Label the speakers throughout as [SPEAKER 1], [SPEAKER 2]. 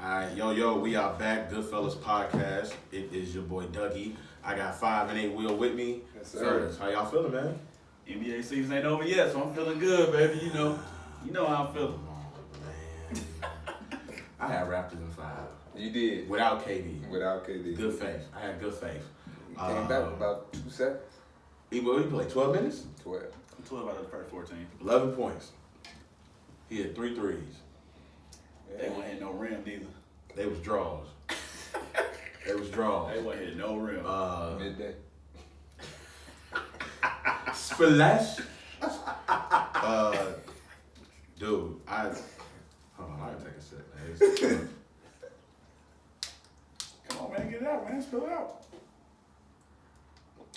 [SPEAKER 1] Alright, yo, we are back. Goodfellas Podcast. It is your boy Dougie. I got 5 and 8 Will with me.
[SPEAKER 2] Yes, sir.
[SPEAKER 1] Fellas, how y'all feeling, man?
[SPEAKER 3] NBA season ain't over yet, so I'm feeling good, baby. You know how I'm feeling.
[SPEAKER 1] Man. I had Raptors in 5.
[SPEAKER 2] You did.
[SPEAKER 1] Without KD.
[SPEAKER 2] Without KD.
[SPEAKER 1] Good faith. I had good faith.
[SPEAKER 2] He came back about 2 seconds.
[SPEAKER 1] He played 12 minutes?
[SPEAKER 2] 12.
[SPEAKER 3] I'm 12 out of the first 14.
[SPEAKER 1] 11 points. He had 3 threes.
[SPEAKER 3] They wasn't hitting no rim neither.
[SPEAKER 1] They was draws. They was draws.
[SPEAKER 3] They wasn't hitting no rim.
[SPEAKER 2] Midday.
[SPEAKER 1] Splash. Dude, hold on, I gotta take a sip, man.
[SPEAKER 3] Come on, man, get it out, man. Spill it out.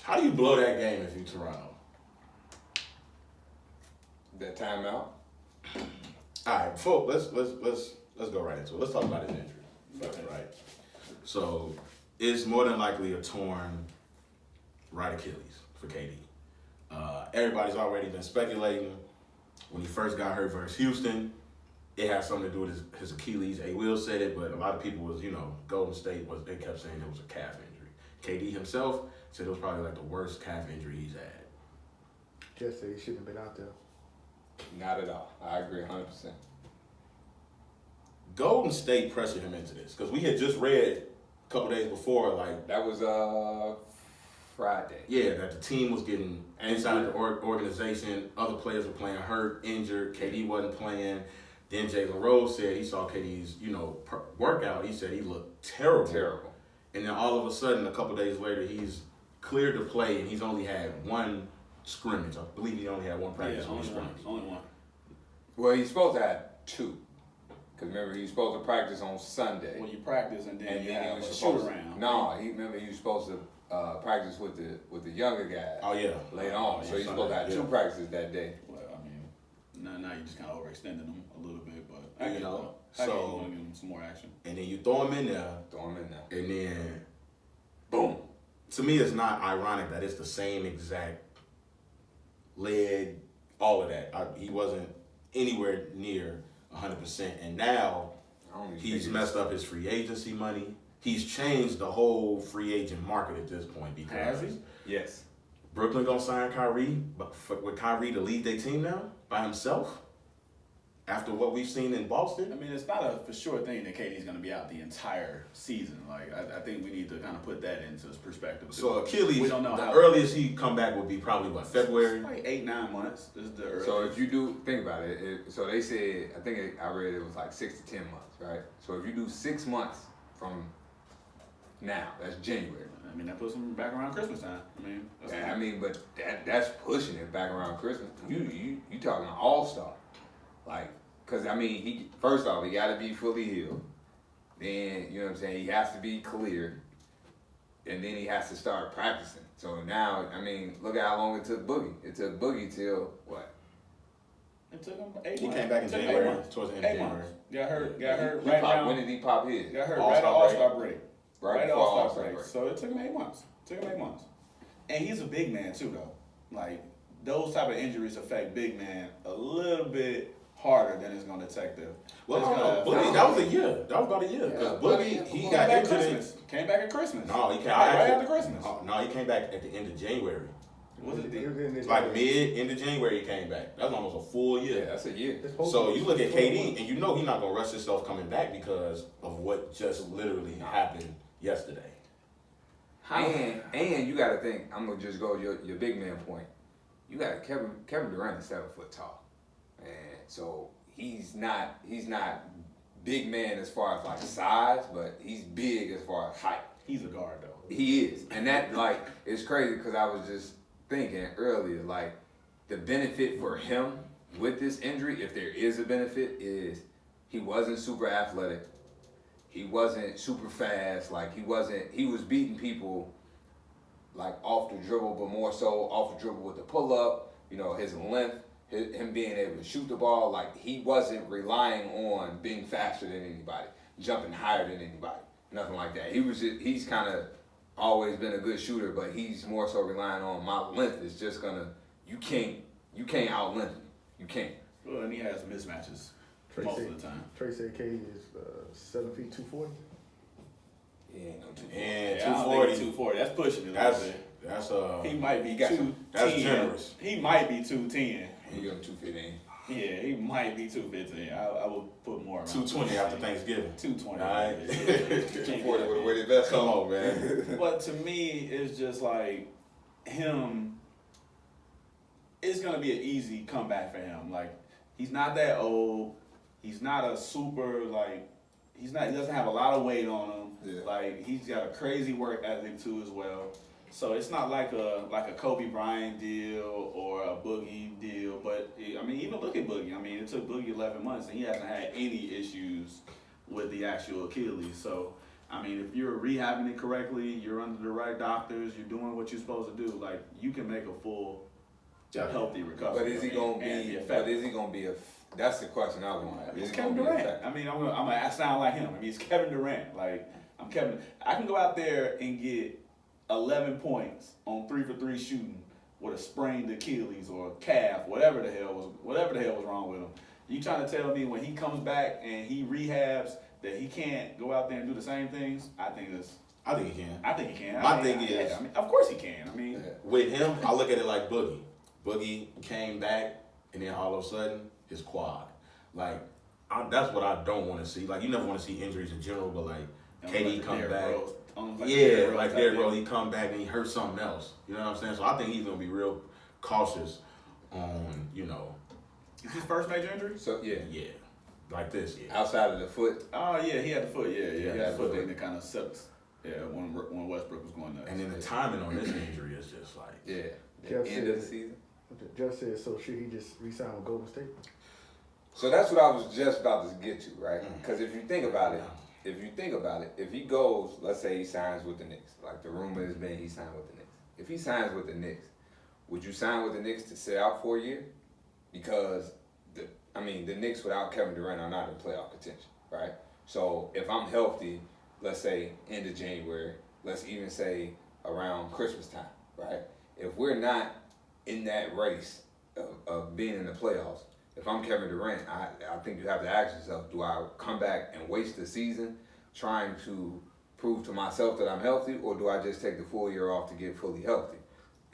[SPEAKER 1] How do you blow that game if you Toronto?
[SPEAKER 2] That timeout.
[SPEAKER 1] All right, before let's go right into it. Let's talk about his injury. Okay. Right. So it's more than likely a torn right Achilles for KD. Everybody's already been speculating when he first got hurt versus Houston. It had something to do with his Achilles. A Will said it, but a lot of people was, Golden State they kept saying it was a calf injury. KD himself said it was probably like the worst calf injury he's had.
[SPEAKER 4] Just said he shouldn't have been out there.
[SPEAKER 2] Not at all. I agree 100%.
[SPEAKER 1] Golden State pressured him into this because we had just read a couple days before, like,
[SPEAKER 2] That was Friday.
[SPEAKER 1] yeah, that the team was getting inside the organization. Other players were playing hurt, injured. KD wasn't playing. Then Jalen Rose said he saw KD's, workout. He said he looked terrible.
[SPEAKER 2] Terrible.
[SPEAKER 1] And then all of a sudden, a couple days later, he's cleared to play, and he's only had one scrimmage. I believe he only had one practice
[SPEAKER 3] Yeah,
[SPEAKER 1] with
[SPEAKER 3] only one.
[SPEAKER 1] scrimmage.
[SPEAKER 3] Only one.
[SPEAKER 2] Well, he's supposed to have 2. Because remember, he was supposed to practice on Sunday.
[SPEAKER 3] When you practice and then
[SPEAKER 2] And
[SPEAKER 3] you
[SPEAKER 2] then he
[SPEAKER 3] have
[SPEAKER 2] was
[SPEAKER 3] a shoot
[SPEAKER 2] supposed
[SPEAKER 3] around.
[SPEAKER 2] No, he was supposed to practice with the younger guys
[SPEAKER 1] Oh, yeah.
[SPEAKER 2] later on. So he's supposed to have 2 practices that day.
[SPEAKER 3] Well, I mean, now you just kind of overextending them a little bit, but I get it.
[SPEAKER 1] So-
[SPEAKER 3] I get you want to give him some more action.
[SPEAKER 1] And then you throw him in there,
[SPEAKER 2] Throw him in there.
[SPEAKER 1] and then
[SPEAKER 2] Boom.
[SPEAKER 1] to me, it's not ironic that it's the same exact leg, all of that. He wasn't anywhere near 100%. And now
[SPEAKER 2] I don't even
[SPEAKER 1] he's
[SPEAKER 2] think
[SPEAKER 1] messed up his free agency money. He's changed the whole free agent market at this point because
[SPEAKER 3] Has he?
[SPEAKER 2] Yes.
[SPEAKER 1] Brooklyn gonna sign Kyrie, but with Kyrie to lead their team now by himself after what we've seen in
[SPEAKER 3] I
[SPEAKER 1] Boston.
[SPEAKER 3] mean, it's not a for sure thing that KD's going to be out the entire season. Like, I think we need to kind of put that into perspective.
[SPEAKER 1] So Achilles,
[SPEAKER 3] we don't know
[SPEAKER 1] the
[SPEAKER 3] how
[SPEAKER 1] earliest he come back would be probably what, February?
[SPEAKER 3] Like 8-9 months. This is the earliest.
[SPEAKER 2] So if you do think about it, so they said I read it was like 6 to 10 months, right? So if you do 6 months from now, that's January.
[SPEAKER 3] I mean, that puts him back around Christmas time. I mean, that's
[SPEAKER 2] I mean, but that's pushing it back around Christmas. You talking all-star, like, cause I mean, he first off he got to be fully healed. Then you know what I'm saying, he has to be cleared, and then he has to start practicing. So now, I mean, look at how long it took Boogie. It took Boogie till what?
[SPEAKER 3] It took him 8
[SPEAKER 1] He
[SPEAKER 3] months.
[SPEAKER 1] came back in
[SPEAKER 3] It took him
[SPEAKER 1] January,
[SPEAKER 3] 8 months.
[SPEAKER 1] towards the end of
[SPEAKER 3] 8
[SPEAKER 1] January.
[SPEAKER 3] months. Got hurt
[SPEAKER 2] He
[SPEAKER 3] right
[SPEAKER 2] popped-
[SPEAKER 3] now.
[SPEAKER 2] When did he pop his?
[SPEAKER 3] Got hurt
[SPEAKER 1] All-Star
[SPEAKER 3] right at All-Star break.
[SPEAKER 2] Right
[SPEAKER 3] at
[SPEAKER 2] before
[SPEAKER 3] All-Star
[SPEAKER 2] All-Star
[SPEAKER 3] break.
[SPEAKER 2] break.
[SPEAKER 3] So it took him 8 months. And he's a big man too, though. Like, those type of injuries affect big man a little bit harder than it's going to affect the.
[SPEAKER 1] Well,
[SPEAKER 3] it's
[SPEAKER 1] no,
[SPEAKER 3] gonna
[SPEAKER 1] Boogie,
[SPEAKER 3] affect-
[SPEAKER 1] that was a year. That was about a year. Because Boogie, he got
[SPEAKER 3] back
[SPEAKER 1] injured.
[SPEAKER 3] Christmas. Came back at Christmas.
[SPEAKER 1] No, he came
[SPEAKER 3] Right
[SPEAKER 1] back
[SPEAKER 3] after Christmas.
[SPEAKER 1] No, he came back at the end of January.
[SPEAKER 3] Was it
[SPEAKER 4] He was in this-
[SPEAKER 1] Like end of January he came back. That was almost a full
[SPEAKER 2] Yeah,
[SPEAKER 1] year.
[SPEAKER 2] that's a year.
[SPEAKER 4] It's supposed
[SPEAKER 1] So
[SPEAKER 4] to-
[SPEAKER 1] you look at KD and you know he's not gonna rush himself coming back because of what just literally happened yesterday.
[SPEAKER 2] And you got to think. I'm gonna just go your big man point. You got Kevin Durant is 7 foot tall, and so he's not big man as far as like size, but he's big as far as height.
[SPEAKER 3] He's a guard, though.
[SPEAKER 2] He is, and that like it's crazy because I was just thinking earlier, like the benefit for him with this injury, if there is a benefit, is he wasn't super athletic. He wasn't super fast. Like he was beating people like off the dribble, but more so off the dribble with the pull up. You know, his length, him being able to shoot the ball. Like he wasn't relying on being faster than anybody, jumping higher than anybody, nothing like that. He's kind of always been a good shooter, but he's more so relying on my length is just gonna you can't out length me. You can't.
[SPEAKER 3] Well, and he has mismatches.
[SPEAKER 4] Trey
[SPEAKER 3] most
[SPEAKER 4] said,
[SPEAKER 3] of the time.
[SPEAKER 4] Trey said KD is 7 feet 240.
[SPEAKER 2] He ain't no 240.
[SPEAKER 1] And
[SPEAKER 3] Yeah, I don't
[SPEAKER 1] 240.
[SPEAKER 3] think 240. That's pushing it a
[SPEAKER 1] That's
[SPEAKER 3] little bit.
[SPEAKER 1] that's
[SPEAKER 3] He might be
[SPEAKER 2] got
[SPEAKER 3] 210.
[SPEAKER 1] that's generous.
[SPEAKER 3] He might be 210.
[SPEAKER 2] He got 215.
[SPEAKER 3] Yeah, he might be 215. I would put more around
[SPEAKER 1] 220 after Thanksgiving.
[SPEAKER 3] 220.
[SPEAKER 1] All right.
[SPEAKER 3] Yeah.
[SPEAKER 2] 240 with a weighted vest.
[SPEAKER 1] Come on, man.
[SPEAKER 3] But to me, it's just like him. It's gonna be an easy comeback for him. Like he's not that old. He's not a super like. He doesn't have a lot of weight on him.
[SPEAKER 2] Yeah.
[SPEAKER 3] Like he's got a crazy work ethic too as well. So it's not like a Kobe Bryant deal or a Boogie deal. But I mean, even look at Boogie. I mean, it took Boogie 11 months and he hasn't had any issues with the actual Achilles. So I mean, if you're rehabbing it correctly, you're under the right doctors, you're doing what you're supposed to do. Like you can make a full, healthy recovery.
[SPEAKER 2] But is he gonna be?
[SPEAKER 3] effective?
[SPEAKER 2] But is he gonna be a? That's the question I was gonna ask.
[SPEAKER 3] It's
[SPEAKER 2] Is he
[SPEAKER 3] Kevin
[SPEAKER 2] gonna be
[SPEAKER 3] Durant.
[SPEAKER 2] effective?
[SPEAKER 3] I mean, I'm gonna sound like him. I mean, it's Kevin Durant. Like I'm Kevin. I can go out there and get 11 points on 3-for-3 shooting with a sprained Achilles or a calf, whatever the hell was wrong with him. You trying to tell me when he comes back and he rehabs that he can't go out there and do the same things? I think
[SPEAKER 1] he can.
[SPEAKER 3] I think he can.
[SPEAKER 1] My thing is-
[SPEAKER 3] yeah, I mean, of course he can. I mean,
[SPEAKER 2] Yeah.
[SPEAKER 1] With him, I look at it like Boogie. Boogie came back, and then all of a sudden, his quad. Like, that's what I don't want to see. Like, you never want to see injuries in general, but like, KD come back. Yeah, like Derrick Rose, he come back and he hurt something else. You know what I'm saying? So I think he's gonna be real cautious on,
[SPEAKER 3] Is his first major injury?
[SPEAKER 2] So yeah.
[SPEAKER 1] like this. Yeah.
[SPEAKER 2] Outside of the foot.
[SPEAKER 3] Oh yeah, he had the foot. Yeah, he
[SPEAKER 1] Yeah,
[SPEAKER 3] had the foot
[SPEAKER 2] foot.
[SPEAKER 3] thing that kind of sucks. Yeah, when Westbrook was going nuts.
[SPEAKER 1] And then the timing on this injury is just like.
[SPEAKER 2] Yeah.
[SPEAKER 4] Jeff
[SPEAKER 2] The end of the
[SPEAKER 4] said-
[SPEAKER 2] season.
[SPEAKER 4] Jeff said, so should he just resign with Golden State?
[SPEAKER 2] So that's what I was just about to get to, right?
[SPEAKER 1] Mm.
[SPEAKER 2] Because if you think about it, if he goes, let's say he signs with the Knicks, like the rumor has been he signed with the Knicks. If he signs with the Knicks, would you sign with the Knicks to sit out for a year? Because the Knicks without Kevin Durant are not in playoff contention, right? So if I'm healthy, let's say end of January, let's even say around Christmas time, right? If we're not in that race of being in the playoffs, if I'm Kevin Durant, I think you have to ask yourself, do I come back and waste the season trying to prove to myself that I'm healthy, or do I just take the full year off to get fully healthy?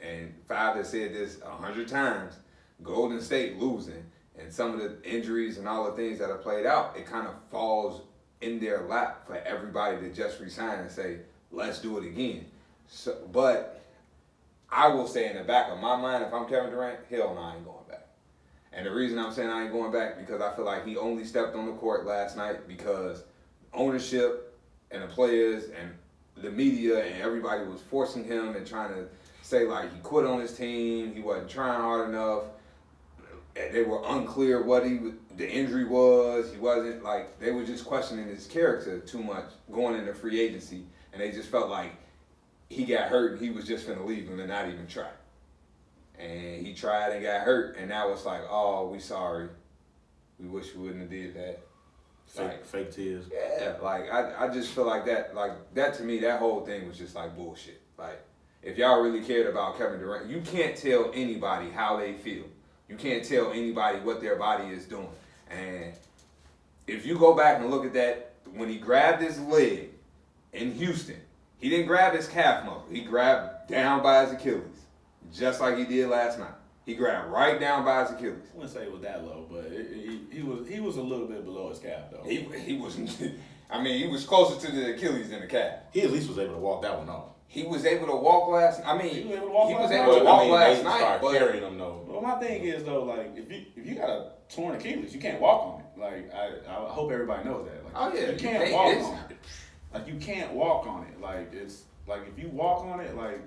[SPEAKER 2] And Five has said this 100 times, Golden State losing, and some of the injuries and all the things that have played out, it kind of falls in their lap for everybody to just resign and say, let's do it again. So, but I will say in the back of my mind, if I'm Kevin Durant, hell no, I ain't going back. And the reason I'm saying I ain't going back because I feel like he only stepped on the court last night because ownership and the players and the media and everybody was forcing him and trying to say like he quit on his team, he wasn't trying hard enough. And they were unclear what the injury was. He wasn't like, they were just questioning his character too much going into free agency, and they just felt like he got hurt and he was just finna leave him and not even try. And he tried and got hurt, and now it's like, oh, we sorry. We wish we wouldn't have did that.
[SPEAKER 1] Fake tears.
[SPEAKER 2] Yeah, like I just feel like that to me, that whole thing was just like bullshit. Like, if y'all really cared about Kevin Durant, you can't tell anybody how they feel. You can't tell anybody what their body is doing. And if you go back and look at that, when he grabbed his leg in Houston, he didn't grab his calf muscle. He grabbed down by his Achilles, just like he did last night. He grabbed right down by his Achilles.
[SPEAKER 3] I wouldn't say it was that low, but he was a little bit below his calf though.
[SPEAKER 2] He was, I mean, he was closer to the Achilles than the calf.
[SPEAKER 1] He at least was able to walk that one off.
[SPEAKER 2] He was able to walk last. I mean,
[SPEAKER 3] He was able to walk
[SPEAKER 2] he was
[SPEAKER 3] last
[SPEAKER 2] able
[SPEAKER 3] night?
[SPEAKER 2] to walk
[SPEAKER 1] they
[SPEAKER 2] last night,
[SPEAKER 1] started
[SPEAKER 2] but
[SPEAKER 1] carrying him though.
[SPEAKER 3] Well, my thing is though, like if you got a torn Achilles, you can't walk on it. Like I hope everybody knows that. Like,
[SPEAKER 2] oh yeah,
[SPEAKER 3] you can't walk on it. Like you can't walk on it. Like it's like if you walk on it, like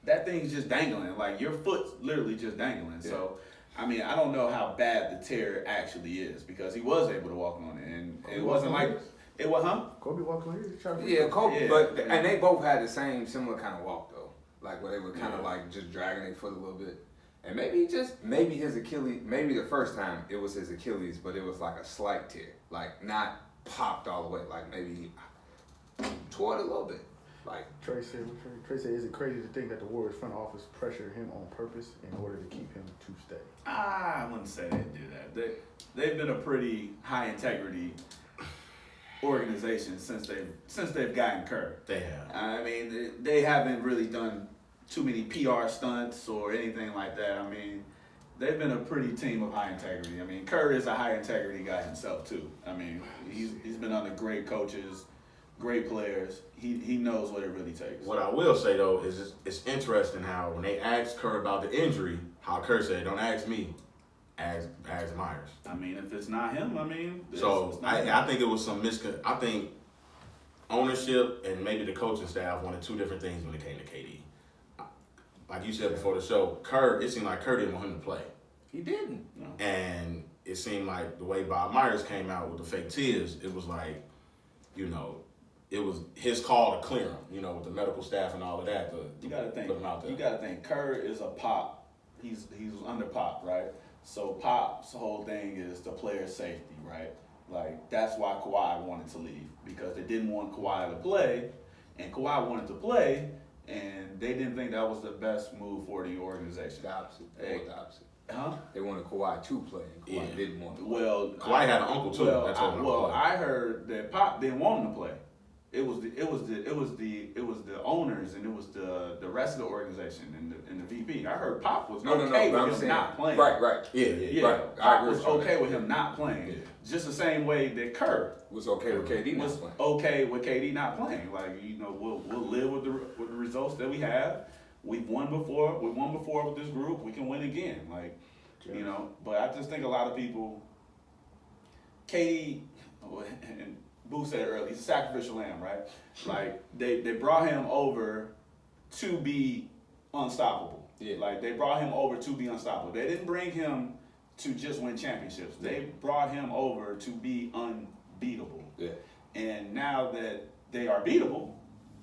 [SPEAKER 3] that thing's just dangling. Like your foot's literally just dangling.
[SPEAKER 2] Yeah.
[SPEAKER 3] So I mean, I don't know how bad the tear actually is because he was able to walk on it, and it wasn't like it was, huh?
[SPEAKER 4] Kobe walked on here.
[SPEAKER 2] Yeah, Kobe,
[SPEAKER 3] Yeah.
[SPEAKER 2] but and they both had the similar kind of walk though, like where they were kind of like just dragging their foot a little bit, and maybe his Achilles, maybe the first time it was his Achilles, but it was like a slight tear, like not popped all the way, like maybe he tore it a little bit, Like,
[SPEAKER 4] Trey said, is it crazy to think that the Warriors front office pressured him on purpose in order to keep him to stay?
[SPEAKER 3] I wouldn't say they do that. They've been a pretty high integrity organization since they've gotten Kerr.
[SPEAKER 1] They have.
[SPEAKER 3] I mean, they haven't really done too many PR stunts or anything like that. I mean, they've been a pretty team of high integrity. I mean, Kerr is a high integrity guy himself too. I mean, he's been under great coaches, great players. He knows what it really takes.
[SPEAKER 1] What I will say though is it's interesting how when they asked Kerr about the injury, how Kerr said, "Don't ask me, ask Myers."
[SPEAKER 3] I mean, if it's not him, I mean,
[SPEAKER 1] So I think it was some I think ownership and maybe the coaching staff wanted two different things when it came to KD. Like you said before the show, it seemed like Kerr didn't want him to play.
[SPEAKER 2] he didn't.
[SPEAKER 3] No.
[SPEAKER 1] And it seemed like the way Bob Myers came out with the fake tears, it was like, it was his call to clear him, with the medical staff and all of that.
[SPEAKER 3] You gotta think.
[SPEAKER 1] Put him out there.
[SPEAKER 3] You gotta think. Kerr is a Pop. He's under Pop, right? So Pop's whole thing is the player safety, right? Like that's why Kawhi wanted to leave because they didn't want Kawhi to play, and Kawhi wanted to play, and they didn't think that was the best move for the organization.
[SPEAKER 2] The opposite. They wanted the opposite.
[SPEAKER 3] Huh?
[SPEAKER 2] They wanted Kawhi to play, and Kawhi didn't want to play.
[SPEAKER 3] Well,
[SPEAKER 1] Kawhi had an uncle too. That told him to play.
[SPEAKER 3] I heard that Pop didn't want him to play. It was the owners and it was the rest of the organization and the VP. I heard Pop was okay with him not playing.
[SPEAKER 2] Right.
[SPEAKER 3] Yeah.
[SPEAKER 2] Right.
[SPEAKER 3] Pop was okay with him not playing.
[SPEAKER 2] Yeah.
[SPEAKER 3] Just the same way that Kerr
[SPEAKER 2] Was okay with KD not
[SPEAKER 3] was
[SPEAKER 2] playing.
[SPEAKER 3] okay with KD not playing. Like we'll live with the results that we have. We've won before. We won before with this group. We can win again. Like but I just think a lot of people. KD and Boo said it earlier, he's a sacrificial lamb, right? Like they brought him over to be unstoppable.
[SPEAKER 2] Yeah.
[SPEAKER 3] Like they brought him over to be unstoppable. They didn't bring him to just win championships. They brought him over to be unbeatable.
[SPEAKER 2] Yeah.
[SPEAKER 3] And now that they are beatable,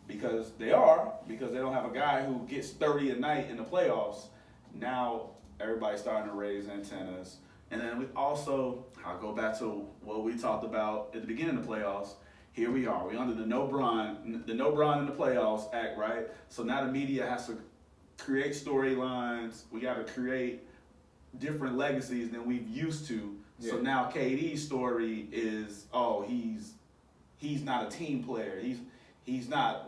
[SPEAKER 3] because they don't have a guy who gets 30 a night in the playoffs, now everybody's starting to raise antennas. And then we also, I'll go back to what we talked about at the beginning of the playoffs. Here we are. We're under the no Bron in the playoffs act, right? So now the media has to create storylines. We got to create different legacies than we've used to. Yeah. So now KD's story is, he's not a team player. He's not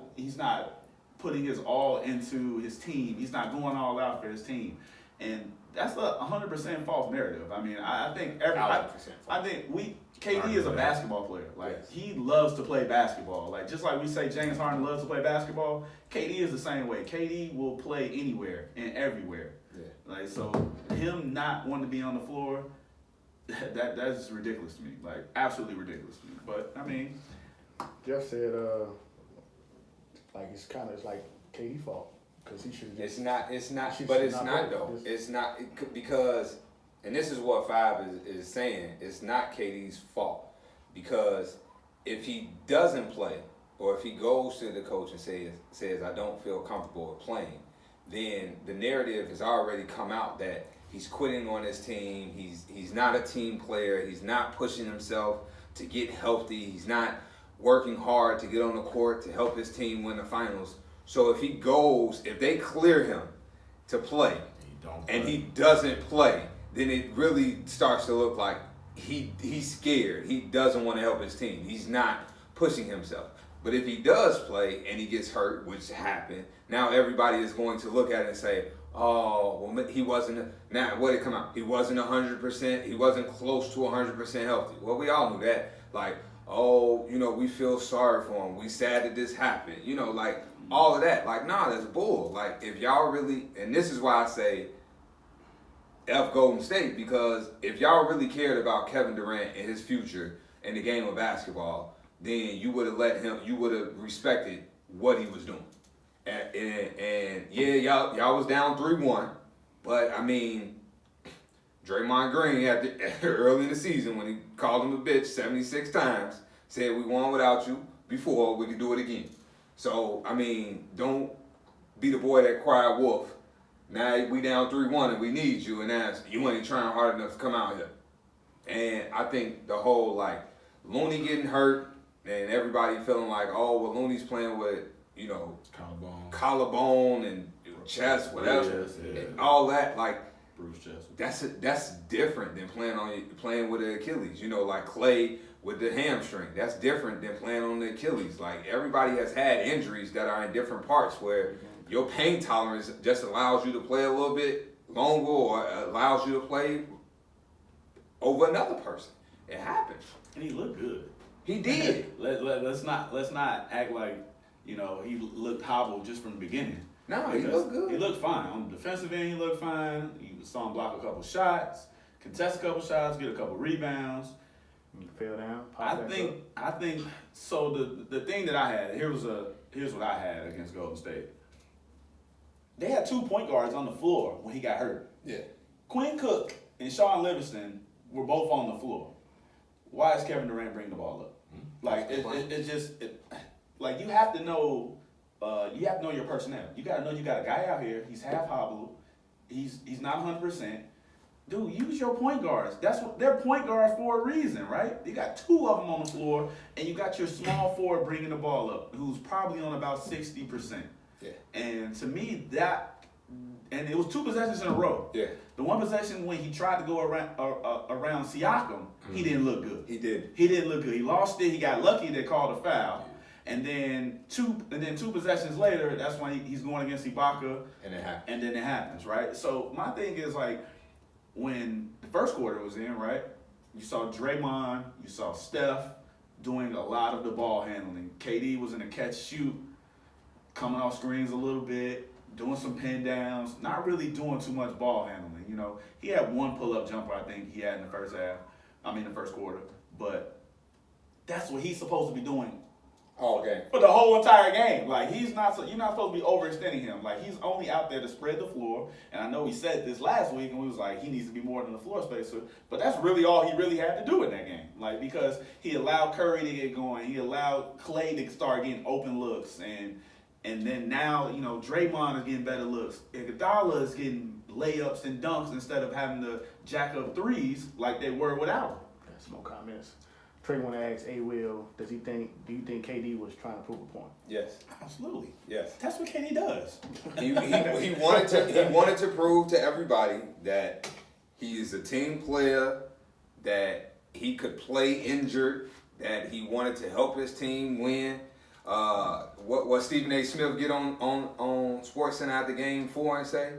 [SPEAKER 3] putting his all into his team. He's not going all out for his team. And that's a 100% false narrative. I mean, I think KD is a basketball player. Like he loves to play basketball. Like just like we say James Harden loves to play basketball, KD is the same way. KD will play anywhere and everywhere. Yeah. Like so, him not wanting to be on the floor, that's just ridiculous to me. Like absolutely ridiculous to me. But I mean,
[SPEAKER 4] Jeff said, it's like KD fault. He should.
[SPEAKER 2] It's not though. It's not because, and this is what Five is saying. It's not KD's fault because if he doesn't play or if he goes to the coach and says I don't feel comfortable with playing, then the narrative has already come out that he's quitting on his team. He's not a team player. He's not pushing himself to get healthy. He's not working hard to get on the court to help his team win the finals. So if they clear him to play and he doesn't play, then it really starts to look like he's scared. He doesn't want to help his team. He's not pushing himself. But if he does play and he gets hurt, which happened, now everybody is going to look at it and say, he wasn't. Now, what did it come out? He wasn't 100%. He wasn't close to 100% healthy. Well, we all knew that. Like, we feel sorry for him. We sad that this happened. All of that. Like, nah, that's bull. Like, if y'all really, and this is why I say F Golden State, because if y'all really cared about Kevin Durant and his future in the game of basketball, then you would have respected what he was doing. And yeah, y'all was down 3-1, but I mean, Draymond Green early in the season when he called him a bitch 76 times, said we won without you before, we could do it again. So, I mean, don't be the boy that cried wolf. Now we down 3-1 and we need you, and you ain't trying hard enough to come out here. And I think the whole, Looney getting hurt and everybody feeling like, Looney's playing with you know,
[SPEAKER 1] Collarbone
[SPEAKER 2] and chest, whatever,
[SPEAKER 1] yeah.
[SPEAKER 2] and all that. Like
[SPEAKER 3] Bruce Chester.
[SPEAKER 2] that's different than playing with the Achilles. You know, like Clay with the hamstring. That's different than playing on the Achilles. Like everybody has had injuries that are in different parts where your pain tolerance just allows you to play a little bit longer or allows you to play over another person. It happens.
[SPEAKER 3] And he looked good.
[SPEAKER 2] He did.
[SPEAKER 3] Let's not act like, you know, he looked hobbled just from the beginning.
[SPEAKER 2] No, he looked good.
[SPEAKER 3] He looked fine. On the defensive end, he looked fine. You saw him block a couple shots, contest a couple shots, get a couple rebounds.
[SPEAKER 4] Fell down.
[SPEAKER 3] I think so. The thing that I had here's what I had against Golden State. They had 2 point guards on the floor when he got hurt.
[SPEAKER 2] Yeah.
[SPEAKER 3] Quinn Cook and Sean Livingston were both on the floor. Why is Kevin Durant bringing the ball up? Like like you have to know your personnel. You gotta know you got a guy out here. He's half hobbled. He's not 100%. Dude, use your point guards. That's what they're point guards for a reason, right? You got 2 of them on the floor, and you got your small forward bringing the ball up, who's probably on about 60%.
[SPEAKER 2] Yeah.
[SPEAKER 3] And to me, and it was 2 possessions in a row.
[SPEAKER 2] Yeah.
[SPEAKER 3] The one possession when he tried to go around Siakam, he didn't look good.
[SPEAKER 2] He did.
[SPEAKER 3] He didn't look good. He lost it. He got lucky. They called a foul. And then two possessions later, that's when he's going against Ibaka.
[SPEAKER 2] And it happened.
[SPEAKER 3] And then it happens, right? So my thing is like, when the first quarter was in, right, you saw Draymond, you saw Steph doing a lot of the ball handling. KD was in a catch-shoot, coming off screens a little bit, doing some pin downs, not really doing too much ball handling. You know, he had 1 pull-up jumper, I think he had in the first quarter. But that's what he's supposed to be doing
[SPEAKER 2] All game.
[SPEAKER 3] for the whole entire game. Like, you're not supposed to be overextending him. Like, he's only out there to spread the floor. And I know we said this last week, and we was like, he needs to be more than a floor spacer. But that's really all he really had to do in that game. Like, because he allowed Curry to get going. He allowed Clay to start getting open looks. And then now, you know, Draymond is getting better looks. Iguodala is getting layups and dunks instead of having to jack up threes like they were without him.
[SPEAKER 4] That's more comments. Trey want to ask Will, do you think KD was trying to prove a point?
[SPEAKER 2] Yes.
[SPEAKER 3] Absolutely.
[SPEAKER 2] Yes.
[SPEAKER 3] That's what KD does.
[SPEAKER 2] He wanted to prove to everybody that he is a team player, that he could play injured, that he wanted to help his team win. What Stephen A. Smith get on SportsCenter after Game 4 and say?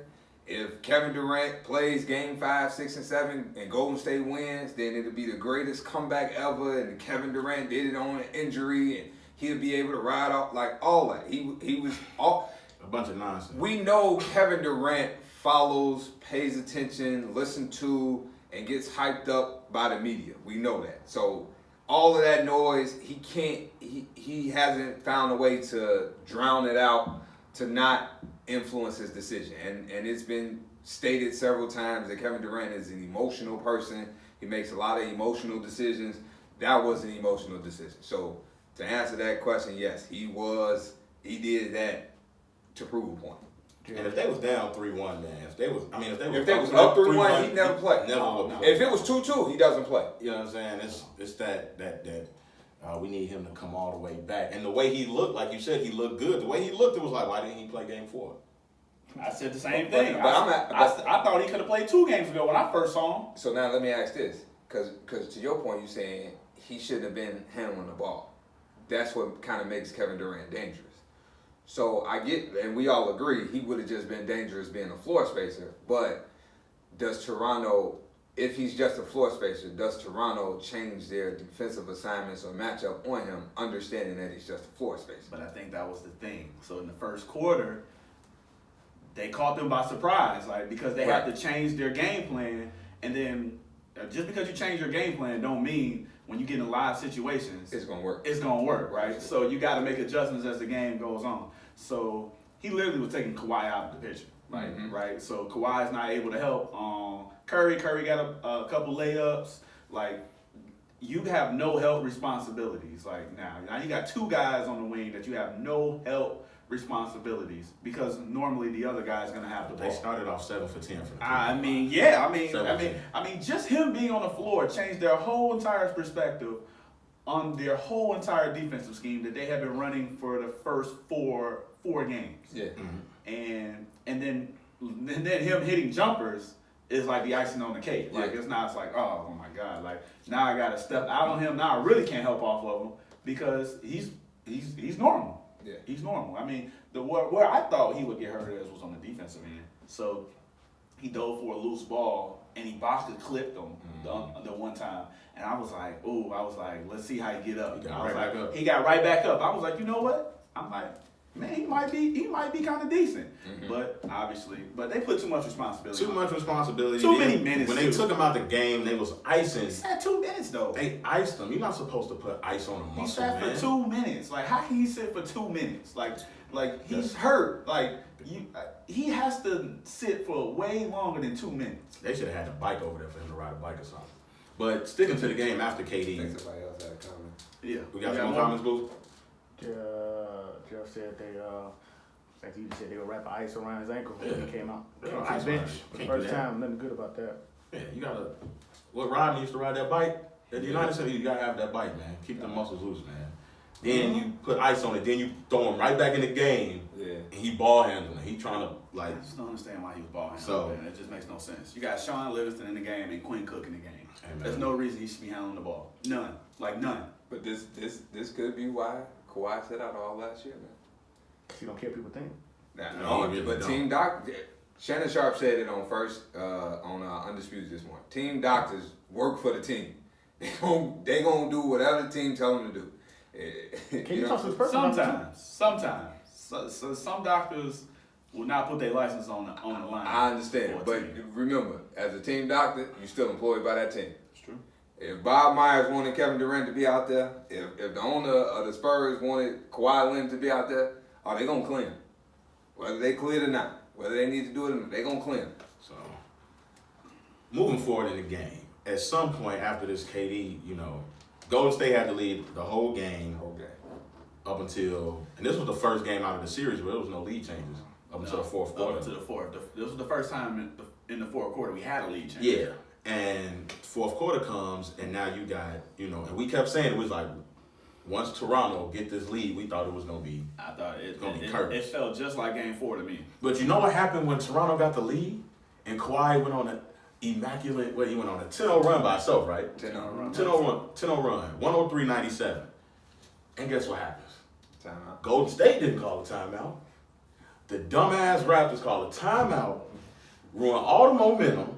[SPEAKER 2] If Kevin Durant plays Game 5, 6, and 7 and Golden State wins, then it'll be the greatest comeback ever. And Kevin Durant did it on an injury, and he'll be able to ride off like all that. He was all
[SPEAKER 1] A bunch of nonsense.
[SPEAKER 2] We know Kevin Durant follows, pays attention, listens to, and gets hyped up by the media. We know that. So all of that noise, he hasn't found a way to drown it out, to not influence his decision. And it's been stated several times that Kevin Durant is an emotional person. He makes a lot of emotional decisions. That was an emotional decision. So to answer that question, yes, he did that to prove a point.
[SPEAKER 1] And if they was down 3-1, man, if they was
[SPEAKER 2] up 3-1, he'd never play.
[SPEAKER 1] Never.
[SPEAKER 2] If it was 2-2, he doesn't play.
[SPEAKER 1] You know what I'm saying? It's that we need him to come all the way back. And the way he looked, like you said, he looked good. The way he looked, it was like, why didn't he play Game 4?
[SPEAKER 3] I said the same thing.
[SPEAKER 2] But
[SPEAKER 3] I thought he could have played 2 games ago when I first saw him.
[SPEAKER 2] So now let me ask this, because to your point, you're saying he shouldn't have been handling the ball. That's what kind of makes Kevin Durant dangerous. So I get, and we all agree, he would have just been dangerous being a floor spacer. But does Toronto, if he's just a floor spacer, does Toronto change their defensive assignments or matchup on him, understanding that he's just a floor spacer?
[SPEAKER 3] But I think that was the thing. So in the first quarter, they caught them by surprise, like, because they had to change their game plan. And then just because you change your game plan don't mean when you get in live situations,
[SPEAKER 2] it's going to work.
[SPEAKER 3] It's going to work, right? So you got to make adjustments as the game goes on. So he literally was taking Kawhi out of the picture, right? So Kawhi's not able to help. Curry got a couple layups. Like, you have no help responsibilities. Like, now you got 2 guys on the wing that you have no help responsibilities, because normally the other guy's gonna have the ball.
[SPEAKER 1] They started off 7 for 10 for the
[SPEAKER 3] I mean, just him being on the floor changed their whole entire perspective on their whole entire defensive scheme that they have been running for the first four games.
[SPEAKER 2] Yeah.
[SPEAKER 3] And then him hitting jumpers is like the icing on the cake. Like it's like, oh my God, like now I gotta step out on him. Now I really can't help off of him because he's normal.
[SPEAKER 2] Yeah.
[SPEAKER 3] He's normal. I mean, where I thought he would get hurt as was on the defensive end. So he dove for a loose ball and he boxed and clipped him the one time. And I was like, let's see how he get up. He got right back up. I was like, you know what? I'm like, man, he might be kind of decent. But obviously, they put too much responsibility.
[SPEAKER 1] Too much responsibility.
[SPEAKER 3] Too many minutes.
[SPEAKER 1] When they took him out the game, they was icing.
[SPEAKER 3] He sat 2 minutes though.
[SPEAKER 1] They iced him. You're not supposed to put ice on a muscle,
[SPEAKER 3] He sat
[SPEAKER 1] man.
[SPEAKER 3] for 2 minutes. Like, how can he sit for 2 minutes? Like he's hurt. Like he has to sit for way longer than 2 minutes.
[SPEAKER 1] They should have had a bike over there for him to ride a bike or something. But sticking to the game after
[SPEAKER 2] I think
[SPEAKER 1] KD,
[SPEAKER 2] somebody else had a comment.
[SPEAKER 3] Yeah.
[SPEAKER 1] we got some more comments, Boo?
[SPEAKER 4] Jeff said like you said, they would wrap ice around his ankle when
[SPEAKER 1] Yeah.
[SPEAKER 4] he came out.
[SPEAKER 1] Yeah,
[SPEAKER 4] Came to
[SPEAKER 1] ice
[SPEAKER 4] the bench
[SPEAKER 1] around.
[SPEAKER 4] for the
[SPEAKER 1] Can't do
[SPEAKER 4] first
[SPEAKER 1] that.
[SPEAKER 4] time. Nothing good about that.
[SPEAKER 1] Yeah, you gotta. What Rodney used to ride that bike at the United States, you gotta have that bike, man. Keep the muscles loose, man. Then you put ice on it. Then you throw him right back in the game.
[SPEAKER 2] Yeah.
[SPEAKER 1] And he ball handling. He trying to like.
[SPEAKER 3] I just don't understand why he was ball handling.
[SPEAKER 1] So-
[SPEAKER 3] Man. It just makes no sense. You got Sean Livingston in the game and Quinn Cook in the game.
[SPEAKER 1] Hey, man.
[SPEAKER 3] There's no reason he should be handling the ball. None. Like none.
[SPEAKER 2] But this could be why Kawhi sat out all last year, man.
[SPEAKER 4] You don't care what people think.
[SPEAKER 1] No, he really
[SPEAKER 2] but
[SPEAKER 1] don't.
[SPEAKER 2] Team Doc, Shannon Sharp said it on Undisputed this morning. Team doctors work for the team. They gonna do whatever the team tell them to do.
[SPEAKER 4] Can you talk to this person? about this?
[SPEAKER 3] Sometimes. So some doctors will not put their license on the line.
[SPEAKER 2] I understand,
[SPEAKER 3] for a
[SPEAKER 2] but
[SPEAKER 3] team.
[SPEAKER 2] remember, as a team doctor, you're still employed by that team.
[SPEAKER 3] It's true.
[SPEAKER 2] If Bob Myers wanted Kevin Durant to be out there, if the owner of the Spurs wanted Kawhi Leonard to be out there, are they gonna clear him? Whether they cleared or not, whether they need to do it or not, they gonna clear him.
[SPEAKER 1] So, moving forward in the game, at some point after this KD, Golden State had to lead the whole game
[SPEAKER 2] Okay.
[SPEAKER 1] up until, and this was the first game out of the series where there was no lead changes up until the fourth quarter.
[SPEAKER 3] Up to the fourth. This was the first time in the fourth quarter we had a lead change.
[SPEAKER 1] Yeah, and fourth quarter comes, and now you got, and we kept saying it was like, once Toronto get this lead, we thought it was gonna be.
[SPEAKER 3] I thought it felt just like Game 4 to me.
[SPEAKER 1] But you know what happened when Toronto got the lead, and Kawhi went on an immaculate. He went on a 10-0 run by himself, right?
[SPEAKER 2] 10-0 run.
[SPEAKER 1] 10-0 run, 103-97. And guess what happens?
[SPEAKER 2] Timeout.
[SPEAKER 1] Golden State didn't call a timeout. The dumbass Raptors called a timeout, ruined all the momentum.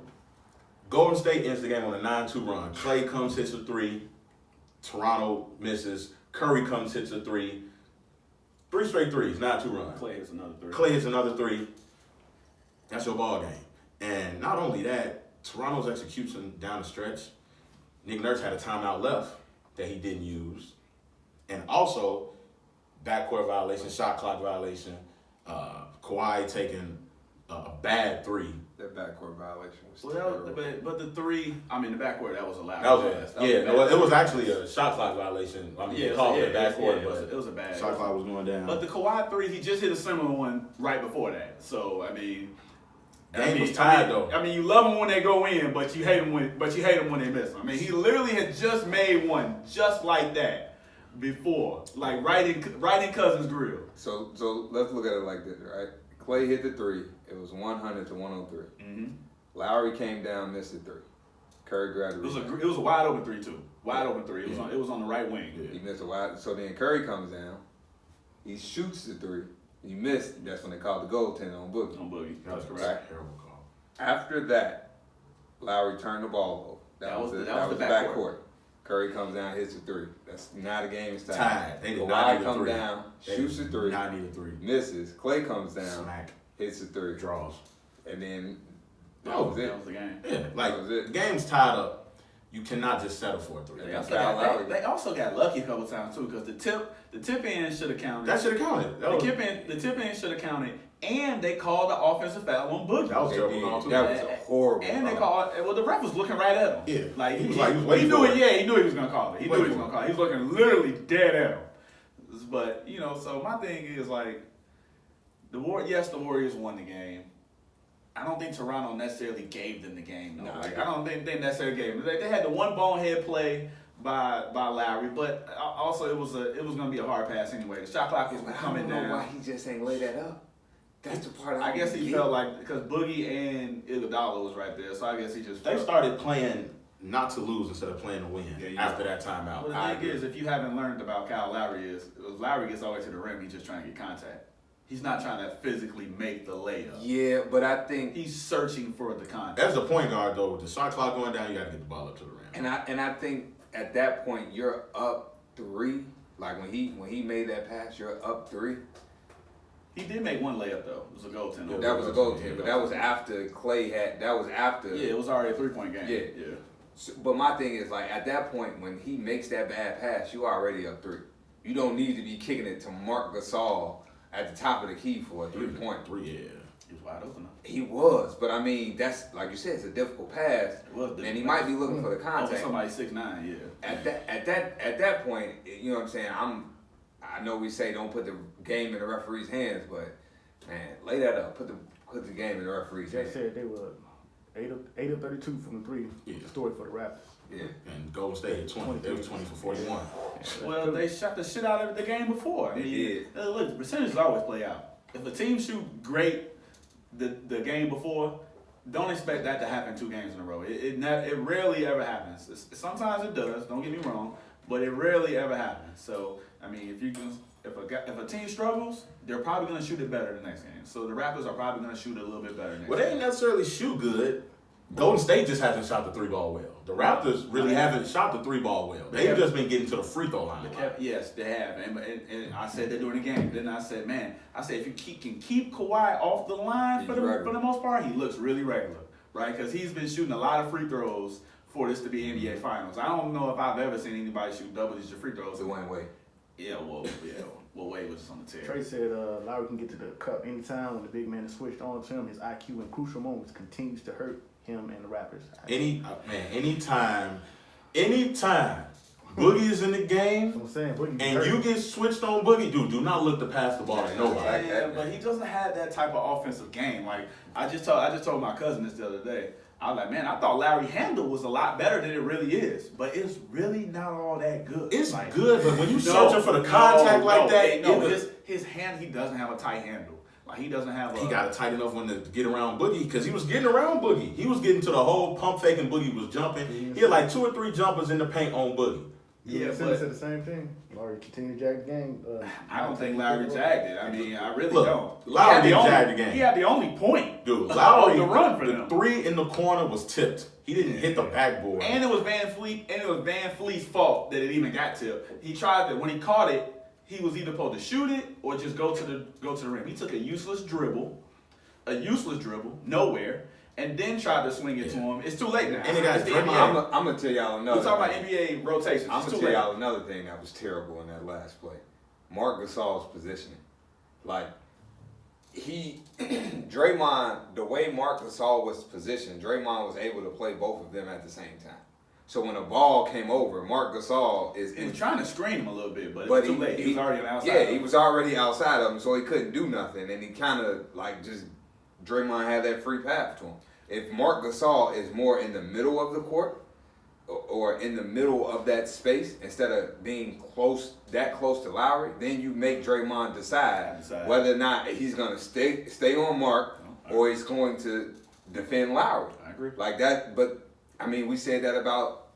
[SPEAKER 1] Golden State ends the game on a 9-2 run. Klay comes, hits a three. Toronto misses. Curry comes, hits a three. 3 straight threes, 9-2 run.
[SPEAKER 3] Clay hits another three.
[SPEAKER 1] Klay hits another three. That's your ball game. And not only that, Toronto's execution down the stretch, Nick Nurse had a timeout left that he didn't use. And also, backcourt violation, shot clock violation, Kawhi taking a bad three.
[SPEAKER 2] That backcourt violation was
[SPEAKER 3] Well,
[SPEAKER 2] terrible.
[SPEAKER 3] but the three, the backcourt, that was allowed.
[SPEAKER 1] That was it was actually a shot clock violation. I mean,
[SPEAKER 3] Yeah,
[SPEAKER 1] they called it a backcourt,
[SPEAKER 3] it was a bad.
[SPEAKER 1] shot clock was going down.
[SPEAKER 3] But the Kawhi three, he just hit a similar one right before that. So
[SPEAKER 1] Game was tied though.
[SPEAKER 3] You love them when they go in, but you hate them when they miss them. He literally had just made one just like that before, like right in Cousins' grill.
[SPEAKER 2] So let's look at it like this, right? Klay hit the three. It was 100 to 103.
[SPEAKER 3] Mm-hmm.
[SPEAKER 2] Lowry came down, missed the three. Curry grabbed
[SPEAKER 3] It
[SPEAKER 2] it.
[SPEAKER 3] was a wide open three too. Wide open three. It was on the right wing.
[SPEAKER 1] Yeah.
[SPEAKER 2] He missed a wide. So then Curry comes down. He shoots the three. He missed. That's when they called the goaltender on Boogie.
[SPEAKER 3] On Boogie.
[SPEAKER 1] That was
[SPEAKER 3] That's
[SPEAKER 1] a
[SPEAKER 3] correct.
[SPEAKER 1] terrible call.
[SPEAKER 2] After that, Lowry turned the ball over. That was the backcourt. Curry comes down, hits the three. That's now the game is tied.
[SPEAKER 1] Tied. They did not
[SPEAKER 2] Kawhi
[SPEAKER 1] need a
[SPEAKER 2] comes
[SPEAKER 1] three.
[SPEAKER 2] down,
[SPEAKER 1] They
[SPEAKER 2] shoots the
[SPEAKER 1] did
[SPEAKER 2] three,
[SPEAKER 1] not need a three.
[SPEAKER 2] misses. Klay comes down,
[SPEAKER 1] Smack.
[SPEAKER 2] hits the three,
[SPEAKER 1] Draws.
[SPEAKER 2] and then that
[SPEAKER 1] Oh,
[SPEAKER 2] was it.
[SPEAKER 3] That was the game.
[SPEAKER 1] Yeah, like
[SPEAKER 2] That was it.
[SPEAKER 1] the game's tied up. You cannot just settle for a three.
[SPEAKER 3] They
[SPEAKER 2] Yeah.
[SPEAKER 3] also got lucky a couple times too, because the tip end should have counted.
[SPEAKER 1] That should have counted.
[SPEAKER 3] The tip end should have counted, and they called the offensive foul on Boogie.
[SPEAKER 1] That was
[SPEAKER 2] They
[SPEAKER 1] terrible
[SPEAKER 2] did.
[SPEAKER 1] call too.
[SPEAKER 2] That was a horrible.
[SPEAKER 3] And they
[SPEAKER 2] call.
[SPEAKER 3] called. Well, the ref was looking right at him.
[SPEAKER 1] Yeah.
[SPEAKER 3] like
[SPEAKER 1] He was waiting
[SPEAKER 3] he knew
[SPEAKER 1] for
[SPEAKER 3] it.
[SPEAKER 1] it.
[SPEAKER 3] Yeah, he knew he was gonna call it. He knew he was
[SPEAKER 1] Waiting
[SPEAKER 3] gonna
[SPEAKER 1] for
[SPEAKER 3] call it. He was looking literally dead at him. But so my thing is like, the Warriors won the game. I don't think Toronto necessarily gave them the game. No,
[SPEAKER 2] No,
[SPEAKER 3] I don't think they necessarily gave them. They had the one bonehead play by Lowry, but also it was gonna be a hard pass anyway. The shot clock was
[SPEAKER 2] But I
[SPEAKER 3] coming
[SPEAKER 2] don't know
[SPEAKER 3] down.
[SPEAKER 2] why he just ain't lay that up. That's the part
[SPEAKER 3] I guess
[SPEAKER 2] don't
[SPEAKER 3] he
[SPEAKER 2] get.
[SPEAKER 3] felt like because Boogie and Iguodala was right there, so I guess he just
[SPEAKER 1] They
[SPEAKER 3] felt.
[SPEAKER 1] started playing not to lose instead of playing to win
[SPEAKER 2] Yeah,
[SPEAKER 1] after that timeout.
[SPEAKER 3] Well, the thing is, if you haven't learned about Kyle Lowry, is if Lowry gets all the way to the rim, he's just trying to get contact. He's not trying to physically make the layup.
[SPEAKER 2] Yeah, but I think
[SPEAKER 3] He's searching for the contact.
[SPEAKER 1] As a point guard, though, with the shot clock going down, you got to get the ball up to the rim.
[SPEAKER 2] and I think at that point you're up 3. Like when he made that pass, you're up 3.
[SPEAKER 3] He did make one layup though. It was a goaltender.
[SPEAKER 2] That was a goaltender, but that was after Clay had. That was after.
[SPEAKER 3] Yeah, it was already a 3-point game.
[SPEAKER 2] Yeah.
[SPEAKER 3] yeah.
[SPEAKER 2] But my thing is like at that point when he makes that bad pass, you already up 3. You don't need to be kicking it to Mark Gasol at the top of the key for a 3-point.
[SPEAKER 1] Yeah.
[SPEAKER 3] He was wide open though.
[SPEAKER 2] He was, but I mean that's like you said, it's a difficult pass,
[SPEAKER 3] It was
[SPEAKER 2] and he
[SPEAKER 3] difficult.
[SPEAKER 2] might be looking for the
[SPEAKER 3] Over
[SPEAKER 2] contact.
[SPEAKER 3] somebody 6'9", yeah.
[SPEAKER 2] At that point, you know what I'm saying. I know we say don't put the game in the referee's hands, but man, lay that up. Put the game in the referee's
[SPEAKER 4] They
[SPEAKER 2] hands.
[SPEAKER 4] said they were 8 of 32 from the 3.
[SPEAKER 1] Yeah.
[SPEAKER 4] The story for the Raptors.
[SPEAKER 2] Yeah.
[SPEAKER 1] And Golden State hit 20. They was 20 for 41.
[SPEAKER 3] Well, they shot the shit out of the game before. I
[SPEAKER 2] They
[SPEAKER 3] mean,
[SPEAKER 2] did.
[SPEAKER 3] Look, percentages always play out. If a team shoot great the game before, don't expect that to happen 2 games in a row. It rarely ever happens. Sometimes it does. Don't get me wrong, but it rarely ever happens. So I mean, if a team struggles, they're probably going to shoot it better the next game. So the Raptors are probably going to shoot it a little bit better next
[SPEAKER 1] Well, they
[SPEAKER 3] game.
[SPEAKER 1] ain't necessarily shoot good. Golden State just hasn't shot the 3-ball well. The Raptors really haven't shot the 3-ball well. They've just been getting to the free throw line.
[SPEAKER 3] Yes, they have, and I said that during the game. Then I said, if you can keep Kawhi off the line for the most part, he looks really regular, right? Because he's been shooting a lot of free throws for this to be NBA Finals. I don't know if I've ever seen anybody shoot double-digit free throws.
[SPEAKER 2] Dwayne Wade.
[SPEAKER 3] Well, Wade was just on the tear.
[SPEAKER 4] Trey said Lowry can get to the cup anytime when the big man is switched on to him. His IQ in crucial moments continues to hurt him and the Raptors.
[SPEAKER 1] Anytime Boogie is in the game,
[SPEAKER 4] That's what I'm saying. Boogie
[SPEAKER 1] and
[SPEAKER 4] hurt.
[SPEAKER 1] you get switched on Boogie, dude, do not look to pass the ball to nobody.
[SPEAKER 3] Yeah, but he doesn't have that type of offensive game. Like I just told my cousin this the other day. I was like, man, I thought Larry Handle was a lot better than it really is, but it's really not all that good.
[SPEAKER 1] It's
[SPEAKER 3] like,
[SPEAKER 1] good, but when you searching for the contact
[SPEAKER 3] his hand, he doesn't have a tight handle. Like he doesn't have.
[SPEAKER 1] He got a tight enough one to get around Boogie because he was getting around Boogie. He was getting to the whole pump fake and Boogie was jumping. He had like 2 or 3 jumpers in the paint on Boogie.
[SPEAKER 4] Yeah,
[SPEAKER 3] but
[SPEAKER 4] said the same thing. Larry continued to jag the game.
[SPEAKER 3] I don't think Larry jagged it. I mean, I really
[SPEAKER 1] Look,
[SPEAKER 3] don't.
[SPEAKER 1] Lowry didn't jag the game.
[SPEAKER 3] He had the only point.
[SPEAKER 1] Dude, Lowry,
[SPEAKER 3] on the run for
[SPEAKER 1] the
[SPEAKER 3] them.
[SPEAKER 1] 3 in the corner was tipped. He didn't hit the backboard.
[SPEAKER 3] And it was Van Fleet's fault that it even got tipped. He tried to when he caught it, he was either supposed to shoot it or just go to the rim. He took a useless dribble, nowhere, and then tried to swing it to him. It's too late now.
[SPEAKER 1] And it got
[SPEAKER 3] It's the
[SPEAKER 1] Draymond.
[SPEAKER 3] NBA.
[SPEAKER 2] I'm gonna tell y'all another.
[SPEAKER 3] We're talking about NBA rotations.
[SPEAKER 2] I'm
[SPEAKER 3] It's
[SPEAKER 2] gonna
[SPEAKER 3] too
[SPEAKER 2] tell
[SPEAKER 3] late.
[SPEAKER 2] y'all another thing that was terrible in that last play. Mark Gasol's positioning, like Draymond, the way Mark Gasol was positioned, Draymond was able to play both of them at the same time. So when a ball came over, Mark Gasol is
[SPEAKER 3] He was trying to screen him a little bit, but,
[SPEAKER 2] But
[SPEAKER 3] it's too late. He was already on the outside.
[SPEAKER 2] Yeah, he was already outside of him, so he couldn't do nothing, and he kind of like just Draymond had that free path to him. If Mark Gasol is more in the middle of the court or in the middle of that space instead of being that close to Lowry, then you make Draymond decide whether or not he's gonna stay on Mark or he's going to defend Lowry.
[SPEAKER 3] I agree.
[SPEAKER 2] Like that, but I mean, we said that about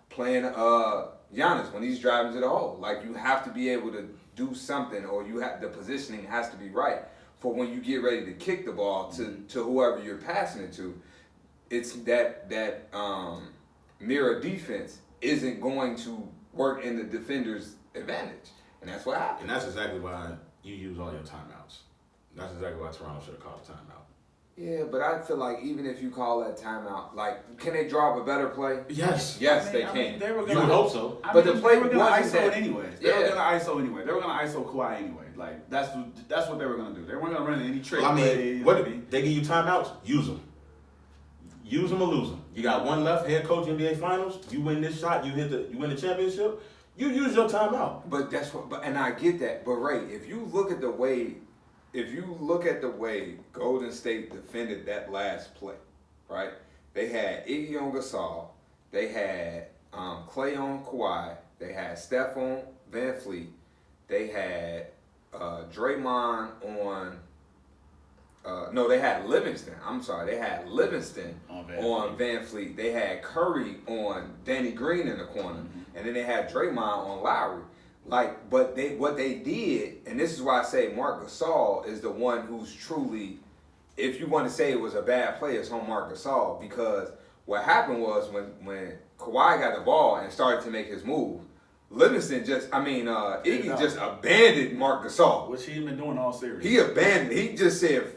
[SPEAKER 2] playing Giannis when he's driving to the hole. Like you have to be able to do something, or the positioning has to be right for when you get ready to kick the ball to whoever you're passing it to. It's that mirror defense isn't going to work in the defender's advantage, and that's what happened.
[SPEAKER 1] And that's exactly why you use all your timeouts. That's exactly why Toronto should have called a timeout.
[SPEAKER 2] Yeah, but I feel like even if you call that timeout, like, can they draw up a better play?
[SPEAKER 1] Yes.
[SPEAKER 2] Yes,
[SPEAKER 3] I
[SPEAKER 2] they
[SPEAKER 3] mean,
[SPEAKER 2] can.
[SPEAKER 3] they were
[SPEAKER 1] You
[SPEAKER 3] gonna,
[SPEAKER 1] would hope so.
[SPEAKER 3] I
[SPEAKER 2] But
[SPEAKER 3] mean,
[SPEAKER 2] the play
[SPEAKER 3] they were going to
[SPEAKER 2] wasn't
[SPEAKER 3] ISO it
[SPEAKER 2] that-
[SPEAKER 3] anyways.
[SPEAKER 2] Yeah.
[SPEAKER 3] They were going to ISO anyway. They were going to ISO Kawhi anyway. Like that's what they were going to do. They weren't going to run any trick
[SPEAKER 1] Well, I
[SPEAKER 3] plays.
[SPEAKER 1] mean, what they give you timeouts? Use them. Use them or lose them. You got one left. Head coach NBA Finals. You win this shot. You win the championship. You use your timeout.
[SPEAKER 2] But that's what. And I get that. But Ray, if you look at the way Golden State defended that last play, right? They had Iggy on Gasol. They had Clay on Kawhi. They had Steph on Van Fleet. They had Draymond on. No, they had Livingston. I'm sorry, they had Livingston on Van Fleet. They had Curry on Danny Green in the corner, and then they had Draymond on Lowry. Like, but what they did, and this is why I say Marc Gasol is the one who's truly, if you want to say it was a bad play, it's on Marc Gasol, because what happened was when Kawhi got the ball and started to make his move, Livingston Iggy just abandoned Marc Gasol.
[SPEAKER 3] Which he's been doing all series.
[SPEAKER 2] He abandoned. He just said,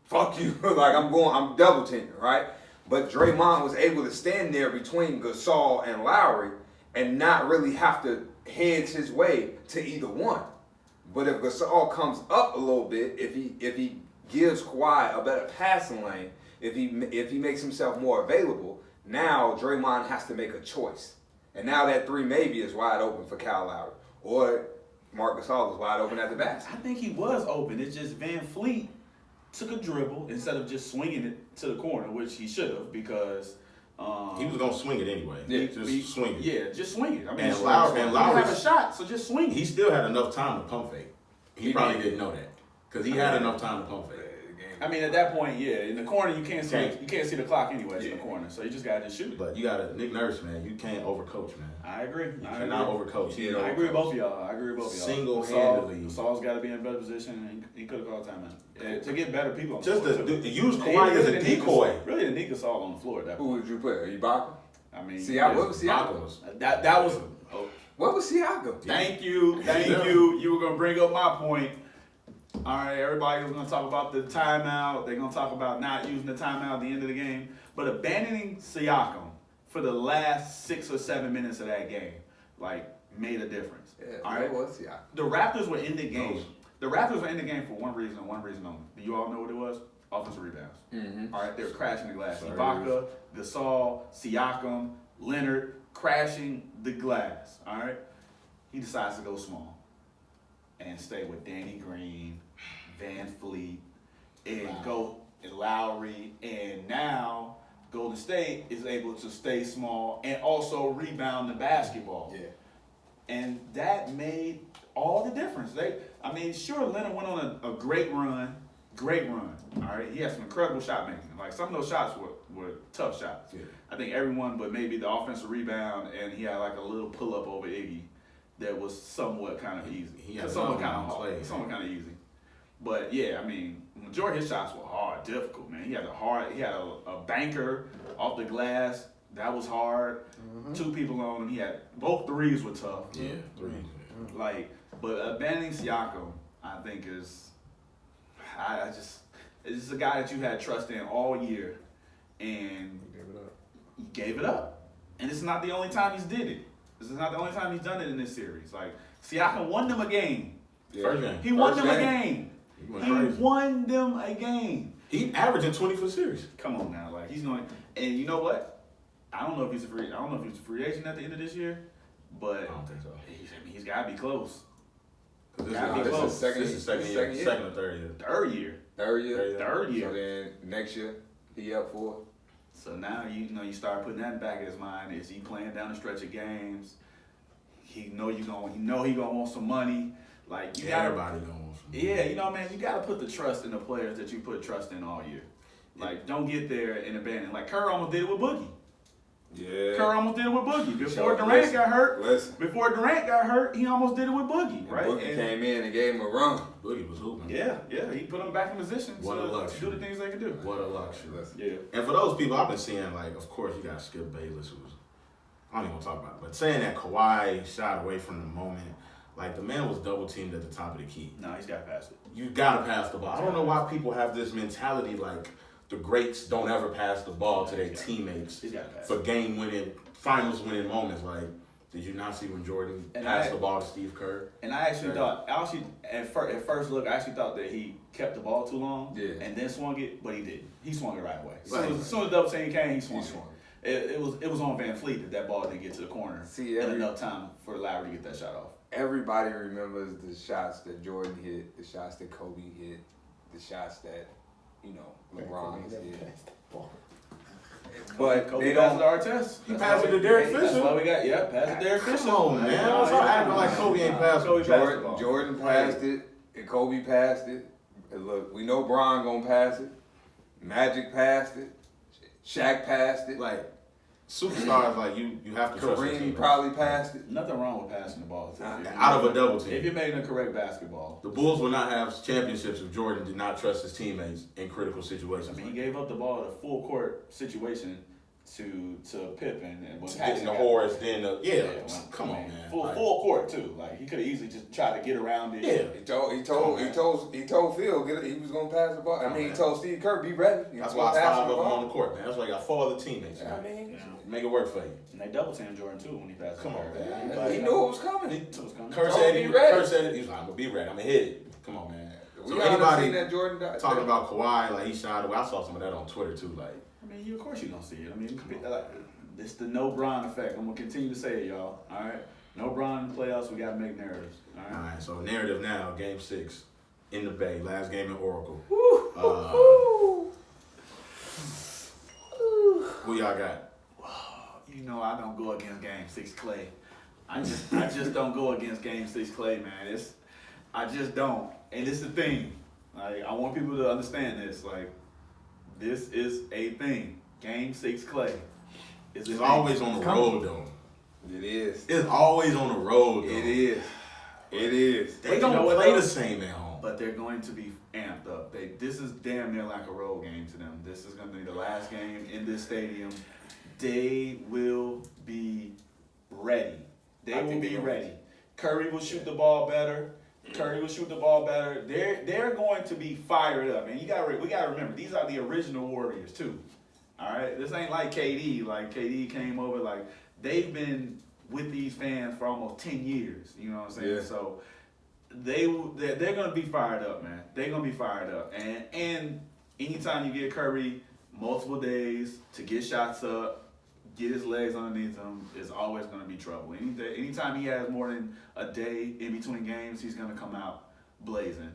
[SPEAKER 2] "Fuck you!" Like I'm double teaming, right? But Draymond was able to stand there between Gasol and Lowry and not really have to hedge his way to either one. But if Gasol comes up a little bit, if he gives Kawhi a better passing lane, if he makes himself more available, now Draymond has to make a choice. And now that three maybe is wide open for Kyle Lowry. Or Marc Gasol is wide open at the basket.
[SPEAKER 3] I think he was open. It's just Van Fleet took a dribble instead of just swinging it to the corner, which he should have, because
[SPEAKER 1] he was gonna swing it anyway.
[SPEAKER 2] Yeah,
[SPEAKER 1] just swing it.
[SPEAKER 3] Yeah, just swing it. I mean,
[SPEAKER 1] And
[SPEAKER 3] you
[SPEAKER 1] Lowry
[SPEAKER 3] have a shot, so just swing it.
[SPEAKER 1] He still had enough time to pump fake. He probably didn't know that because he had enough time to pump fake.
[SPEAKER 3] I mean, at that point, yeah, in the corner you can't see the clock anyways in the corner, so you just gotta just shoot it.
[SPEAKER 1] But you gotta Nick Nurse, man. You can't overcoach, man.
[SPEAKER 3] I agree.
[SPEAKER 1] You cannot overcoach.
[SPEAKER 3] I agree with both of y'all.
[SPEAKER 1] Single-handedly.
[SPEAKER 3] Saul's got to be in a better position, and he could have called timeout to get better people. On the
[SPEAKER 1] Just
[SPEAKER 3] floor,
[SPEAKER 1] to use Kawhi as a decoy.
[SPEAKER 3] Really, the need Gasol on the floor at that
[SPEAKER 2] Who
[SPEAKER 3] point.
[SPEAKER 2] would you put? Ibaka?
[SPEAKER 3] I mean,
[SPEAKER 2] What was Siakam?
[SPEAKER 3] That was. Oh,
[SPEAKER 2] What was Siakam?
[SPEAKER 3] thank you. You were gonna bring up my point. All right, everybody was gonna talk about the timeout. They're gonna talk about not using the timeout at the end of the game, but abandoning Siakam for the last 6 or 7 minutes of that game, like, made a difference.
[SPEAKER 2] Yeah,
[SPEAKER 3] all right,
[SPEAKER 2] what was Siakam?
[SPEAKER 3] the Raptors were in the game. The Raptors were in the game for one reason and one reason only. Do you all know what it was? Offensive rebounds.
[SPEAKER 2] Mm-hmm.
[SPEAKER 3] All right, they were crashing the glass.
[SPEAKER 1] Sorry.
[SPEAKER 3] Ibaka, Gasol, Siakam, Leonard, crashing the glass. All right, he decides to go small and stay with Danny Green, Van Fleet, and Lowry, and now Golden State is able to stay small and also rebound the basketball.
[SPEAKER 2] Yeah.
[SPEAKER 3] And that made all the difference. Sure, Leonard went on a great run. All right, he had some incredible shot making. Like, some of those shots were tough shots.
[SPEAKER 1] Yeah.
[SPEAKER 3] I think everyone, but maybe the offensive rebound, and he had like a little pull up over Iggy that was somewhat kind of easy.
[SPEAKER 1] He had
[SPEAKER 3] somewhat
[SPEAKER 1] another
[SPEAKER 3] kind of
[SPEAKER 1] one
[SPEAKER 3] hard,
[SPEAKER 1] play.
[SPEAKER 3] somewhat kind of easy. But yeah, majority of his shots were hard, difficult, man. He had a banker off the glass. That was hard.
[SPEAKER 4] Mm-hmm.
[SPEAKER 3] 2 people on him. He had both threes were tough.
[SPEAKER 1] Yeah, three.
[SPEAKER 3] But abandoning Siakam, I think is, it's just a guy that you had trust in all year, and he gave it up. And it's not the only time he's did it. This is not the only time he's done it in this series. Like, Siakam won them a game.
[SPEAKER 1] First game.
[SPEAKER 3] He won them a
[SPEAKER 2] game.
[SPEAKER 3] game.
[SPEAKER 1] He went
[SPEAKER 3] He
[SPEAKER 1] crazy.
[SPEAKER 3] won them a game.
[SPEAKER 1] He averaging 20 for series.
[SPEAKER 3] Come on now, like, he's going. And you know what? I don't know if he's a free agent at the end of this year, but
[SPEAKER 1] I don't think so.
[SPEAKER 3] he's got to be close.
[SPEAKER 1] This
[SPEAKER 3] Gotta be
[SPEAKER 1] is
[SPEAKER 3] close.
[SPEAKER 1] this is second year, second or third year.
[SPEAKER 3] Third year.
[SPEAKER 2] Third year?
[SPEAKER 3] Third year.
[SPEAKER 2] So then next year, he up for it.
[SPEAKER 3] So now you start putting that in the back of his mind. Is he playing down the stretch of games? He know he gonna want some money. Like, you gotta,
[SPEAKER 1] Everybody gonna want some.
[SPEAKER 3] yeah, man, you gotta put the trust in the players that you put trust in all year. Like, don't get there and abandon. Like, Kerr almost did it with Boogie.
[SPEAKER 2] Yeah.
[SPEAKER 3] Kerr almost did it with Boogie. Before
[SPEAKER 2] Sure,
[SPEAKER 3] Durant
[SPEAKER 2] listen,
[SPEAKER 3] got hurt,
[SPEAKER 2] listen.
[SPEAKER 3] he almost did it with Boogie, right?
[SPEAKER 2] Boogie
[SPEAKER 3] And-
[SPEAKER 2] came in and gave him a run.
[SPEAKER 1] Boogie was hooping.
[SPEAKER 3] Yeah, he put them back in position
[SPEAKER 1] What a
[SPEAKER 3] to
[SPEAKER 1] luxury.
[SPEAKER 3] do the things they could do.
[SPEAKER 1] What a luxury.
[SPEAKER 3] Yeah.
[SPEAKER 1] And for those people, I've been seeing, like, of course, you got Skip Bayless, who's, I don't even want to talk about it, but saying that Kawhi shot away from the moment, like, the man was double teamed at the top of the key.
[SPEAKER 3] No, he's got to pass it.
[SPEAKER 1] You got to pass the ball. I don't know why people have this mentality like the greats don't ever pass the ball to their teammates
[SPEAKER 3] He's got to pass
[SPEAKER 1] for
[SPEAKER 3] it.
[SPEAKER 1] game-winning, finals-winning moments. Like, did you not see when Jordan
[SPEAKER 3] And
[SPEAKER 1] passed the ball to Steve Kerr?
[SPEAKER 3] And I actually thought, at first look, I actually thought that he kept the ball too long,
[SPEAKER 2] Yeah.
[SPEAKER 3] and then swung it, but he didn't. He swung it right away.
[SPEAKER 2] Right.
[SPEAKER 3] As soon as double team came, he swung
[SPEAKER 2] He
[SPEAKER 3] it.
[SPEAKER 2] swung
[SPEAKER 3] It was on Van Fleet that ball didn't get to the corner
[SPEAKER 2] See,
[SPEAKER 3] in enough time for Lowry to get that shot off.
[SPEAKER 2] Everybody remembers the shots that Jordan hit, the shots that Kobe hit, the shots that, LeBron has hit. But
[SPEAKER 3] Kobe
[SPEAKER 2] they
[SPEAKER 3] passed
[SPEAKER 2] don't.
[SPEAKER 3] to Artest.
[SPEAKER 1] He passed it to Derek
[SPEAKER 3] That's
[SPEAKER 1] Fisher.
[SPEAKER 3] why we got pass it to Derek Fisher.
[SPEAKER 1] Come on, man. Stop acting like Kobe ain't passed.
[SPEAKER 3] Kobe passed the ball.
[SPEAKER 2] Jordan passed it, and Kobe passed it. And look, we know Bron gonna pass it. Magic passed it. Shaq passed it.
[SPEAKER 1] Like superstars, like you have to trust your
[SPEAKER 2] Kareem
[SPEAKER 1] teammates.
[SPEAKER 2] probably passed it.
[SPEAKER 3] Nothing wrong with passing the ball.
[SPEAKER 1] Out of a double
[SPEAKER 3] If
[SPEAKER 1] team.
[SPEAKER 3] you're making the correct basketball.
[SPEAKER 1] The Bulls will not have championships if Jordan did not trust his teammates in critical
[SPEAKER 3] I
[SPEAKER 1] situations.
[SPEAKER 3] mean, he gave up the ball at a full court situation to Pippen and was
[SPEAKER 1] Getting the horse, then come on, man.
[SPEAKER 3] Full
[SPEAKER 1] Like,
[SPEAKER 3] full court too. Like he could have easily just tried to get around it.
[SPEAKER 1] Yeah.
[SPEAKER 2] He told Phil he was gonna pass the ball. I mean, he told Steve Kerr be ready. He
[SPEAKER 1] That's
[SPEAKER 2] was
[SPEAKER 1] why
[SPEAKER 2] gonna
[SPEAKER 1] I
[SPEAKER 2] pass
[SPEAKER 1] five
[SPEAKER 2] the
[SPEAKER 1] of them
[SPEAKER 2] ball.
[SPEAKER 1] on the court, man. That's why I got 4 other teammates.
[SPEAKER 2] I
[SPEAKER 1] Man.
[SPEAKER 2] mean,
[SPEAKER 1] Make it work for you.
[SPEAKER 3] And they double teamed Jordan too when he passed.
[SPEAKER 1] Come on, man.
[SPEAKER 2] he knew it was coming.
[SPEAKER 3] It was coming.
[SPEAKER 1] Kurt
[SPEAKER 2] Told
[SPEAKER 1] said
[SPEAKER 2] me
[SPEAKER 1] he
[SPEAKER 2] ready.
[SPEAKER 1] Kurt said it. He was like, I'm gonna be ready. I'm gonna hit it. Come on, man.
[SPEAKER 2] We
[SPEAKER 1] So
[SPEAKER 2] all done
[SPEAKER 1] anybody
[SPEAKER 2] seen that Jordan
[SPEAKER 1] talking about Kawhi, like he shied away. I saw some of that on Twitter too. Like,
[SPEAKER 3] I mean, of course you don't see it. I mean, like, it's the no Bron effect. I'm gonna continue to say it, y'all. All right, no Bron in the playoffs. We gotta make narratives. All
[SPEAKER 1] all
[SPEAKER 3] right.
[SPEAKER 1] right. So narrative now, Game 6 in the Bay, last game in Oracle. Who y'all got?
[SPEAKER 3] You know I don't go against Game 6 Clay. I just don't go against Game 6 Clay, man. I just don't. And it's the thing. Like I want people to understand this. Like this is a thing. Game 6 Clay.
[SPEAKER 1] It's always on the road though.
[SPEAKER 2] It is.
[SPEAKER 1] It's always on the road though.
[SPEAKER 2] It is. It is.
[SPEAKER 1] They
[SPEAKER 3] But you
[SPEAKER 1] don't
[SPEAKER 3] know what,
[SPEAKER 1] play
[SPEAKER 3] though?
[SPEAKER 1] the same at home.
[SPEAKER 3] But they're going to be amped up. This is damn near like a road game to them. This is going to be the last game in this stadium. They will be ready. They will be ready. Curry will shoot the ball better. They're going to be fired up. And we got to remember, these are the original Warriors too. All right? This ain't like KD. Like KD came over. Like they've been with these fans for almost 10 years. You know what I'm saying?
[SPEAKER 2] Yeah.
[SPEAKER 3] So they're gonna be fired up, man. They're gonna be fired up, and anytime you get Curry multiple days to get shots up, get his legs underneath him, is always gonna be trouble. Anytime he has more than a day in between games, he's gonna come out blazing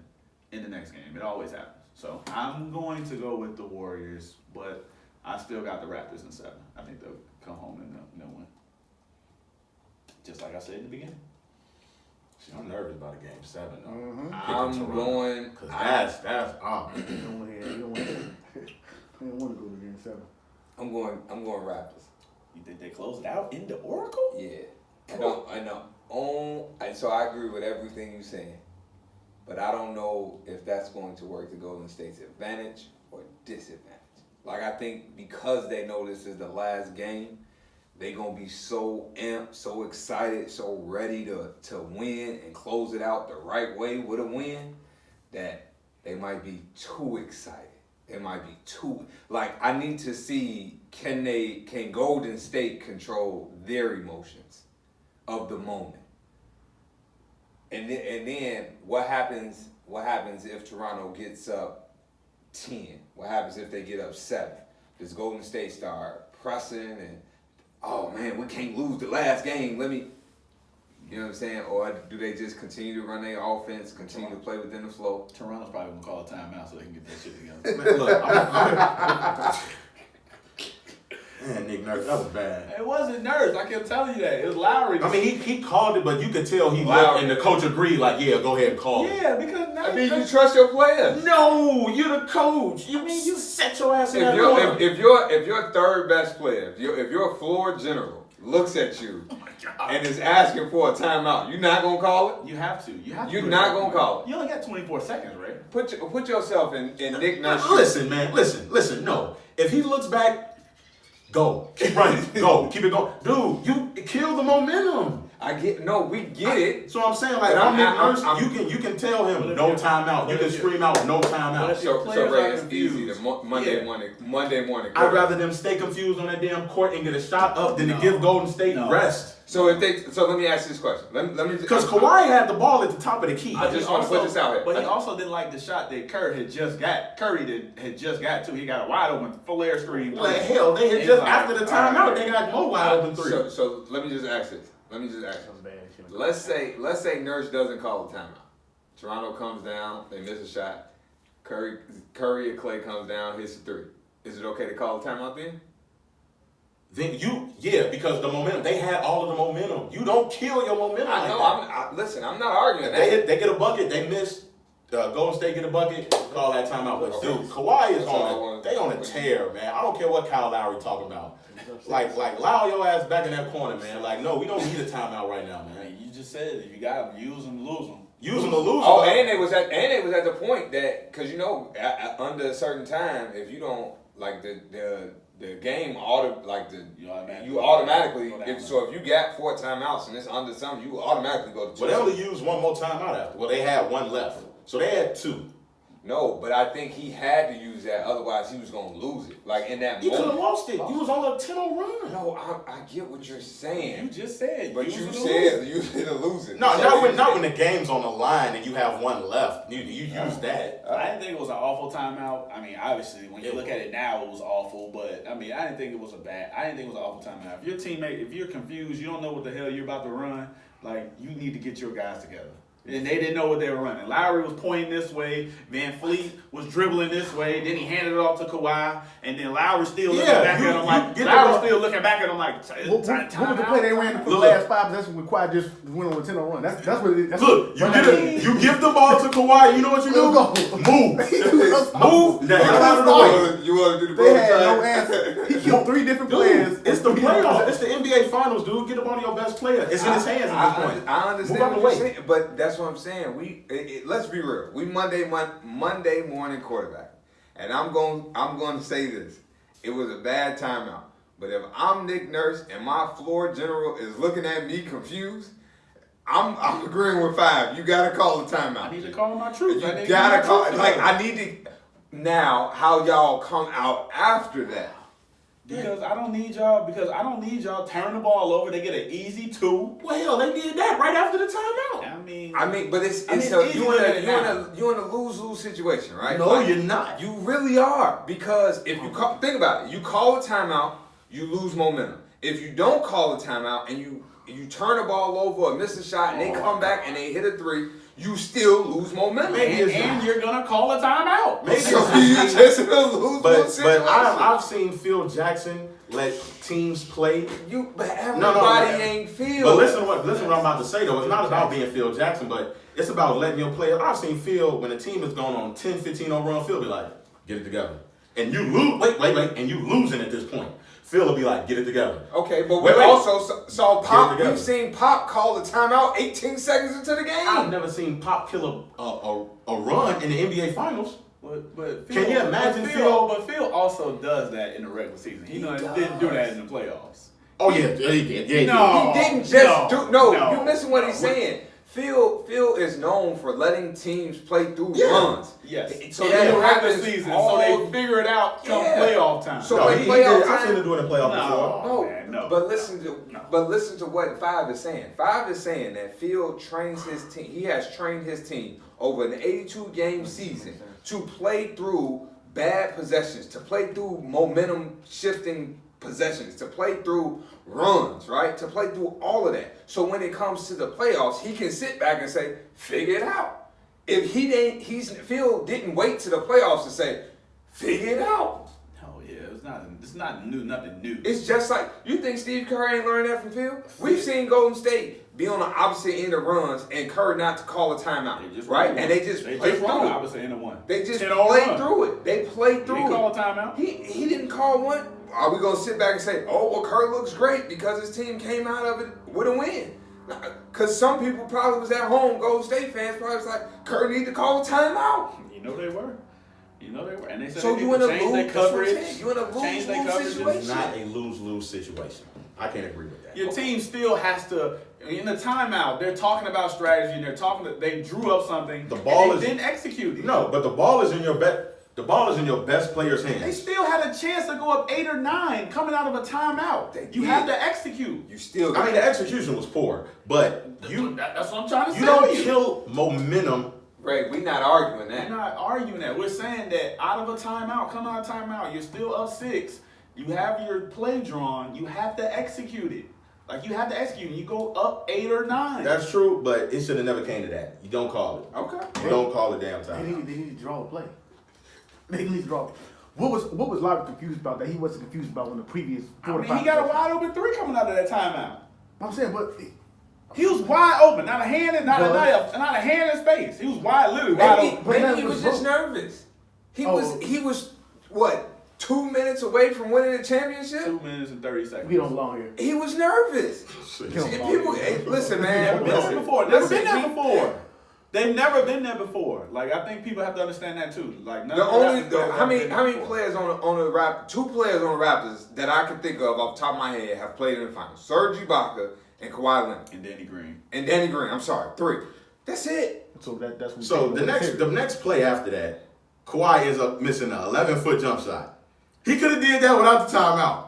[SPEAKER 3] in the next game. It always happens. So I'm going to go with the Warriors, but I still got the Raptors in 7. I think they'll come home and they'll win. Just like I said in the beginning.
[SPEAKER 1] See, I'm nervous about a Game 7 though.
[SPEAKER 2] I'm going.
[SPEAKER 1] Cause that's
[SPEAKER 4] You don't want to go to game 7.
[SPEAKER 2] I'm going Raptors.
[SPEAKER 3] You think they close it out in the Oracle?
[SPEAKER 2] Yeah. I know. So I agree with everything you're saying. But I don't know if that's going to work to Golden State's advantage or disadvantage. Like, I think because they know this is the last game, they're going to be so amped, so excited, so ready to win and close it out the right way with a win that they might be too excited. They might be too, like, I need to see, can Golden State control their emotions of the moment? And then what happens if Toronto gets up 10? What happens if they get up 7? Does Golden State start pressing and, oh man, we can't lose the last game, you know what I'm saying? Or do they just continue to run their offense, continue to play within the flow?
[SPEAKER 3] Toronto's probably gonna call a timeout so they can get that shit together.
[SPEAKER 1] Man, look, man, Nick Nurse, that was bad.
[SPEAKER 3] It wasn't nerves. I kept telling you that. It was Lowry.
[SPEAKER 1] I mean, he called it, but you could tell he
[SPEAKER 2] Lowry.
[SPEAKER 1] looked, and the coach agreed, like, yeah, go ahead and call it.
[SPEAKER 3] yeah, because now
[SPEAKER 2] I mean, you trust your players.
[SPEAKER 1] No, you're the coach. You set your ass in that
[SPEAKER 2] If
[SPEAKER 1] corner.
[SPEAKER 2] your third best player, if your floor general looks at you and is asking for a timeout, you're not gonna call it.
[SPEAKER 3] you have to.
[SPEAKER 2] You're not gonna call it.
[SPEAKER 3] You only got 24 seconds, right?
[SPEAKER 2] Put yourself in Nick Nurse.
[SPEAKER 1] Listen, man, listen. No, if he looks back, go, keep running, go, keep it going, dude. You kill the momentum.
[SPEAKER 2] We get it.
[SPEAKER 1] So I'm saying, like,
[SPEAKER 2] But
[SPEAKER 1] I'm Nick Nurse.
[SPEAKER 2] I'm-
[SPEAKER 1] You can tell
[SPEAKER 3] But
[SPEAKER 1] him
[SPEAKER 3] if
[SPEAKER 1] no
[SPEAKER 3] you-
[SPEAKER 1] timeout. You
[SPEAKER 3] but
[SPEAKER 1] can
[SPEAKER 3] if you-
[SPEAKER 1] scream out no
[SPEAKER 3] but
[SPEAKER 1] timeout.
[SPEAKER 3] if you-
[SPEAKER 2] So
[SPEAKER 3] players
[SPEAKER 2] Ray,
[SPEAKER 3] are
[SPEAKER 2] it's easy.
[SPEAKER 3] confused.
[SPEAKER 2] Monday morning.
[SPEAKER 1] I'd rather them stay confused on that damn court and get a shot up than
[SPEAKER 3] No.
[SPEAKER 1] to give Golden State
[SPEAKER 3] No.
[SPEAKER 1] rest.
[SPEAKER 2] So let me ask you this question. Let me
[SPEAKER 1] Because Kawhi had the ball at the top of the key.
[SPEAKER 2] I just want to put this out here.
[SPEAKER 3] But he also didn't like the shot that Curry had just got. Had just got too. He got a wide open full air screen.
[SPEAKER 1] Well, hell, they had
[SPEAKER 3] He's
[SPEAKER 1] just
[SPEAKER 3] like,
[SPEAKER 1] after the
[SPEAKER 3] all
[SPEAKER 1] timeout,
[SPEAKER 3] right.
[SPEAKER 1] they got more wide open three.
[SPEAKER 2] So let me just ask this.
[SPEAKER 4] Some bad shit.
[SPEAKER 2] Let's say Nurse doesn't call a timeout. Toronto comes down, they miss a shot. Curry or Clay comes down, hits a 3. Is it okay to call a timeout then?
[SPEAKER 1] then because the momentum, they had all of the momentum. You don't kill your momentum
[SPEAKER 2] I
[SPEAKER 1] like
[SPEAKER 2] know.
[SPEAKER 1] that.
[SPEAKER 2] Listen, I'm not arguing
[SPEAKER 1] They
[SPEAKER 2] that.
[SPEAKER 1] get a bucket, they miss. Golden State get a bucket, call that timeout. But dude, Kawhi is on a tear, man. I don't care what Kyle Lowry talking about. Like allow your ass back in that corner, man. Like, no, we don't need a timeout right now, man.
[SPEAKER 3] You just said if you got them, use them, lose them.
[SPEAKER 1] Use them to lose them.
[SPEAKER 2] Oh, and they was at the point that because under a certain time, if you don't like the game you automatically if you got 4 timeouts and it's under something, you automatically go to 2.
[SPEAKER 1] Well, they only used one more timeout after. Well, they had one left, so they had 2.
[SPEAKER 2] No, but I think he had to use that, otherwise he was gonna lose it. Like in that
[SPEAKER 1] You could have
[SPEAKER 2] moment.
[SPEAKER 1] lost it. You was on a 10-0 run.
[SPEAKER 2] No, I get what you're saying.
[SPEAKER 3] You just said.
[SPEAKER 2] But
[SPEAKER 3] use
[SPEAKER 2] you
[SPEAKER 3] them to
[SPEAKER 2] said
[SPEAKER 3] lose.
[SPEAKER 2] you hit a loser.
[SPEAKER 1] No,
[SPEAKER 2] So
[SPEAKER 1] not when the game's on the line and you have one left. You use that.
[SPEAKER 3] I didn't think it was an awful timeout. I mean, obviously, when you look at it now, it was awful. But I mean, I didn't think it was an awful timeout. If your teammate, if you're confused, you don't know what the hell you're about to run. Like, you need to get your guys together. And they didn't know what they were running. Lowry was pointing this way. Van Fleet was dribbling this way. Then he handed it off to Kawhi. And then Lowry still looking back at him like,
[SPEAKER 4] What was the play they ran for the last 5 possessions when Kawhi just went on a 10-0 run? That's what it is.
[SPEAKER 1] Look, you give the ball to Kawhi. You know what you do? Move. Move. Out of the way.
[SPEAKER 2] You want to do the
[SPEAKER 4] They had no answer. He killed 3 different players.
[SPEAKER 1] It's the playoffs. It's the NBA Finals, dude. Get the ball to your best player. It's in his hands at this point.
[SPEAKER 2] I understand
[SPEAKER 1] Move out
[SPEAKER 2] what
[SPEAKER 1] the
[SPEAKER 2] you're
[SPEAKER 1] way.
[SPEAKER 2] saying, but that's what I'm saying. Let's be real. We Monday morning quarterback, and I'm going to say this. It was a bad timeout. But if I'm Nick Nurse and my floor general is looking at me confused, I'm agreeing with 5. You gotta call the timeout.
[SPEAKER 3] I need to call my troops.
[SPEAKER 2] You gotta call. I need to. Now, how y'all come out after that?
[SPEAKER 3] Because I don't need y'all turning the ball over. They get an easy 2.
[SPEAKER 1] Well, hell, they did that right after the timeout.
[SPEAKER 3] I mean,
[SPEAKER 2] but it's
[SPEAKER 3] easy
[SPEAKER 2] you're in a lose-lose situation, right?
[SPEAKER 1] No, you're not.
[SPEAKER 2] You really are, because if you think about it, you call a timeout, you lose momentum. If you don't call a timeout and you turn the ball over or miss a shot and they come back and they hit a 3, you still lose momentum.
[SPEAKER 3] and you're gonna call a timeout.
[SPEAKER 1] Maybe
[SPEAKER 2] So you just in a lose-lose situation.
[SPEAKER 1] But I've seen Phil Jackson let teams play.
[SPEAKER 2] But everybody ain't Phil.
[SPEAKER 1] But listen what I'm about to say though. It's not about being Phil Jackson, but it's about letting your players. I've seen Phil when the team is going on 10, 15-0 run. Phil be like, get it together, and you lose. Wait, and you losing at this point. Phil will be like, get it together.
[SPEAKER 2] Okay, but we also saw Pop. We've seen Pop call the timeout 18 seconds into the game.
[SPEAKER 1] I've never seen Pop kill a run in the NBA Finals.
[SPEAKER 3] But Phil,
[SPEAKER 1] Can you imagine
[SPEAKER 3] But Phil also does that in the regular season. He didn't do that in the playoffs.
[SPEAKER 1] Oh yeah, he did. Yeah,
[SPEAKER 3] No.
[SPEAKER 2] He didn't just do. No,
[SPEAKER 3] no.
[SPEAKER 2] you're missing what he's saying. Phil is known for letting teams play through runs.
[SPEAKER 3] Yes.
[SPEAKER 2] So
[SPEAKER 3] in
[SPEAKER 2] that
[SPEAKER 3] the regular
[SPEAKER 2] happens
[SPEAKER 3] season,
[SPEAKER 2] all-
[SPEAKER 3] so they figure it out come playoff time.
[SPEAKER 2] So
[SPEAKER 1] No,
[SPEAKER 2] when
[SPEAKER 1] he
[SPEAKER 2] playoff
[SPEAKER 1] did. I've seen
[SPEAKER 2] time,
[SPEAKER 1] him do it in playoff before.
[SPEAKER 3] Oh, man, no.
[SPEAKER 2] But listen to what 5 is saying. 5 is saying that Phil trains his team. He has trained his team over an 82 game season to play through bad possessions, to play through momentum shifting possessions, to play through runs, right? To play through all of that. So when it comes to the playoffs, he can sit back and say, figure it out. If Phil didn't wait to the playoffs to say, figure it out.
[SPEAKER 3] Oh yeah, it's nothing new.
[SPEAKER 2] It's just like, you think Steve Kerr ain't learned that from Phil? We've seen Golden State be on the opposite end of runs and Kerr not to call a timeout, right? And they just play through
[SPEAKER 3] the
[SPEAKER 2] it.
[SPEAKER 3] opposite end of one.
[SPEAKER 2] They just
[SPEAKER 3] 10-0
[SPEAKER 2] play
[SPEAKER 3] run.
[SPEAKER 2] through it. They play through
[SPEAKER 3] He
[SPEAKER 2] it.
[SPEAKER 3] didn't call a timeout.
[SPEAKER 2] He didn't call one. Are we gonna sit back and say, oh well, Kerr looks great because his team came out of it with a win? Because some people probably was at home, Golden State fans probably was like, Kerr need to call a timeout.
[SPEAKER 3] You know they were. And they said
[SPEAKER 2] So
[SPEAKER 3] they
[SPEAKER 2] you
[SPEAKER 3] need
[SPEAKER 2] in a
[SPEAKER 3] to change their
[SPEAKER 2] lose?
[SPEAKER 3] coverage.
[SPEAKER 2] You in a
[SPEAKER 3] change their
[SPEAKER 2] lose
[SPEAKER 3] coverage.
[SPEAKER 2] situation?
[SPEAKER 1] It's not a lose-lose situation. I can't agree with that.
[SPEAKER 3] Your team still has to. In the timeout, they're talking about strategy. And they drew up something.
[SPEAKER 1] The ball
[SPEAKER 3] and they didn't execute it.
[SPEAKER 1] No, but the ball is in your best player's hands.
[SPEAKER 3] They still had a chance to go up 8 or 9 coming out of a timeout. You have to execute.
[SPEAKER 2] You still.
[SPEAKER 1] I mean, the execution was poor, but
[SPEAKER 3] That's what I'm trying to say.
[SPEAKER 1] you don't kill momentum.
[SPEAKER 2] Right, we're not arguing that.
[SPEAKER 3] We're not arguing that. We're saying that out of a timeout, come out of timeout, you're still up 6. You have your play drawn. You have to execute it. Like, you have to execute it. You go up 8 or 9.
[SPEAKER 1] That's true, but it should have never came to that. You don't call it.
[SPEAKER 2] Okay.
[SPEAKER 1] You don't call it damn
[SPEAKER 4] They
[SPEAKER 1] time.
[SPEAKER 4] need to draw a play. They need to draw. What was Lowry confused about that he wasn't confused about when the previous 4 to 5
[SPEAKER 3] he got a
[SPEAKER 4] possessions?
[SPEAKER 3] wide open three coming out of that timeout.
[SPEAKER 4] I'm saying, but
[SPEAKER 3] He was wide open, not a hand in, not a hand in space. He was literally wide open.
[SPEAKER 2] Maybe he was just nervous. He was what, 2 minutes away from winning the championship?
[SPEAKER 3] 2 minutes and 30 seconds.
[SPEAKER 4] we don't belong here.
[SPEAKER 2] He was nervous. People, listen, man.
[SPEAKER 3] Never been there before. Never been there before. They've never been there before. Like, I think people have to understand that too. Like,
[SPEAKER 2] How many players on the Raptors? 2 players on the Raptors that I can think of off the top of my head have played in the finals: Serge Ibaka and Kawhi Leonard
[SPEAKER 3] and Danny Green.
[SPEAKER 2] I'm sorry, 3. That's it.
[SPEAKER 4] So that's what
[SPEAKER 1] So the next play after that, Kawhi ends up missing an 11-foot jump shot. He could have did that without the timeout.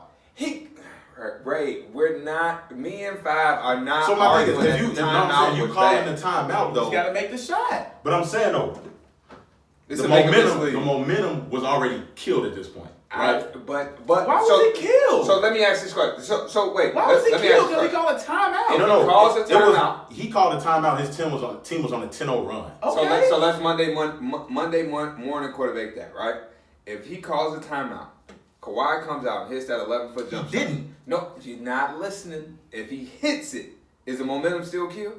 [SPEAKER 2] Ray, we're not. Me and Five are not.
[SPEAKER 1] So my thing
[SPEAKER 2] arguing
[SPEAKER 1] is,
[SPEAKER 2] that
[SPEAKER 1] if
[SPEAKER 2] the timeout
[SPEAKER 1] you
[SPEAKER 2] was
[SPEAKER 1] calling
[SPEAKER 2] bad.
[SPEAKER 1] the timeout though,
[SPEAKER 3] He's got to make the shot.
[SPEAKER 1] but I'm saying though,
[SPEAKER 2] It's
[SPEAKER 1] the
[SPEAKER 2] a make or miss
[SPEAKER 1] momentum,
[SPEAKER 2] league.
[SPEAKER 1] the momentum was already killed at this point, right?
[SPEAKER 2] But
[SPEAKER 3] Why was he killed?
[SPEAKER 2] So let me ask this question. So wait.
[SPEAKER 3] Why was he
[SPEAKER 2] let me
[SPEAKER 3] killed?
[SPEAKER 2] ask
[SPEAKER 3] Because
[SPEAKER 2] this
[SPEAKER 3] he called a timeout.
[SPEAKER 1] No,
[SPEAKER 2] calls a
[SPEAKER 1] it was-
[SPEAKER 2] timeout.
[SPEAKER 1] he called a timeout. His team was on a 10-0 run.
[SPEAKER 3] Okay.
[SPEAKER 2] So let's Monday morning quarterback that, right? If he calls a timeout, Kawhi comes out and hits that 11-foot jump shot.
[SPEAKER 1] Didn't.
[SPEAKER 2] No, you're not listening. If he hits it, is the momentum still killed?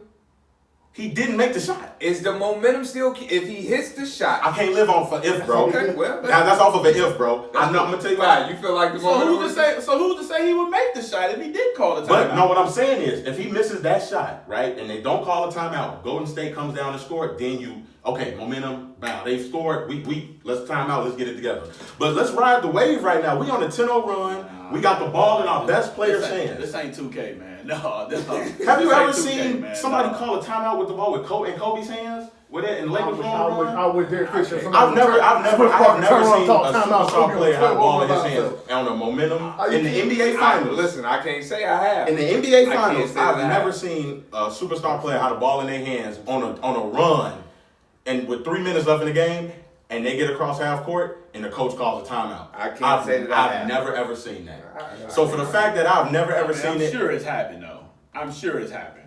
[SPEAKER 1] He didn't make the shot.
[SPEAKER 2] Is the momentum still killed? If he hits the shot,
[SPEAKER 1] I can't live on for if, bro.
[SPEAKER 2] Okay, well,
[SPEAKER 1] that's off of an if, bro. I'm gonna tell you
[SPEAKER 2] why
[SPEAKER 1] why.
[SPEAKER 2] you feel like the
[SPEAKER 3] So
[SPEAKER 2] momentum.
[SPEAKER 3] who's to say he would make the shot if he did call the timeout?
[SPEAKER 1] But no, what I'm saying is, if he misses that shot, right, and they don't call a timeout, Golden State comes down and score, then momentum, bow. They've scored. We let's time out. Let's get it together. But let's ride the wave right now. We on a 10-0 run. We got the ball in our best player's hands.
[SPEAKER 3] This ain't 2K, man. No.
[SPEAKER 1] Have you ever seen somebody call a timeout with the ball in Kobe's hands? With it in Lakers
[SPEAKER 4] I was there, Fisher.
[SPEAKER 1] I've never seen a superstar player have a ball in his
[SPEAKER 4] hands.
[SPEAKER 1] hands on a momentum in the NBA Finals.
[SPEAKER 2] Listen, I can't say I have.
[SPEAKER 1] In the NBA
[SPEAKER 2] I can't
[SPEAKER 1] Finals,
[SPEAKER 2] say
[SPEAKER 1] I've
[SPEAKER 2] that.
[SPEAKER 1] never seen a superstar player have the ball in their hands on a run, and with 3 minutes left in the game, and they get across half court, and the coach calls a timeout.
[SPEAKER 2] I can't say that I
[SPEAKER 1] I've
[SPEAKER 2] have.
[SPEAKER 1] never ever seen that. So for the fact that I've never ever seen
[SPEAKER 3] I'm
[SPEAKER 1] it,
[SPEAKER 3] sure it's happened though. I'm sure it's happened.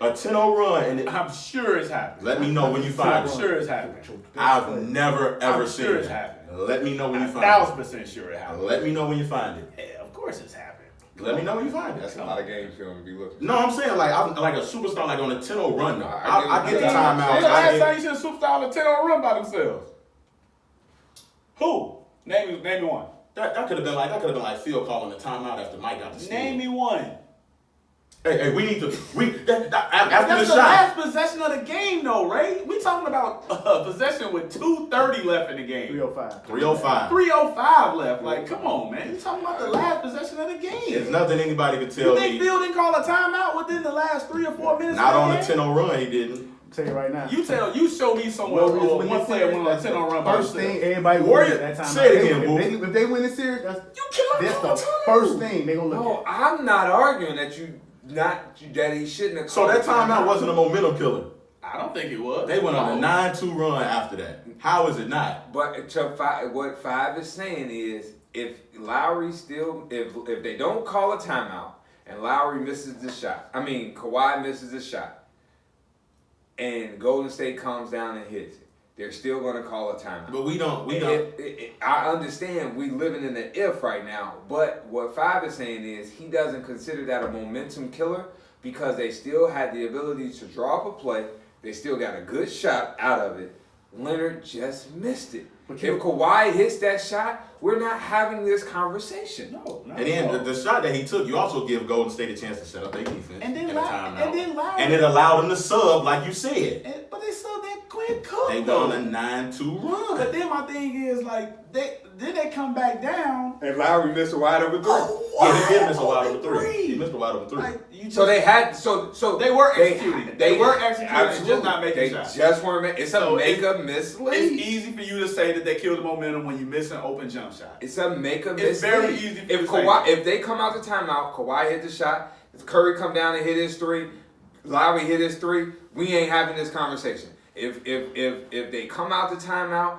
[SPEAKER 1] a 10-0 run, and
[SPEAKER 3] I'm sure it's happened.
[SPEAKER 1] let me know when you find
[SPEAKER 3] I'm
[SPEAKER 1] it.
[SPEAKER 3] sure it's happened.
[SPEAKER 1] I've never ever
[SPEAKER 3] I'm
[SPEAKER 1] seen
[SPEAKER 3] sure
[SPEAKER 1] it.
[SPEAKER 3] it's happened.
[SPEAKER 1] Let me know when you find it.
[SPEAKER 3] 1,000% sure it happened.
[SPEAKER 1] Let me know when you find it.
[SPEAKER 3] Yeah, of course it's happened.
[SPEAKER 1] Let me know when you find
[SPEAKER 2] That's
[SPEAKER 1] it.
[SPEAKER 2] a lot of game film to be looking.
[SPEAKER 1] No, I'm saying like a superstar like on a 10-0 run though.
[SPEAKER 2] I
[SPEAKER 1] I get the
[SPEAKER 2] get it.
[SPEAKER 1] timeout.
[SPEAKER 3] When's the
[SPEAKER 1] I
[SPEAKER 3] last
[SPEAKER 1] get-
[SPEAKER 3] time you seen a superstar on a 10-0 run by themselves? Who? Name me one.
[SPEAKER 1] That could have been like Phil calling a timeout after Mike got the steal.
[SPEAKER 3] Name me one.
[SPEAKER 1] Hey, we need to after the
[SPEAKER 3] That's the
[SPEAKER 1] shot.
[SPEAKER 3] last possession of the game, though, Ray. We talking about possession with 2:30 left in the game.
[SPEAKER 4] 305.
[SPEAKER 1] 305.
[SPEAKER 3] 3:05 left. Like, come on, man. You talking about the last possession of the game?
[SPEAKER 1] There's nothing anybody could
[SPEAKER 3] You
[SPEAKER 1] tell
[SPEAKER 3] think
[SPEAKER 1] me.
[SPEAKER 3] Phil didn't call a timeout within the last 3 or 4 minutes?
[SPEAKER 1] Not
[SPEAKER 3] of
[SPEAKER 1] on the
[SPEAKER 3] the game?
[SPEAKER 1] 10-0 run, he didn't.
[SPEAKER 4] Tell you right now.
[SPEAKER 3] You show me somewhere where one player went on a 10-0 run by
[SPEAKER 4] First
[SPEAKER 3] himself.
[SPEAKER 4] thing everybody
[SPEAKER 1] Warrior-
[SPEAKER 4] wins at that time.
[SPEAKER 1] say it again, boo.
[SPEAKER 4] If they win the series, that's
[SPEAKER 3] cannot
[SPEAKER 4] that's
[SPEAKER 3] call
[SPEAKER 4] the
[SPEAKER 3] a timeout.
[SPEAKER 4] first thing they gonna look
[SPEAKER 2] No,
[SPEAKER 4] at.
[SPEAKER 2] I'm not arguing that that he shouldn't have.
[SPEAKER 1] So
[SPEAKER 2] called
[SPEAKER 1] that
[SPEAKER 2] it.
[SPEAKER 1] timeout wasn't a momentum killer.
[SPEAKER 3] I don't think it was.
[SPEAKER 1] They went on a 9-2 run after that. How is it not?
[SPEAKER 2] But what Five is saying is, if Lowry still, if they don't call a timeout and Lowry misses the shot, Kawhi misses the shot, and Golden State comes down and hits it, they're still going to call a timeout.
[SPEAKER 1] But we don't.
[SPEAKER 2] I understand we living in the if right now, but what Five is saying is he doesn't consider that a momentum killer because they still had the ability to draw up a play. They still got a good shot out of it. Leonard just missed it.
[SPEAKER 4] But
[SPEAKER 2] If Kawhi hits that shot, we're not having this conversation.
[SPEAKER 3] No, not
[SPEAKER 1] And
[SPEAKER 3] at all.
[SPEAKER 1] then the shot that he took, you also give Golden State a chance to set up their defense
[SPEAKER 3] And then
[SPEAKER 1] at a
[SPEAKER 3] Low-
[SPEAKER 1] timeout.
[SPEAKER 3] and then Lowry-
[SPEAKER 1] And it allowed them to sub, like you said.
[SPEAKER 3] But they still didn't quit Cook.
[SPEAKER 1] They
[SPEAKER 3] though.
[SPEAKER 1] won a 9-2 run.
[SPEAKER 3] But then my thing is like they come back down.
[SPEAKER 2] And Lowry missed a wide open
[SPEAKER 1] Yeah, he did miss a wide open three. He missed a wide open three.
[SPEAKER 3] Like, you just,
[SPEAKER 2] So they had
[SPEAKER 3] they were executing. They were executing and
[SPEAKER 2] absolutely.
[SPEAKER 3] just not making
[SPEAKER 2] They
[SPEAKER 3] shots.
[SPEAKER 2] just weren't making. It's a
[SPEAKER 3] So
[SPEAKER 2] make or miss
[SPEAKER 3] It's
[SPEAKER 2] lead.
[SPEAKER 3] easy for you to say that they killed the momentum when you miss an open jump shot.
[SPEAKER 2] It's a make or miss.
[SPEAKER 3] It's very
[SPEAKER 2] lead.
[SPEAKER 3] easy for
[SPEAKER 2] If
[SPEAKER 3] you to say
[SPEAKER 2] Kawhi,
[SPEAKER 3] that.
[SPEAKER 2] if they come out the timeout, Kawhi hit the shot. If Curry come down and hit his three, Lowry hit his three. We ain't having this conversation. If they come out the timeout,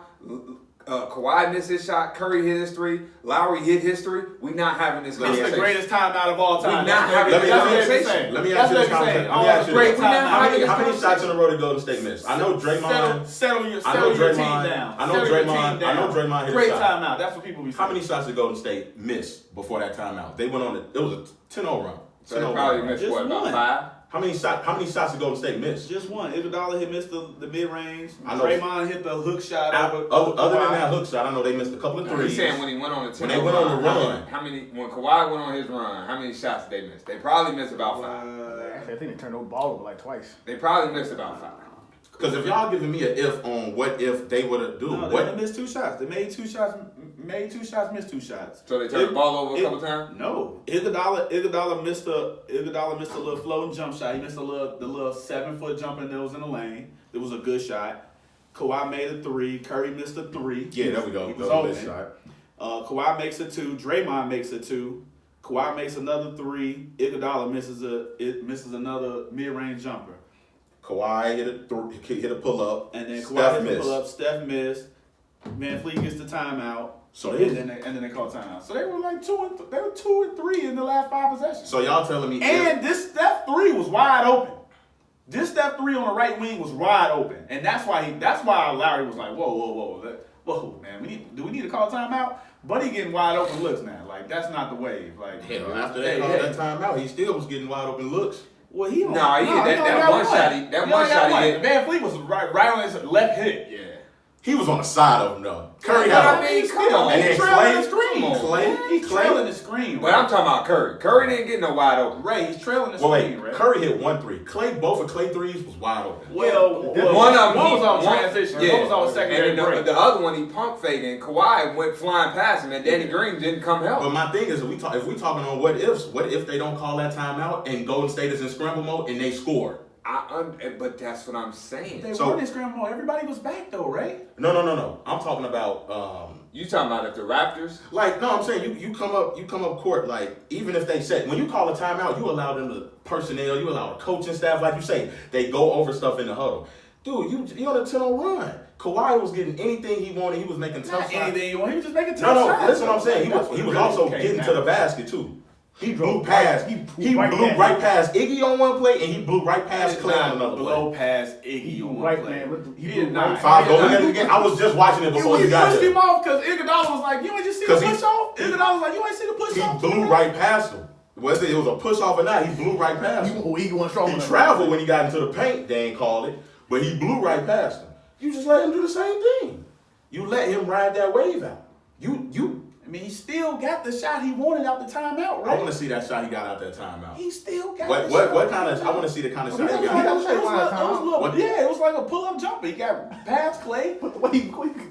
[SPEAKER 2] Kawhi missed his shot, Curry hit his 3, Lowry hit his 3. We not having this
[SPEAKER 3] It's
[SPEAKER 2] conversation.
[SPEAKER 3] the greatest timeout of all time.
[SPEAKER 2] We not having
[SPEAKER 1] this
[SPEAKER 3] That's what they're
[SPEAKER 2] conversation.
[SPEAKER 3] saying.
[SPEAKER 1] Let me
[SPEAKER 3] That's
[SPEAKER 1] ask you
[SPEAKER 3] what
[SPEAKER 1] this
[SPEAKER 3] they're saying.
[SPEAKER 1] conversation. Let me ask you
[SPEAKER 3] Great
[SPEAKER 1] this.
[SPEAKER 3] timeout.
[SPEAKER 1] How many shots in a row did Golden State miss? I know Draymond.
[SPEAKER 3] Settle your
[SPEAKER 1] I know
[SPEAKER 3] team
[SPEAKER 1] Draymond.
[SPEAKER 3] down.
[SPEAKER 1] I know
[SPEAKER 3] Settle your team
[SPEAKER 1] Draymond. I know
[SPEAKER 3] down.
[SPEAKER 1] Draymond hit a
[SPEAKER 3] Great
[SPEAKER 1] shot.
[SPEAKER 3] timeout. That's what people be saying.
[SPEAKER 1] How many shots did Golden State miss before that timeout? They went on it was a 10-0 run.
[SPEAKER 2] So they probably missed
[SPEAKER 3] Just
[SPEAKER 2] what, about
[SPEAKER 3] one.
[SPEAKER 2] 5?
[SPEAKER 1] How many shots did Golden State miss?
[SPEAKER 3] Just one. Iguodala missed the mid range.
[SPEAKER 1] I know.
[SPEAKER 3] Draymond hit the hook shot.
[SPEAKER 1] Other than that hook shot, I know they missed a couple of
[SPEAKER 2] He's
[SPEAKER 1] threes.
[SPEAKER 2] saying when he went on the 10
[SPEAKER 1] When they went on the run.
[SPEAKER 2] how many when Kawhi went on his run, how many shots did they miss? They probably missed about 5.
[SPEAKER 4] Actually, I think they turned over ball over like twice.
[SPEAKER 2] They probably missed about 5.
[SPEAKER 1] Because if y'all giving me an if on what if they would have do,
[SPEAKER 3] No, they
[SPEAKER 1] what
[SPEAKER 3] only missed 2 shots. They made 2 shots, missed 2 shots.
[SPEAKER 2] So they turned the ball over a couple times?
[SPEAKER 3] No, Iguodala missed a little floating jump shot. He missed the little 7-foot jumper that was in the lane. It was a good shot. Kawhi made a 3. Curry missed a 3.
[SPEAKER 1] yeah, there we go.
[SPEAKER 3] He was
[SPEAKER 1] That was a
[SPEAKER 3] open.
[SPEAKER 1] shot.
[SPEAKER 3] Kawhi makes a 2. Draymond makes a 2. Kawhi makes another 3. Iguodala misses another mid-range jumper.
[SPEAKER 1] Kawhi hit a pull up,
[SPEAKER 3] And then
[SPEAKER 1] Steph
[SPEAKER 3] Kawhi hit the
[SPEAKER 1] missed.
[SPEAKER 3] pull up. Steph missed. Van Fleet gets the timeout.
[SPEAKER 1] So
[SPEAKER 3] and then they call timeout. So they were like 2 and 3 in the last 5 possessions.
[SPEAKER 1] So y'all telling me
[SPEAKER 3] And this Steph 3 was wide open. This Steph 3 on the right wing was wide open, and that's why Lowry was like, whoa, man, do we need to call timeout? Buddy getting wide open looks now. Like that's not the wave. Like
[SPEAKER 1] hell, after they called that timeout, he still was getting wide open looks.
[SPEAKER 3] Well, he
[SPEAKER 2] that one shot he hit.
[SPEAKER 3] Van Fleet was right on his left hip.
[SPEAKER 2] Yeah.
[SPEAKER 1] He was on the side of him though. Curry
[SPEAKER 2] But
[SPEAKER 1] had
[SPEAKER 2] I mean, come on.
[SPEAKER 1] and then
[SPEAKER 3] He's trailing the
[SPEAKER 1] Clay,
[SPEAKER 3] screen. He's
[SPEAKER 1] Clay.
[SPEAKER 3] trailing the screen.
[SPEAKER 2] But I'm talking about Curry. Curry didn't get no wide open.
[SPEAKER 3] Ray, he's trailing the
[SPEAKER 1] Well,
[SPEAKER 3] screen,
[SPEAKER 1] wait,
[SPEAKER 3] right?
[SPEAKER 1] Curry hit 1 3. Both of Clay threes was wide open.
[SPEAKER 3] Well,
[SPEAKER 2] One of them
[SPEAKER 3] was on transition.
[SPEAKER 2] Yeah.
[SPEAKER 3] One was on secondary
[SPEAKER 2] And
[SPEAKER 3] break.
[SPEAKER 2] the other one he pump faking. Kawhi went flying past him, and Danny Green didn't come help.
[SPEAKER 1] But my thing is, if we talking on what if they don't call that timeout and Golden State is in scramble mode and they score?
[SPEAKER 2] But that's what I'm saying.
[SPEAKER 3] They
[SPEAKER 1] So-
[SPEAKER 3] weren't in scramble mode. Everybody was back though, right?
[SPEAKER 1] No. I'm talking about
[SPEAKER 2] You talking about if the Raptors?
[SPEAKER 1] like no, I'm saying you come up court like even if they say when you call a timeout, you allow them to personnel, you allow the coaching staff, like you say, they go over stuff in the huddle. Dude, you on a 10-0 run. Kawhi was getting anything he wanted. He was making tough shots.
[SPEAKER 3] Anything you want, he was just making tough
[SPEAKER 1] No,
[SPEAKER 3] shots.
[SPEAKER 1] listen what I'm saying. He was also getting to the basket too. He blew past. He blew right past Iggy on one play, and he blew right past Clay on another
[SPEAKER 3] blow
[SPEAKER 1] play.
[SPEAKER 3] past Iggy on one
[SPEAKER 4] Right,
[SPEAKER 3] play.
[SPEAKER 4] man.
[SPEAKER 3] He did not.
[SPEAKER 1] Five go at it again. I was just watching it before you got
[SPEAKER 3] pushed
[SPEAKER 1] there.
[SPEAKER 3] him off because Iguodala was like, you ain't just see the
[SPEAKER 1] 'Cause he-
[SPEAKER 3] push off? Iguodala was like, you ain't see the push
[SPEAKER 1] He
[SPEAKER 3] off?
[SPEAKER 1] blew right past him. Whether it was a push off or not, he blew right past him.
[SPEAKER 4] He wasn't strong
[SPEAKER 1] He
[SPEAKER 4] enough.
[SPEAKER 1] traveled when he got into the paint. They ain't called it, but he blew right past him. You just let him do the same thing. You let him ride that wave out. You.
[SPEAKER 3] I mean, he still got the shot he wanted out the timeout,
[SPEAKER 1] I
[SPEAKER 3] right?
[SPEAKER 1] want to see that shot he got out that timeout.
[SPEAKER 3] He still got
[SPEAKER 1] What
[SPEAKER 3] the shot.
[SPEAKER 1] kind of? I want to see the kind of shot he
[SPEAKER 3] It was
[SPEAKER 1] got.
[SPEAKER 3] like it was like a pull-up jumper. He got past Clay.
[SPEAKER 4] But the way he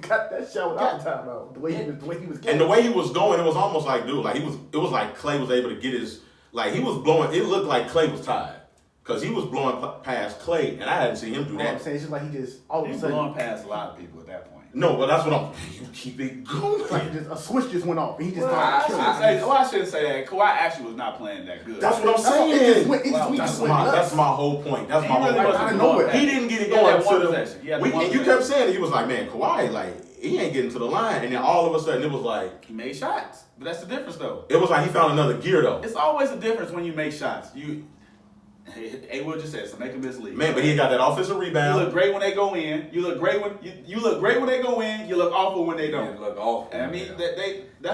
[SPEAKER 4] got that shot without the timeout, the way he was
[SPEAKER 1] And the way he was going, it was almost like, dude, like it was like Clay was able to get his, like he was blowing, it looked like Clay was tired. Because he was blowing past Clay, and I hadn't seen him do
[SPEAKER 4] You know what I'm
[SPEAKER 1] that.
[SPEAKER 4] saying? It's just like he just all of a
[SPEAKER 3] He's
[SPEAKER 4] sudden,
[SPEAKER 3] blowing past a lot of people at that point.
[SPEAKER 1] No, but that's what you keep it going.
[SPEAKER 4] it's like just a switch just went off, and he just
[SPEAKER 3] Well,
[SPEAKER 4] started killing.
[SPEAKER 3] I shouldn't say that. Kawhi actually was not playing that good.
[SPEAKER 1] That's what I'm
[SPEAKER 4] That's all- it
[SPEAKER 1] saying.
[SPEAKER 4] just went- it just went-
[SPEAKER 1] That's
[SPEAKER 4] went
[SPEAKER 1] my
[SPEAKER 4] nuts.
[SPEAKER 1] that's my whole point. That's
[SPEAKER 3] He
[SPEAKER 1] my
[SPEAKER 3] really
[SPEAKER 1] whole
[SPEAKER 3] wasn't
[SPEAKER 1] point.
[SPEAKER 4] out of nowhere.
[SPEAKER 1] He didn't get it
[SPEAKER 3] He had
[SPEAKER 1] going
[SPEAKER 3] that one
[SPEAKER 1] to
[SPEAKER 3] possession. He had
[SPEAKER 1] the.
[SPEAKER 3] the one
[SPEAKER 1] And you
[SPEAKER 3] possession.
[SPEAKER 1] kept saying it. He was like, man, Kawhi, like he ain't getting to the line, and then all of a sudden it was like
[SPEAKER 3] He made shots, but that's the difference, though.
[SPEAKER 1] he found another gear though.
[SPEAKER 3] It's always a difference when you make shots. Hey, Will just said, so make a mislead.
[SPEAKER 1] Man, but he got that offensive
[SPEAKER 3] You
[SPEAKER 1] rebound.
[SPEAKER 3] look great when they go in. You look great when you look great when they go in. You look awful when they don't.
[SPEAKER 2] It looked awful.
[SPEAKER 3] And I mean, that's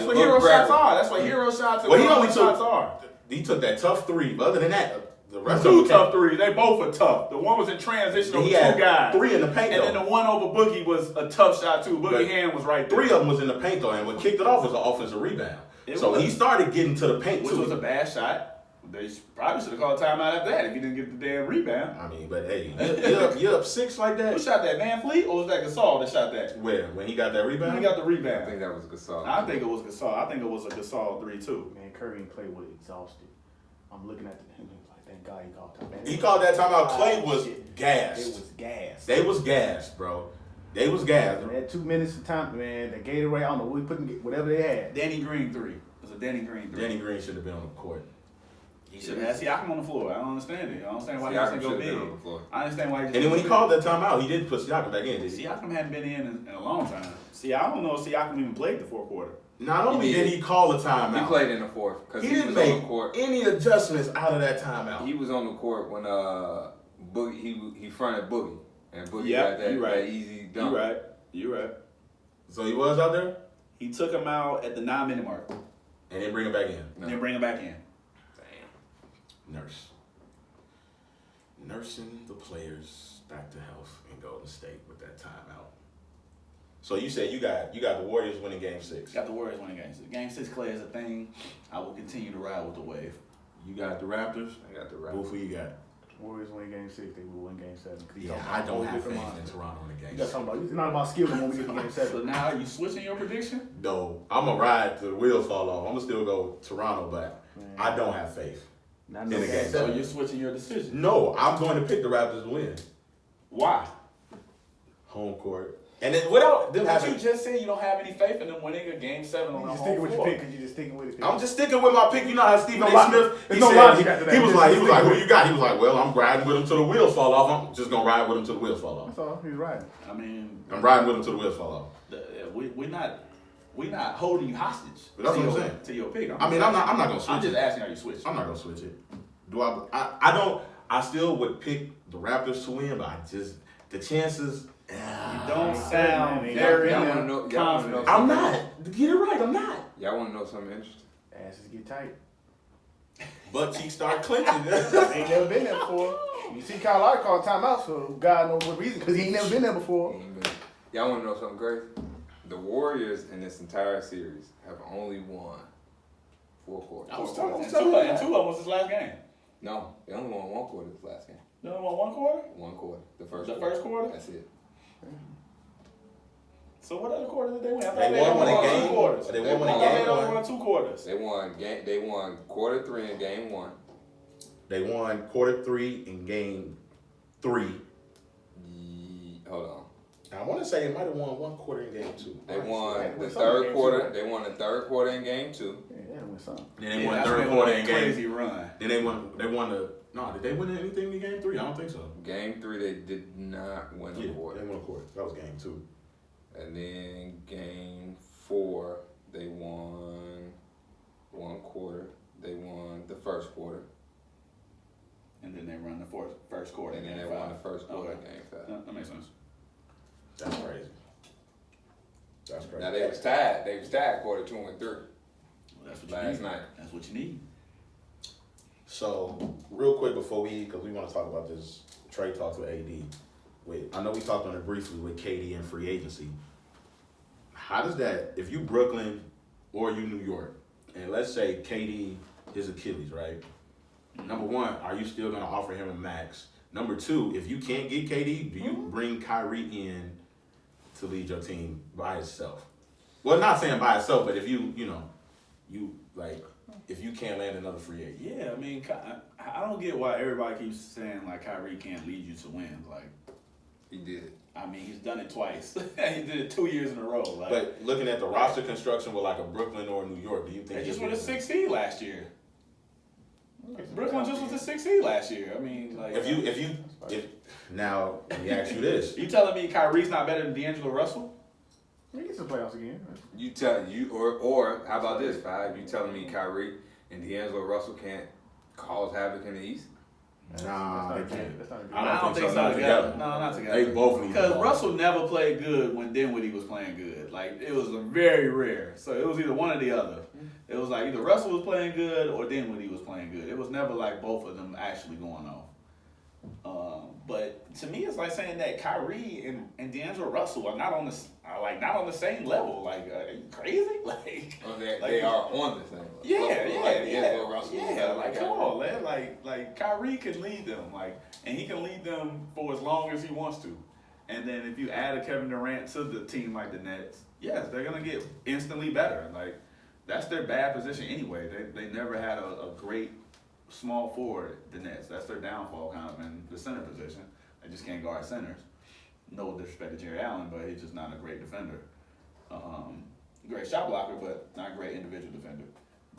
[SPEAKER 2] You
[SPEAKER 3] what
[SPEAKER 2] look
[SPEAKER 3] hero
[SPEAKER 2] great.
[SPEAKER 3] shots are. That's what hero shots and
[SPEAKER 1] Well, he
[SPEAKER 3] one
[SPEAKER 1] only
[SPEAKER 3] shots
[SPEAKER 1] took
[SPEAKER 3] are.
[SPEAKER 1] he took that tough three. But other than that, the rest of
[SPEAKER 3] Two
[SPEAKER 1] them
[SPEAKER 3] tough threes. They both are tough. The one was in transition over
[SPEAKER 1] He
[SPEAKER 3] two
[SPEAKER 1] had
[SPEAKER 3] guys.
[SPEAKER 1] 3 in the paint
[SPEAKER 3] And
[SPEAKER 1] though.
[SPEAKER 3] then the one over Boogie was a tough shot too. Boogie
[SPEAKER 1] But
[SPEAKER 3] hand was right there.
[SPEAKER 1] 3 of them was in the paint though, and what kicked it off was an offensive rebound.
[SPEAKER 3] It
[SPEAKER 1] So
[SPEAKER 3] was.
[SPEAKER 1] he started getting to the paint
[SPEAKER 3] Which
[SPEAKER 1] too.
[SPEAKER 3] was a bad shot. They probably should have called timeout after that if he didn't get the damn rebound.
[SPEAKER 1] I mean, but hey, you're up 6 like
[SPEAKER 3] Who
[SPEAKER 1] that.
[SPEAKER 3] shot that? Van Fleet or was that Gasol that shot that?
[SPEAKER 1] Where when he got that rebound?
[SPEAKER 3] He got the
[SPEAKER 2] I
[SPEAKER 3] rebound.
[SPEAKER 2] think that was Gasol.
[SPEAKER 3] I think it was Gasol. I think it was a Gasol 3-2.
[SPEAKER 4] Man, Curry and Clay were exhausted. I'm looking at him like, thank God he called timeout.
[SPEAKER 1] He called that timeout. Clay was
[SPEAKER 4] Shit. It
[SPEAKER 1] gassed.
[SPEAKER 4] was gas.
[SPEAKER 1] They was gassed, bro. They was gassed.
[SPEAKER 4] Man, 2 minutes of time, man. They Gatorade, I don't know what he put in, whatever they had.
[SPEAKER 3] Danny Green 3. It was a Danny Green 3.
[SPEAKER 1] Danny Green should have been on the court.
[SPEAKER 3] He should have had Siakam on the floor. I don't understand it. I don't understand why he
[SPEAKER 2] Siakam
[SPEAKER 3] doesn't go
[SPEAKER 2] should've
[SPEAKER 3] big.
[SPEAKER 2] been on the floor.
[SPEAKER 3] I understand why he just
[SPEAKER 1] And then when he
[SPEAKER 3] big.
[SPEAKER 1] called that timeout, he didn't put Siakam back in, did he?
[SPEAKER 3] Siakam hadn't been in a long time. See, I don't know if Siakam even played the fourth quarter.
[SPEAKER 1] Not only
[SPEAKER 2] He
[SPEAKER 1] did
[SPEAKER 2] did.
[SPEAKER 1] he call a timeout,
[SPEAKER 2] He played in the fourth because
[SPEAKER 1] he
[SPEAKER 2] he,
[SPEAKER 1] didn't
[SPEAKER 2] was on
[SPEAKER 1] make
[SPEAKER 2] the court.
[SPEAKER 1] any adjustments out of that timeout.
[SPEAKER 2] He was on the court when Boogie he fronted Boogie and Boogie
[SPEAKER 3] Yeah,
[SPEAKER 2] got that,
[SPEAKER 3] you right.
[SPEAKER 2] that easy dunk.
[SPEAKER 3] You right.
[SPEAKER 1] So he was out there
[SPEAKER 3] He took him out at the 9-minute mark.
[SPEAKER 1] and then bring him back in.
[SPEAKER 2] No.
[SPEAKER 3] Then bring him back in.
[SPEAKER 1] Damn. Nursing the players back to health in Golden State with that timeout. So you said you got the Warriors winning Game 6.
[SPEAKER 3] Got the Warriors winning Game 6. Game 6 Clay is a thing. I will continue to ride with the wave.
[SPEAKER 1] You got the Raptors.
[SPEAKER 2] I got the right.
[SPEAKER 1] Who you got?
[SPEAKER 4] Warriors win Game 6, they will win Game 7.
[SPEAKER 1] Yeah, I don't have faith in Toronto in the
[SPEAKER 4] You
[SPEAKER 1] Game
[SPEAKER 4] got
[SPEAKER 1] 6.
[SPEAKER 4] talking about it's not about skill when we get to Game 7.
[SPEAKER 3] So now are you switching your prediction?
[SPEAKER 1] No, I'm gonna ride till the wheels fall off. I'm gonna still go Toronto, but I don't have faith.
[SPEAKER 4] Not
[SPEAKER 1] in
[SPEAKER 4] no
[SPEAKER 1] the
[SPEAKER 4] Game
[SPEAKER 1] game.
[SPEAKER 3] So
[SPEAKER 4] 7.
[SPEAKER 3] you're switching your decision.
[SPEAKER 1] No, I'm going to pick the Raptors to win.
[SPEAKER 3] Why?
[SPEAKER 1] Home court. And then without them
[SPEAKER 3] But
[SPEAKER 1] having
[SPEAKER 3] you just said you don't have any faith in them winning a Game 7 on
[SPEAKER 4] You
[SPEAKER 3] the
[SPEAKER 4] just
[SPEAKER 3] home
[SPEAKER 4] sticking with your
[SPEAKER 3] floor.
[SPEAKER 4] pick because you just sticking with it.
[SPEAKER 1] I'm just sticking with my pick. You know how Stephen
[SPEAKER 4] No
[SPEAKER 1] A.
[SPEAKER 4] logic.
[SPEAKER 1] Smith,
[SPEAKER 4] There's no logic after that.
[SPEAKER 1] he was
[SPEAKER 4] Just
[SPEAKER 1] like,
[SPEAKER 4] stick
[SPEAKER 1] who
[SPEAKER 4] with
[SPEAKER 1] you got? He was like, well, I'm riding with him till the wheels fall off. I'm just gonna ride with him till the wheels fall off.
[SPEAKER 4] That's all. He's right.
[SPEAKER 3] I mean,
[SPEAKER 1] I'm riding with him till the wheels fall off.
[SPEAKER 3] we're not holding you hostage.
[SPEAKER 1] But that's
[SPEAKER 3] to
[SPEAKER 1] what I'm
[SPEAKER 3] your-
[SPEAKER 1] saying.
[SPEAKER 3] To your pick.
[SPEAKER 1] I mean, I'm not gonna switch
[SPEAKER 3] I'm just
[SPEAKER 1] it.
[SPEAKER 3] asking, are you switching?
[SPEAKER 1] I'm not gonna switch it. I don't. I still would pick the Raptors to win, but the chances.
[SPEAKER 3] You don't sound
[SPEAKER 4] man.
[SPEAKER 3] very
[SPEAKER 2] Y'all wanna know-
[SPEAKER 3] confident.
[SPEAKER 1] I'm not. Get it right. I'm not.
[SPEAKER 2] Y'all want to know something interesting?
[SPEAKER 4] Asses get tight.
[SPEAKER 1] Butt cheeks start clenching.
[SPEAKER 4] Ain't never been there before. You see Kyle Lowry call timeout for God knows what reason because he ain't never been there before.
[SPEAKER 2] Y'all want to know something crazy? The Warriors in this entire series have only won 4 quarters.
[SPEAKER 3] I was
[SPEAKER 1] talking-
[SPEAKER 3] talking.
[SPEAKER 1] I was
[SPEAKER 3] And
[SPEAKER 1] talking
[SPEAKER 3] two
[SPEAKER 1] about
[SPEAKER 3] of them was his last game.
[SPEAKER 2] No, they only won 1 quarter this last game.
[SPEAKER 3] They only won 1 quarter?
[SPEAKER 2] 1 quarter. The first
[SPEAKER 3] The
[SPEAKER 2] quarter.
[SPEAKER 3] first quarter?
[SPEAKER 2] That's it.
[SPEAKER 3] So what other quarter did they win? I thought
[SPEAKER 1] They won one in
[SPEAKER 3] two
[SPEAKER 1] game.
[SPEAKER 3] quarters.
[SPEAKER 1] They won one in
[SPEAKER 3] I thought
[SPEAKER 1] game
[SPEAKER 3] they only
[SPEAKER 1] one.
[SPEAKER 3] won 2 quarters.
[SPEAKER 2] They won quarter 3 in game 1.
[SPEAKER 1] They won quarter 3 in game 3.
[SPEAKER 2] Hold on.
[SPEAKER 1] I want to say they might have won 1 quarter in game 2.
[SPEAKER 2] They won
[SPEAKER 4] Right,
[SPEAKER 2] the
[SPEAKER 4] with some
[SPEAKER 2] third
[SPEAKER 4] games,
[SPEAKER 2] quarter.
[SPEAKER 4] right?
[SPEAKER 2] They won the third quarter in game 2.
[SPEAKER 4] Yeah, that went something.
[SPEAKER 1] Then they
[SPEAKER 3] Yeah,
[SPEAKER 1] won
[SPEAKER 3] that's
[SPEAKER 1] third
[SPEAKER 3] when they
[SPEAKER 1] quarter
[SPEAKER 3] won
[SPEAKER 1] in
[SPEAKER 3] that
[SPEAKER 1] game.
[SPEAKER 3] crazy run.
[SPEAKER 1] Then they won the. No, did they win anything in game 3? I don't think so.
[SPEAKER 2] Game 3, they did not win a
[SPEAKER 1] Yeah,
[SPEAKER 2] quarter.
[SPEAKER 1] they won a quarter. That was game 2.
[SPEAKER 2] And then game 4, they won 1 quarter. They won the first quarter.
[SPEAKER 3] And then they run the first quarter.
[SPEAKER 2] And then
[SPEAKER 3] game
[SPEAKER 2] they won
[SPEAKER 3] 5.
[SPEAKER 2] the first quarter
[SPEAKER 3] Okay.
[SPEAKER 2] in game 5.
[SPEAKER 3] That makes sense.
[SPEAKER 1] That's crazy. That's crazy.
[SPEAKER 2] Now they was tied. They was tied quarter 2 and 3
[SPEAKER 3] Well, that's what you
[SPEAKER 2] last
[SPEAKER 3] need.
[SPEAKER 2] night.
[SPEAKER 3] That's what you need.
[SPEAKER 1] So, real quick before because we want to talk about this trade talks with AD. I know we talked on it briefly with KD and free agency. How does that, if you Brooklyn or you New York, and let's say KD is Achilles, right? Number 1, are you still going to offer him a max? Number 2, if you can't get KD, do you bring Kyrie in to lead your team by itself? Well, not saying by itself, but if if you can't land another free agent.
[SPEAKER 3] Yeah, I mean, I don't get why everybody keeps saying like Kyrie can't lead you to win. Like,
[SPEAKER 2] He did it.
[SPEAKER 3] I mean, he's done it twice. He did it 2 years in a row. Like,
[SPEAKER 1] But looking at the roster construction with like a Brooklyn or a New York, do you think
[SPEAKER 3] they just
[SPEAKER 1] he'll
[SPEAKER 3] won a
[SPEAKER 1] be-
[SPEAKER 3] 6 seed last year. Brooklyn just was a 6 seed last year. I mean, like,
[SPEAKER 1] If now let me ask you this.
[SPEAKER 3] you telling me Kyrie's not better than D'Angelo Russell?
[SPEAKER 4] We get some playoffs again.
[SPEAKER 2] Or how about this, Five? You telling me Kyrie and D'Angelo Russell can't cause havoc in the East?
[SPEAKER 1] Nah, they can't.
[SPEAKER 4] That's not a good.
[SPEAKER 1] I don't think so,
[SPEAKER 3] Not
[SPEAKER 1] not
[SPEAKER 3] together.
[SPEAKER 1] together.
[SPEAKER 3] No, not together.
[SPEAKER 1] They both need the
[SPEAKER 3] Because
[SPEAKER 1] ball.
[SPEAKER 3] Russell never played good when Dinwiddie was playing good. Like, it was very rare. So it was either one or the other. It was like either Russell was playing good or Dinwiddie was playing good. It was never like both of them actually going off. But to me, it's like saying that Kyrie and D'Angelo Russell are not on the same level. Like, are you crazy? Like,
[SPEAKER 2] They are on the same level.
[SPEAKER 3] yeah.
[SPEAKER 2] D'Angelo Russell was better
[SPEAKER 3] Like,
[SPEAKER 2] than
[SPEAKER 3] come
[SPEAKER 2] Kyrie.
[SPEAKER 3] on, man. Like Kyrie can lead them, and he can lead them for as long as he wants to. And then if you add a Kevin Durant to the team like the Nets, yes, they're gonna get instantly better. Like, that's their bad position anyway. They never had a great small forward, the Nets. That's their downfall kind of in the center position. They just can't guard centers. No disrespect to Jerry Allen, but he's just not a great defender. Great shot blocker, but not a great individual defender.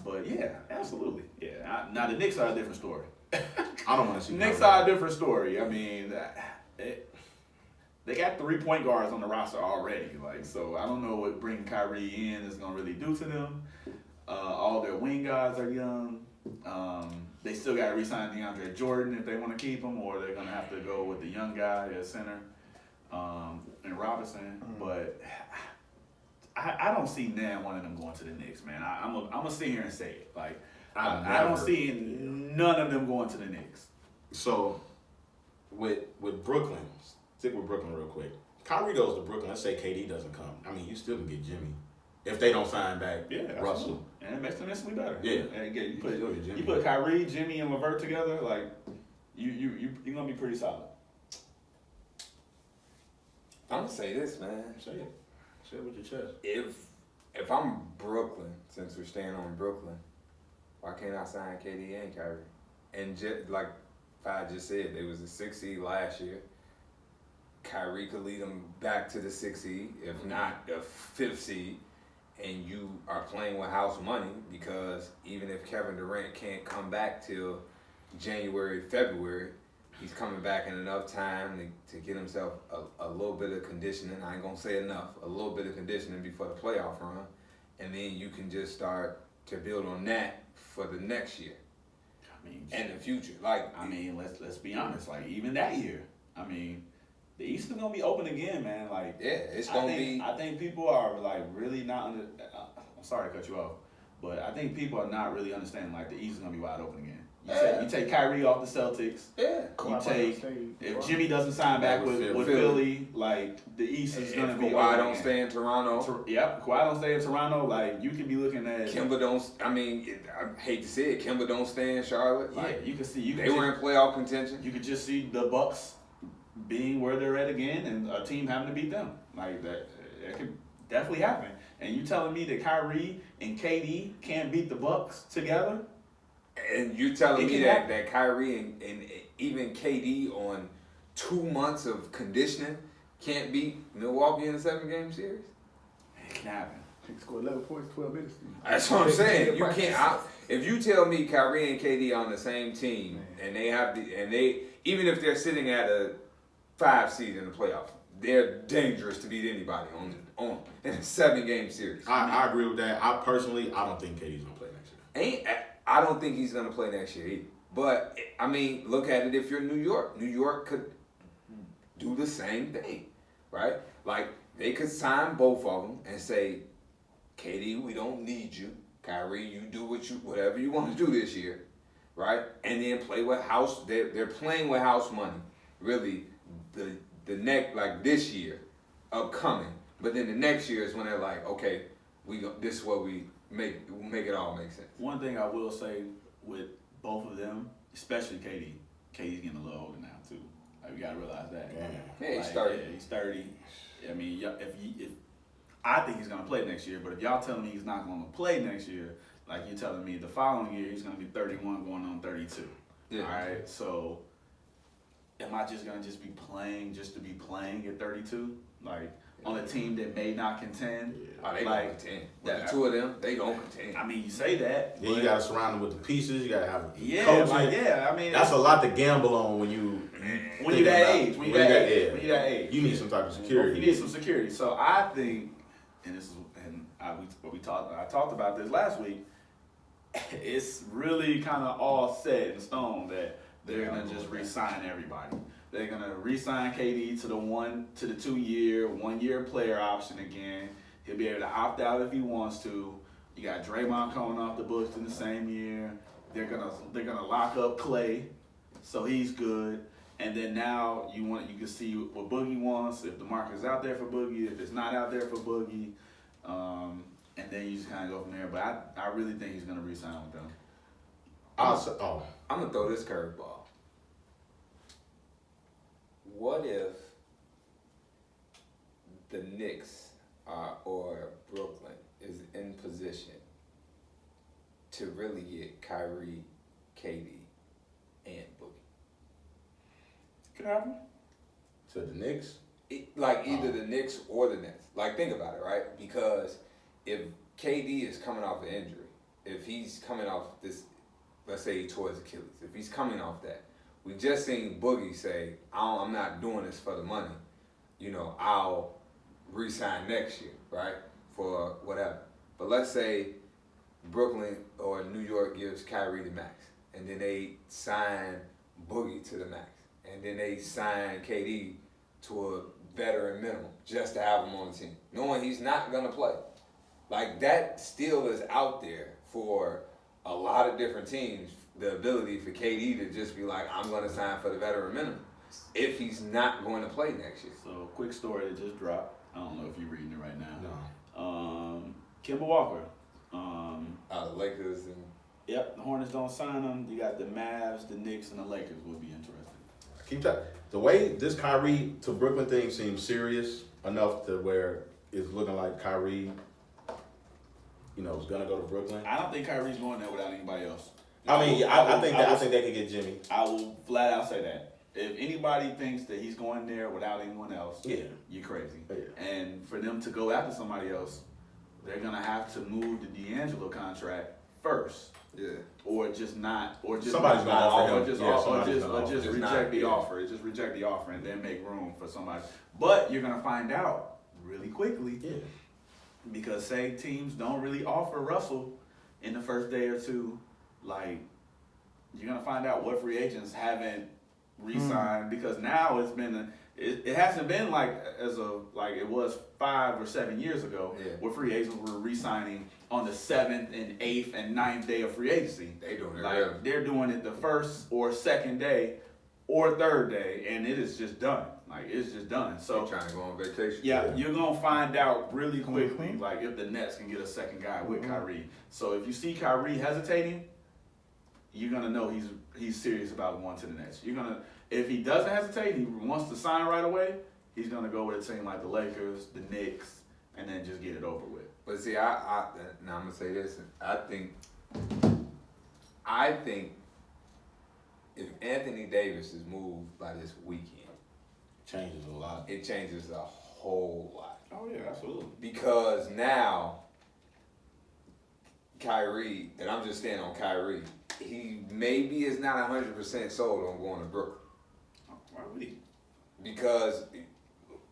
[SPEAKER 3] But yeah, absolutely. Yeah. Now the Knicks are a different story.
[SPEAKER 1] I don't want to see
[SPEAKER 3] Knicks
[SPEAKER 1] Kyrie.
[SPEAKER 3] are a different story. I mean, they got 3 point guards on the roster already. Like, so I don't know what bringing Kyrie in is gonna really do to them. All their wing guards are young. They still got to re-sign DeAndre Jordan if they want to keep him, or they're gonna have to go with the young guy at center, and Robinson. But I don't see one of them going to the Knicks, man. I'm gonna sit here and say it. Like, I don't see none of them going to the Knicks.
[SPEAKER 1] So, with Brooklyn, stick with Brooklyn real quick. Kyrie goes to Brooklyn. Let's say KD doesn't come. I mean, you still can get Jimmy if they don't sign back Russell.
[SPEAKER 3] Absolutely. And it makes them instantly better.
[SPEAKER 1] Yeah.
[SPEAKER 3] And again,
[SPEAKER 1] still get Jimmy.
[SPEAKER 3] you put Kyrie, Jimmy, and LeVert together, like you're gonna be pretty solid.
[SPEAKER 2] I'm gonna say this, man.
[SPEAKER 1] Say it. Say it with your chest.
[SPEAKER 2] If I'm Brooklyn, since we're staying on Brooklyn, why can't I sign KD and Kyrie? And just like Fi just said, they was a 6 seed last year. Kyrie could lead them back to the 6 seed, if not the 5th seed. And you are playing with house money because even if Kevin Durant can't come back till January, February, he's coming back in enough time to get himself a little bit of conditioning. I ain't gonna say enough, a little bit of conditioning before the playoff run. And then you can just start to build on that for the next year.
[SPEAKER 3] I mean,
[SPEAKER 2] And the future. Like,
[SPEAKER 3] I mean, let's be honest. Like, even that year, I mean, the East is gonna be open again, man. Like,
[SPEAKER 2] yeah, it's gonna be.
[SPEAKER 3] I think people are like really not under. I'm sorry to cut you off, but I think people are not really understanding. Like, the East is gonna be wide open again. You take Kyrie off the Celtics.
[SPEAKER 2] Yeah.
[SPEAKER 3] You take if Jimmy doesn't sign back with Philly, like the East is gonna be.
[SPEAKER 2] Kawhi don't stay in Toronto.
[SPEAKER 3] Yep, Kawhi don't stay in Toronto. Like, you could be looking at.
[SPEAKER 2] Kemba don't. I mean, I hate to say it. Kemba don't stay in Charlotte.
[SPEAKER 3] Yeah,
[SPEAKER 2] Like,
[SPEAKER 3] you can see.
[SPEAKER 2] they were in playoff contention.
[SPEAKER 3] You could just see the Bucks being where they're at again, and a team having to beat them. Like that could definitely happen. And you telling me that Kyrie and KD can't beat the Bucks together?
[SPEAKER 2] And you telling
[SPEAKER 3] It
[SPEAKER 2] me
[SPEAKER 3] can
[SPEAKER 2] that,
[SPEAKER 3] happen.
[SPEAKER 2] that Kyrie and even KD on 2 months of conditioning can't beat Milwaukee in a 7-game series?
[SPEAKER 3] It can happen.
[SPEAKER 4] He scored 11 points, 12 minutes.
[SPEAKER 2] That's what I'm saying. You
[SPEAKER 4] Practice.
[SPEAKER 2] can't. If you tell me Kyrie and KD on the same team, and they even if they're sitting at a 5 seed in the playoffs, they're dangerous to beat anybody on in a 7-game series.
[SPEAKER 1] I agree with that. I don't think KD's gonna play next year.
[SPEAKER 2] I don't think he's gonna play next year either. But I mean, look at it if you're New York. New York could do the same thing, right? Like, they could sign both of them and say, KD, we don't need you. Kyrie, you do whatever you want to do this year, right? And then play with house. They're playing with house money. Really, the next, like this year, upcoming. But then the next year is when they're like, okay, this is what we make it all make sense.
[SPEAKER 3] One thing I will say with both of them, especially KD, KD's getting a little older now too. Like, we gotta realize that.
[SPEAKER 2] Yeah, he's
[SPEAKER 3] Like,
[SPEAKER 2] 30.
[SPEAKER 3] Yeah, he's 30. I mean, if I think he's gonna play next year, but if y'all telling me he's not gonna play next year, like, you're telling me the following year he's gonna be 31 going on 32.
[SPEAKER 2] Yeah.
[SPEAKER 3] All right, so am I just gonna be playing just to be playing at 32? Like, on a team that may not contend?
[SPEAKER 2] Oh, they
[SPEAKER 3] Like,
[SPEAKER 2] gonna contend. With
[SPEAKER 3] that-
[SPEAKER 2] the two of them, they gonna contend.
[SPEAKER 3] I mean, you say that.
[SPEAKER 1] Yeah, you
[SPEAKER 3] but-
[SPEAKER 1] gotta surround them with the pieces. You gotta have
[SPEAKER 3] Yeah,
[SPEAKER 1] coaching.
[SPEAKER 3] like, yeah, I mean,
[SPEAKER 1] That's a lot to gamble on when you
[SPEAKER 3] when you're that age. When you're that age. When you're that age.
[SPEAKER 1] You need some type of security.
[SPEAKER 3] You need some security. So I think, and this is, and I talked about this last week. It's really kind of all set in stone that they're gonna just re-sign everybody. They're gonna re-sign KD to the 2-year, 1-year player option again. He'll be able to opt out if he wants to. You got Draymond coming off the books in the same year. They're gonna lock up Clay, so he's good. And then now you can see what Boogie wants, if the market's out there for Boogie, if it's not out there for Boogie, and then you just kind of go from there. But I really think he's gonna re-sign with them.
[SPEAKER 2] I'm gonna throw this curveball. What if the Knicks or Brooklyn is in position to really get Kyrie, KD, and Boogie?
[SPEAKER 3] Could happen.
[SPEAKER 1] To the Knicks.
[SPEAKER 2] Either the Knicks or the Nets. Like, think about it, right? Because if KD is coming off an injury, if he's coming off this, let's say he tore his Achilles, if he's coming off that, we just seen Boogie say, I'm not doing this for the money. You know, I'll re-sign next year, right? For whatever. But let's say Brooklyn or New York gives Kyrie the max, and then they sign Boogie to the max, and then they sign KD to a veteran minimum just to have him on the team, knowing he's not gonna play. Like, that still is out there for a lot of different teams, the ability for KD to just be like, I'm gonna sign for the veteran minimum if he's not going to play next year.
[SPEAKER 3] So, quick story that just dropped. I don't know if you're reading it right now.
[SPEAKER 1] No.
[SPEAKER 3] Kemba Walker.
[SPEAKER 2] The Lakers and
[SPEAKER 3] Yep, the Hornets don't sign him. You got the Mavs, the Knicks, and the Lakers will be interested.
[SPEAKER 1] Keep that. The way this Kyrie to Brooklyn thing seems serious enough to where it's looking like Kyrie, you know, is gonna go to Brooklyn.
[SPEAKER 3] I don't think Kyrie's going there without anybody else.
[SPEAKER 1] I mean, I think they could get Jimmy.
[SPEAKER 3] I will flat out say that. If anybody thinks that he's going there without anyone else,
[SPEAKER 1] Yeah.
[SPEAKER 3] you're crazy.
[SPEAKER 1] Yeah.
[SPEAKER 3] And for them to go after somebody else, they're gonna have to move the D'Angelo contract first,
[SPEAKER 2] yeah.
[SPEAKER 3] or just not, or just
[SPEAKER 1] Somebody's
[SPEAKER 3] not,
[SPEAKER 1] gonna offer
[SPEAKER 3] or
[SPEAKER 1] him.
[SPEAKER 3] just,
[SPEAKER 1] Yeah,
[SPEAKER 3] or
[SPEAKER 1] somebody's
[SPEAKER 3] just,
[SPEAKER 1] gonna
[SPEAKER 3] or
[SPEAKER 1] offer.
[SPEAKER 3] just
[SPEAKER 2] Just
[SPEAKER 3] reject
[SPEAKER 2] not,
[SPEAKER 3] the
[SPEAKER 2] yeah.
[SPEAKER 3] offer. Just reject the offer and then make room for somebody. But you're gonna find out really quickly.
[SPEAKER 1] Yeah.
[SPEAKER 3] Because say teams don't really offer Russell in the first day or two, like you're gonna find out what free agents haven't re-signed because now it hasn't been like it was 5 or 7 years ago where free agents were re-signing on the 7th and 8th and 9th day of free agency.
[SPEAKER 2] They doing it
[SPEAKER 3] Like
[SPEAKER 2] early.
[SPEAKER 3] they're doing it the first or second day or third day, and it is just done. Like it's just done. So
[SPEAKER 2] They trying to go on vacation.
[SPEAKER 3] yeah, you're gonna find out really quickly, like if the Nets can get a second guy with Kyrie. So if you see Kyrie hesitating, you're gonna know he's serious about going to the Nets. If he doesn't hesitate, he wants to sign right away. He's gonna go with a team like the Lakers, the Knicks, and then just get it over with.
[SPEAKER 2] But see, now I'm gonna say this. I think if Anthony Davis is moved by this weekend,
[SPEAKER 1] Changes a lot.
[SPEAKER 2] it changes a whole lot.
[SPEAKER 3] Oh yeah, absolutely.
[SPEAKER 2] Because now Kyrie, and I'm just staying on Kyrie, he maybe is not 100% sold on going to Brooklyn.
[SPEAKER 3] Why would he?
[SPEAKER 2] Because,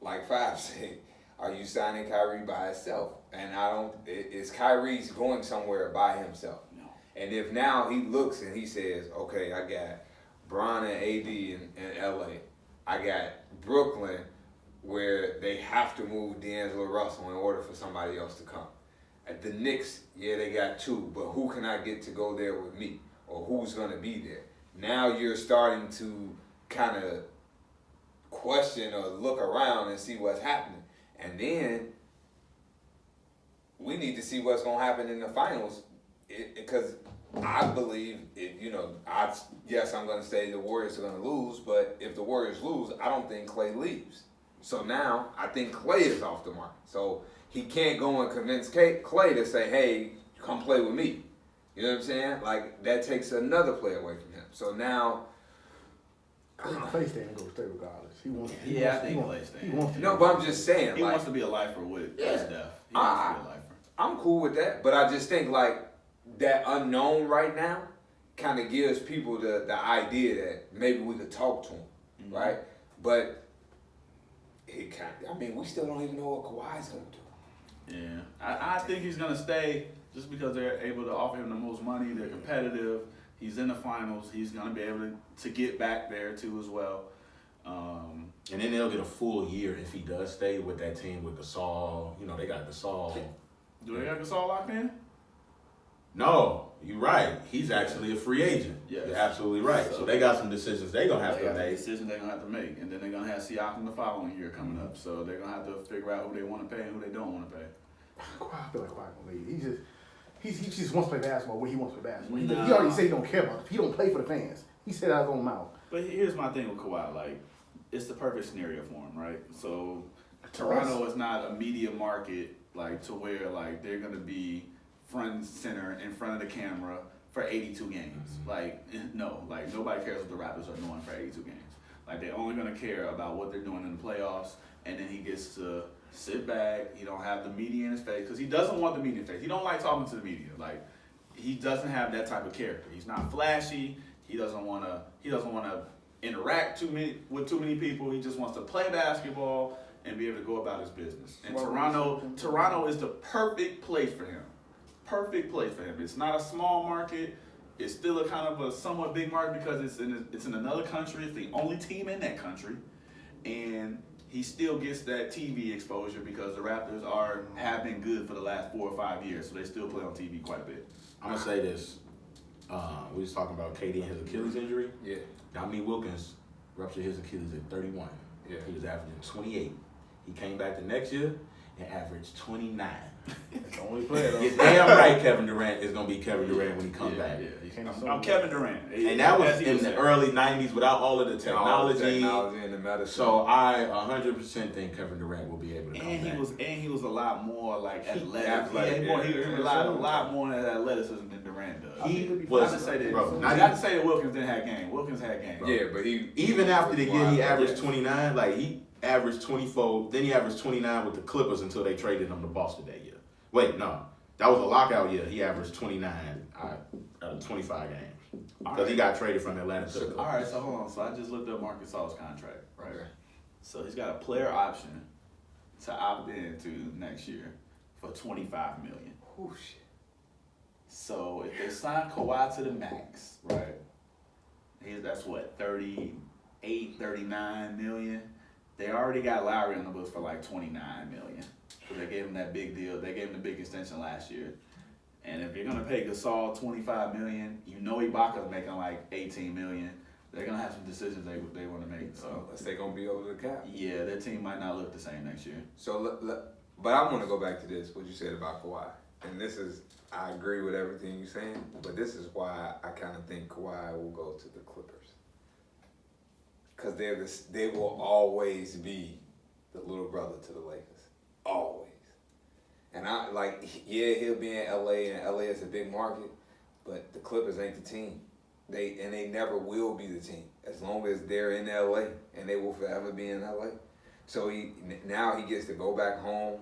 [SPEAKER 2] like Five said, are you signing Kyrie by himself? And is Kyrie's going somewhere by himself?
[SPEAKER 3] No.
[SPEAKER 2] And if now he looks and he says, okay, I got Bron and AD in LA. I got Brooklyn where they have to move D'Angelo Russell in order for somebody else to come. At the Knicks, yeah, they got 2, but who can I get to go there with me? Or who's going to be there? Now you're starting to kind of question or look around and see what's happening. And then we need to see what's going to happen in the finals because I believe, yes, I'm going to say the Warriors are going to lose, but if the Warriors lose, I don't think Klay leaves. So now I think Klay is off the market. So he can't go and convince Klay to say, hey, come play with me. You know what I'm saying? Like, that takes another player away from him. So now...
[SPEAKER 4] Klay staying and go stay regardless. He wants.
[SPEAKER 3] Yeah, I think Klay staying.
[SPEAKER 4] He wants to.
[SPEAKER 2] No, but I'm just saying.
[SPEAKER 3] He
[SPEAKER 2] like,
[SPEAKER 3] wants to be a lifer with Steph. He wants to be a lifer.
[SPEAKER 2] I'm cool with that, but I just think like that unknown right now kind of gives people the idea that maybe we could talk to him, right? But we still don't even know what Kawhi's gonna do.
[SPEAKER 3] Yeah, I think he's gonna stay just because they're able to offer him the most money. They're competitive. He's in the finals. He's gonna be able to get back there too as well.
[SPEAKER 1] And then they'll get a full year if he does stay with that team with Gasol. You know, they got Gasol.
[SPEAKER 3] Do they got Gasol locked in?
[SPEAKER 1] No, you're right. He's actually a free agent.
[SPEAKER 3] Yes.
[SPEAKER 1] You're absolutely right. So they got some decisions they're going to have
[SPEAKER 3] They
[SPEAKER 1] to
[SPEAKER 3] got a
[SPEAKER 1] make.
[SPEAKER 3] decision they're gonna have to make, and then they're gonna have Siakam the following year coming up. So they're gonna have to figure out who they want to pay and who they don't want to pay.
[SPEAKER 4] I feel like Kawhi gonna leave. He just wants to play basketball when he wants to play basketball.
[SPEAKER 3] Nah.
[SPEAKER 4] He already said he don't care about it. He don't play for the fans. He said out his own mouth.
[SPEAKER 3] But here's my thing with Kawhi, like, it's the perfect scenario for him, right? So Toronto is not a media market, like, to where, like, they're going to be front and center in front of the camera for 82 games. Like, no, like, nobody cares what the Raptors are doing for 82 games. Like, they're only going to care about what they're doing in the playoffs, and then he gets to sit back. He don't have the media in his face, because he doesn't want the media in his face. He don't like talking to the media. Like, he doesn't have that type of character. He's not flashy. He doesn't want to interact with too many people. He just wants to play basketball and be able to go about his business. And Toronto is the perfect place for him. Perfect place for him. It's not a small market. It's still a kind of a somewhat big market because it's in another country. It's the only team in that country, and he still gets that TV exposure because the Raptors have been good for the last 4 or 5 years, so they still play on TV quite a bit.
[SPEAKER 1] I'm gonna say this. We was talking about KD and his Achilles injury.
[SPEAKER 2] Yeah.
[SPEAKER 1] Dominique Wilkins ruptured his Achilles at 31.
[SPEAKER 2] Yeah.
[SPEAKER 1] He was averaging 28. He came back the next year and averaged 29.
[SPEAKER 4] That's the only player. though.
[SPEAKER 1] You're damn right Kevin Durant is gonna be Kevin Durant when he comes back.
[SPEAKER 3] I'm Kevin Durant.
[SPEAKER 1] And that was
[SPEAKER 3] As he
[SPEAKER 1] in the
[SPEAKER 3] said.
[SPEAKER 1] early 90s without all of the
[SPEAKER 2] All the
[SPEAKER 1] technology.
[SPEAKER 2] technology and the medicine.
[SPEAKER 1] So I 100% think Kevin Durant will be able to come
[SPEAKER 3] And
[SPEAKER 1] back.
[SPEAKER 3] he was a lot more like athletic.
[SPEAKER 2] Athletic,
[SPEAKER 3] He
[SPEAKER 2] yeah.
[SPEAKER 3] relied a lot more on that athleticism than Durant does.
[SPEAKER 1] He
[SPEAKER 3] Not
[SPEAKER 1] was,
[SPEAKER 3] to say that,
[SPEAKER 1] bro,
[SPEAKER 3] not
[SPEAKER 1] not
[SPEAKER 3] to say that Wilkins didn't have game. Wilkins had game.
[SPEAKER 2] yeah, but
[SPEAKER 1] even after the year he averaged
[SPEAKER 3] Yes.
[SPEAKER 1] 29, like he averaged 24, then he averaged 29 with the Clippers until they traded him to Boston that year. Wait, no. That was a lockout year. He averaged 29 out of 25 games. Because he got traded from Atlanta to the Clippers.
[SPEAKER 3] All right, so hold on. So I just looked up Marc Gasol's contract, right?
[SPEAKER 2] Okay.
[SPEAKER 3] So he's got a player option to opt into next year for $25 million.
[SPEAKER 2] Oh shit.
[SPEAKER 3] So if they sign Kawhi to the max, right? That's what, 38, 39 million. They already got Lowry on the books for like 29 million. So they gave him that big deal. They gave him the big extension last year. And if you're gonna pay Gasol 25 million, you know Ibaka's making like 18 million. They're gonna have some decisions they want to make. So
[SPEAKER 2] Unless they gonna be over the cap.
[SPEAKER 3] yeah, their team might not look the same next year.
[SPEAKER 2] So, but I want to go back to this, what you said about Kawhi. And this is, I agree with everything you're saying, but this is why I kind of think Kawhi will go to the Clippers. Because they will always be the little brother to the Lakers. Always. And he'll be in LA, and LA is a big market, but the Clippers ain't the team. They never will be the team as long as they're in LA, and they will forever be in LA. So now he gets to go back home.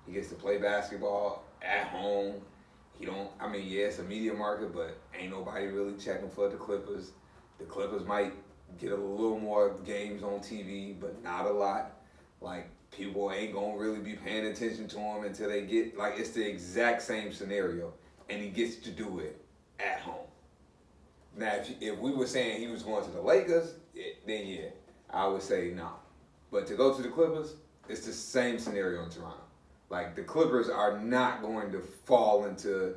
[SPEAKER 2] He gets to play basketball at home. It's a media market, but ain't nobody really checking for the Clippers. The Clippers might get a little more games on TV, but not a lot. Like, people ain't gonna really be paying attention to him until they get, it's the exact same scenario, and he gets to do it at home. Now, if we were saying he was going to the Lakers, then yeah, I would say no. But to go to the Clippers, it's the same scenario in Toronto. Like, the Clippers are not going to fall into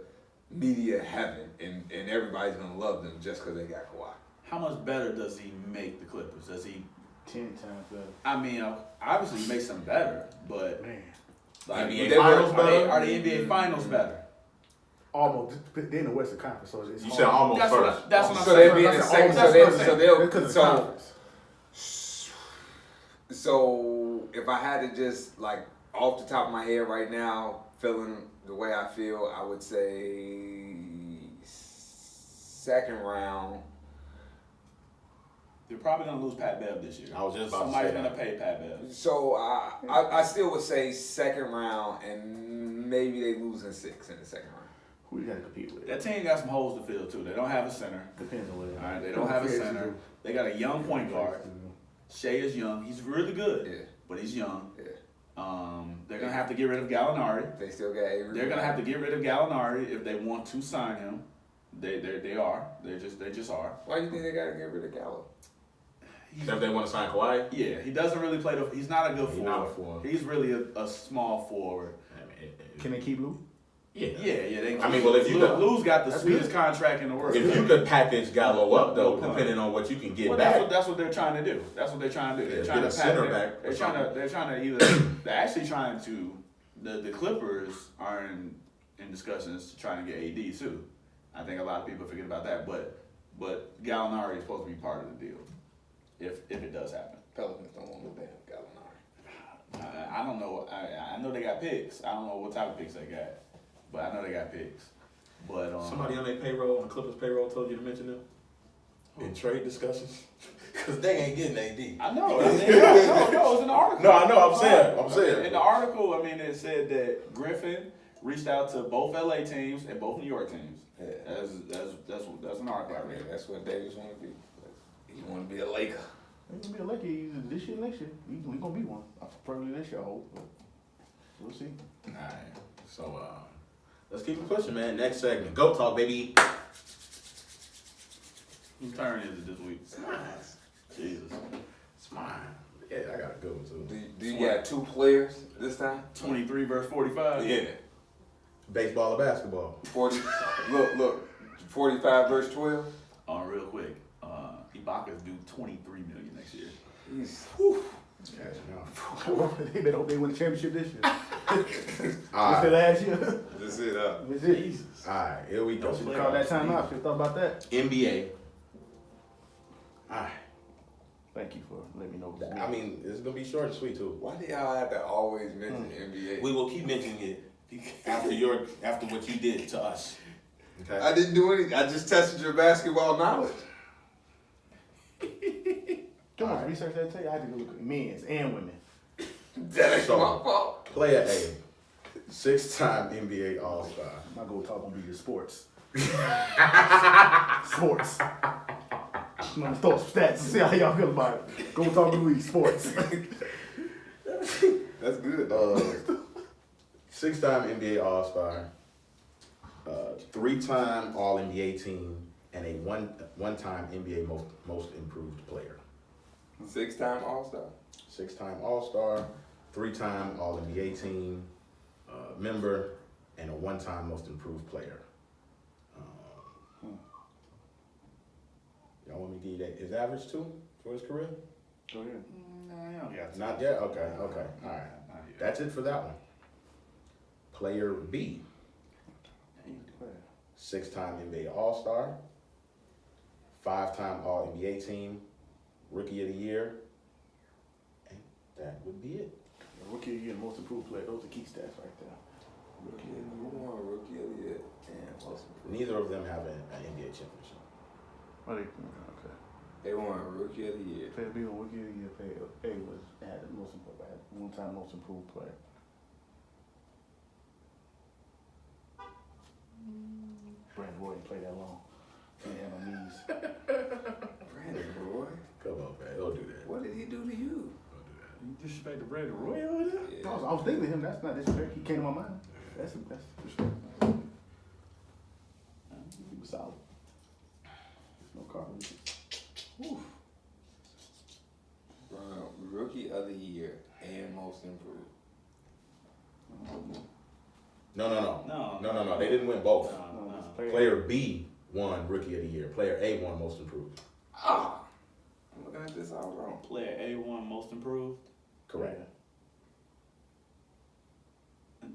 [SPEAKER 2] media heaven, and everybody's going to love them just because they got Kawhi.
[SPEAKER 3] How much better does he make the Clippers? Does he?
[SPEAKER 4] 10 times better.
[SPEAKER 3] I mean, obviously he makes them better, but
[SPEAKER 4] Man.
[SPEAKER 3] like,
[SPEAKER 1] NBA Finals better?
[SPEAKER 3] Are the NBA Finals better?
[SPEAKER 4] Almost. They're in the Western Conference, so it's
[SPEAKER 1] You
[SPEAKER 4] hard.
[SPEAKER 1] said almost
[SPEAKER 3] That's
[SPEAKER 1] first.
[SPEAKER 3] what I'm
[SPEAKER 2] So
[SPEAKER 3] saying.
[SPEAKER 2] they'll be in the
[SPEAKER 4] That's
[SPEAKER 2] second.
[SPEAKER 4] almost-
[SPEAKER 2] So they'll.
[SPEAKER 4] Because of the
[SPEAKER 2] So
[SPEAKER 4] conference.
[SPEAKER 2] So if I had to just off the top of my head right now, feeling the way I feel, I would say second round.
[SPEAKER 3] They're probably gonna lose Pat Bev this year.
[SPEAKER 1] I was just about to
[SPEAKER 3] Somebody's
[SPEAKER 1] say
[SPEAKER 3] gonna
[SPEAKER 1] that.
[SPEAKER 3] pay Pat Bev.
[SPEAKER 2] So I still would say second round, and maybe they lose in 6 in the second round.
[SPEAKER 4] Who you got to compete with?
[SPEAKER 3] That team got some holes to fill too. They don't have a center.
[SPEAKER 4] Depends on what.
[SPEAKER 3] All right, they don't have a center. They got a young point guard. Shea is young. He's really good,
[SPEAKER 2] Yeah,
[SPEAKER 3] but he's young.
[SPEAKER 2] yeah.
[SPEAKER 3] They're gonna have to get rid of Gallinari.
[SPEAKER 2] They still got Avery.
[SPEAKER 3] They're gonna have to get rid of Gallinari if they want to sign him. They are. They just are.
[SPEAKER 2] Why do you think they gotta get rid of Gallo?
[SPEAKER 1] If they want to sign Kawhi,
[SPEAKER 3] Yeah, he doesn't really play the. He's not a good
[SPEAKER 1] He's not a
[SPEAKER 3] forward.
[SPEAKER 1] forward.
[SPEAKER 3] He's really a small forward.
[SPEAKER 4] Can they keep Lou?
[SPEAKER 3] Yeah. They
[SPEAKER 1] well, if you could-
[SPEAKER 3] Lou's got the
[SPEAKER 4] That's
[SPEAKER 3] sweetest
[SPEAKER 4] good.
[SPEAKER 3] contract in the world.
[SPEAKER 1] if you could package Gallo up though,
[SPEAKER 3] No pun.
[SPEAKER 1] depending on what you can get
[SPEAKER 3] Well,
[SPEAKER 1] back.
[SPEAKER 3] that's what they're trying to do. That's what they're trying to do. They're
[SPEAKER 1] Yeah,
[SPEAKER 3] trying
[SPEAKER 1] get
[SPEAKER 3] to
[SPEAKER 1] a center
[SPEAKER 3] pack.
[SPEAKER 1] back
[SPEAKER 3] They're
[SPEAKER 1] or
[SPEAKER 3] trying to.
[SPEAKER 1] something.
[SPEAKER 3] They're trying to either. They're actually trying to. The Clippers are in discussions to try to get AD too. I think a lot of people forget about that, but Gallinari is supposed to be part of the deal, if it does happen.
[SPEAKER 2] Pelicans don't want no damn Gallinari.
[SPEAKER 3] I don't know. I know they got picks. I don't know what type of picks they got, but I know they got picks. But
[SPEAKER 1] Somebody on their payroll, on Clippers payroll, told you to mention them in trade discussions, because they ain't getting AD.
[SPEAKER 3] I know. No, it's in the article.
[SPEAKER 1] No, I know. I'm saying.
[SPEAKER 3] In the article, I mean, it said that Griffin reached out to both LA teams and both New York teams.
[SPEAKER 2] Yeah.
[SPEAKER 3] That's an article I
[SPEAKER 2] I mean,
[SPEAKER 3] read.
[SPEAKER 2] that's what Davis want to be. He want to be a Laker.
[SPEAKER 4] He's gonna be a Laker either this year, next year. He's gonna be one. Probably this year, I hope. But we'll see.
[SPEAKER 1] All right. So let's keep it pushing, man. Next segment, Goat Talk, baby.
[SPEAKER 3] Whose turn is it this week? Jesus.
[SPEAKER 1] It's mine. Yeah, I got a good one too.
[SPEAKER 2] Do you got 2 players this time?
[SPEAKER 3] 23 versus 45.
[SPEAKER 2] Yeah.
[SPEAKER 1] Baseball or basketball?
[SPEAKER 2] 40. Look. 45 versus 12.
[SPEAKER 3] Real quick. Ibaka's due $23 million next year.
[SPEAKER 2] He's
[SPEAKER 4] They better hope they win the championship this year.
[SPEAKER 1] All
[SPEAKER 4] What's the
[SPEAKER 1] right.
[SPEAKER 4] last year?
[SPEAKER 2] This is it.
[SPEAKER 4] That's it.
[SPEAKER 3] Jesus.
[SPEAKER 1] All right, here we go.
[SPEAKER 3] Don't play
[SPEAKER 4] Call that time out. Should thought about that.
[SPEAKER 1] NBA. All right.
[SPEAKER 4] Thank you for letting me know. What
[SPEAKER 1] I mean, it's gonna be short and sweet too.
[SPEAKER 2] Why do y'all have to always mention NBA?
[SPEAKER 1] We will keep mentioning it after what you did to us. Okay.
[SPEAKER 2] I didn't do anything. I just tested your basketball knowledge.
[SPEAKER 4] Too much research that tell you. I had to go look at men's and women.
[SPEAKER 2] That ain't
[SPEAKER 1] So-
[SPEAKER 2] my fault.
[SPEAKER 1] Player A, 6-time NBA All-Star.
[SPEAKER 4] My go talk gonna be your sports. Sports. I'm gonna throw some stats and see how y'all feel about it. Go talk to me sports.
[SPEAKER 2] That's good.
[SPEAKER 1] 6-time NBA All-Star, 3-time All-NBA team, and a one-time NBA most improved player.
[SPEAKER 2] 6-time All-Star.
[SPEAKER 1] 6-time All-Star, 3-time All-NBA team member, and a one-time most improved player. Y'all want me to give you that his average too for his career?
[SPEAKER 4] Go ahead.
[SPEAKER 3] No, you don't got to.
[SPEAKER 1] Not yet. Okay. All right. That's it for that one. Player B, 6-time NBA All-Star, 5-time All-NBA team, Rookie of the Year, and that would be it.
[SPEAKER 4] Rookie of the year, most improved player. Those are key stats right there.
[SPEAKER 2] Rookie of the year. And most improved.
[SPEAKER 1] Neither of them have an NBA championship.
[SPEAKER 4] Oh, okay.
[SPEAKER 2] They won Rookie of the Year.
[SPEAKER 4] Player B was rookie of the year. Player A had the most improved, had one-time most improved player. Brandon Roy didn't play that long. He had no knees.
[SPEAKER 2] Brandon Roy.
[SPEAKER 1] Come on, man. Don't do that.
[SPEAKER 2] What did he do to you?
[SPEAKER 1] Don't do that.
[SPEAKER 3] You disrespect the Brandon Roy over there?
[SPEAKER 2] Yeah.
[SPEAKER 4] I was thinking of him. That's not disrespect. He came to my mind. That's disrespect. He was solid. No car.
[SPEAKER 2] Rookie of the Year and most improved.
[SPEAKER 1] No. They didn't win both.
[SPEAKER 3] No.
[SPEAKER 1] Player B won Rookie of the Year. Player A won most improved.
[SPEAKER 2] Ah! I'm looking at this all wrong.
[SPEAKER 3] Player A1 most improved,
[SPEAKER 1] Correct.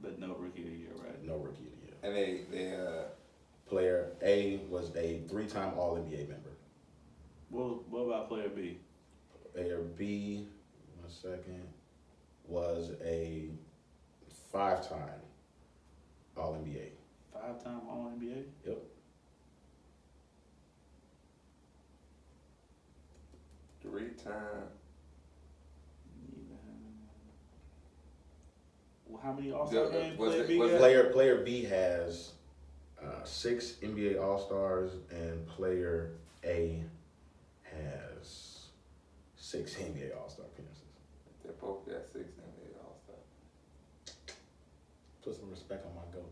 [SPEAKER 3] but no Rookie of the Year, right?
[SPEAKER 1] No Rookie of the Year.
[SPEAKER 2] And they
[SPEAKER 1] Player A was a 3-time All-NBA member.
[SPEAKER 3] What about player B?
[SPEAKER 1] Player B, 1 second, was a 5-time All-NBA.
[SPEAKER 3] 5-time All-NBA?
[SPEAKER 1] Yep.
[SPEAKER 2] Three-time.
[SPEAKER 3] Well, how many All-Star games
[SPEAKER 2] was
[SPEAKER 3] player
[SPEAKER 2] it-
[SPEAKER 3] B
[SPEAKER 2] was
[SPEAKER 3] got?
[SPEAKER 1] Player B has 6 NBA All-Stars, and player A has 6 NBA All-Star appearances.
[SPEAKER 2] They both got 6 NBA All-Star.
[SPEAKER 1] Put some respect on my Go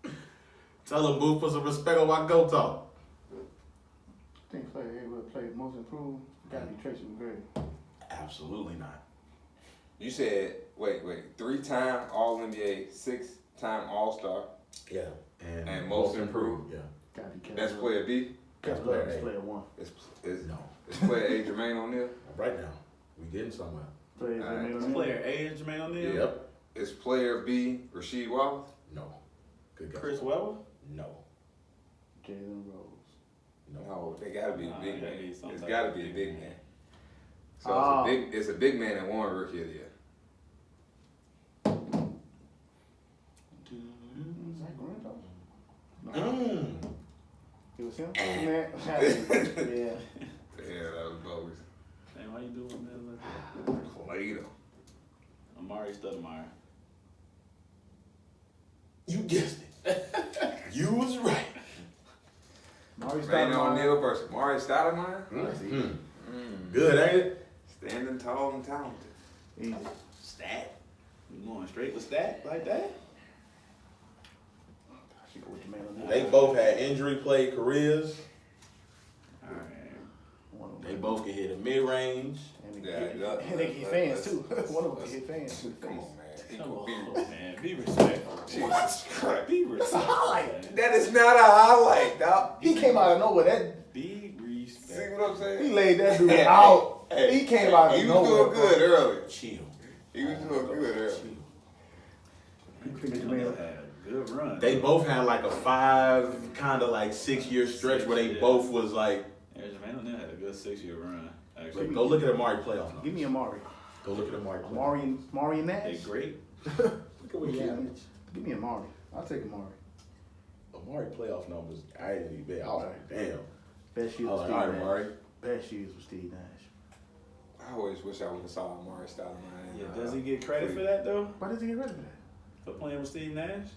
[SPEAKER 1] Talk. Tell them, Boo, put some respect on my Go Talk.
[SPEAKER 4] I think player A would play most improved. Gotta be Tracy McGrady.
[SPEAKER 1] Absolutely not.
[SPEAKER 2] You said, wait, 3-time All-NBA, 6-time All-Star,
[SPEAKER 1] Yeah.
[SPEAKER 2] And most improved?
[SPEAKER 1] Yeah.
[SPEAKER 4] Gotta be Kevin.
[SPEAKER 2] that's player B.
[SPEAKER 1] That's
[SPEAKER 4] Player
[SPEAKER 1] player A.
[SPEAKER 4] Player one.
[SPEAKER 2] It's
[SPEAKER 1] No.
[SPEAKER 2] player A, Jermaine O'Neal.
[SPEAKER 1] Right now, we getting somewhere.
[SPEAKER 4] Player
[SPEAKER 2] All right.
[SPEAKER 4] A. Made
[SPEAKER 3] Player A is Jermaine O'Neal?
[SPEAKER 1] Yep.
[SPEAKER 2] It's player B, Rasheed Wallace.
[SPEAKER 1] No. Good guess.
[SPEAKER 3] Chris Webber?
[SPEAKER 1] No.
[SPEAKER 4] Jalen Rose.
[SPEAKER 1] No.
[SPEAKER 2] No, they gotta be a
[SPEAKER 3] Nah,
[SPEAKER 2] big
[SPEAKER 3] it gotta
[SPEAKER 2] man.
[SPEAKER 3] be some
[SPEAKER 2] It's
[SPEAKER 3] type
[SPEAKER 2] gotta
[SPEAKER 3] of
[SPEAKER 2] be a
[SPEAKER 3] big
[SPEAKER 2] big
[SPEAKER 3] man.
[SPEAKER 2] man. So
[SPEAKER 4] Ah.
[SPEAKER 2] it's a big man that won Rookie of the Year.
[SPEAKER 4] Zach Randolph? No.
[SPEAKER 1] Mm.
[SPEAKER 4] It was him? Yeah. Yeah.
[SPEAKER 2] Yeah, that was bogus.
[SPEAKER 3] Hey, why you doing that like that?
[SPEAKER 2] Played him.
[SPEAKER 3] Amari Stoudemire.
[SPEAKER 1] You guessed it. You was right.
[SPEAKER 4] Maurice
[SPEAKER 2] Rain
[SPEAKER 4] Stoudemire.
[SPEAKER 2] O'Neal versus Maurice Stoudemire.
[SPEAKER 1] Good, ain't it?
[SPEAKER 2] Standing tall and talented.
[SPEAKER 4] Easy.
[SPEAKER 3] Stat. You going straight with stat like that?
[SPEAKER 4] I should go with Jermaine O'Neal.
[SPEAKER 1] They both had injury played careers.
[SPEAKER 3] All right.
[SPEAKER 4] One of
[SPEAKER 1] They
[SPEAKER 4] them.
[SPEAKER 1] both can hit a mid range.
[SPEAKER 4] And
[SPEAKER 2] Yeah,
[SPEAKER 4] and they get fans too. One of them can hit fans.
[SPEAKER 2] Come on, man.
[SPEAKER 3] Come
[SPEAKER 2] Equal
[SPEAKER 3] on,
[SPEAKER 2] beer.
[SPEAKER 3] man. Be respectful.
[SPEAKER 2] Jesus Christ.
[SPEAKER 3] Be respectful.
[SPEAKER 4] highlight.
[SPEAKER 3] man.
[SPEAKER 2] That is not a highlight, dog.
[SPEAKER 4] He came out of nowhere. That
[SPEAKER 3] Be
[SPEAKER 2] See
[SPEAKER 3] respectful.
[SPEAKER 2] what I'm saying?
[SPEAKER 4] he laid that dude out. He came out of
[SPEAKER 2] He was
[SPEAKER 4] nowhere.
[SPEAKER 2] doing good earlier.
[SPEAKER 1] Chill.
[SPEAKER 2] He was doing good earlier.
[SPEAKER 4] You think it's
[SPEAKER 3] They
[SPEAKER 4] Jermaine?
[SPEAKER 3] had a good run.
[SPEAKER 1] They both had like a 5, kind of like 6-year stretch where they both was like.
[SPEAKER 3] Yeah, Jermaine O'Neal had a good 6-year run. Actually,
[SPEAKER 1] Go look at Amari playoff
[SPEAKER 4] Give
[SPEAKER 1] numbers.
[SPEAKER 4] me Amari.
[SPEAKER 1] Go look at Amari playoff.
[SPEAKER 4] Amari and
[SPEAKER 3] they
[SPEAKER 4] Nash.
[SPEAKER 3] great.
[SPEAKER 1] Look at what he
[SPEAKER 4] Yeah.
[SPEAKER 1] averaged.
[SPEAKER 4] Give me Amari. I'll take Amari.
[SPEAKER 1] Amari playoff numbers. I didn't even bet. I was like, damn.
[SPEAKER 4] Best
[SPEAKER 1] I
[SPEAKER 4] years
[SPEAKER 1] was
[SPEAKER 4] with
[SPEAKER 1] like, all
[SPEAKER 4] Steve
[SPEAKER 1] right,
[SPEAKER 4] Nash.
[SPEAKER 1] Amari.
[SPEAKER 4] Best years with Steve Nash.
[SPEAKER 2] I always wish I would have saw Amari Stoudemire.
[SPEAKER 3] Yeah, does he get credit for that though?
[SPEAKER 4] Why does he get rid of that?
[SPEAKER 3] For playing with Steve Nash?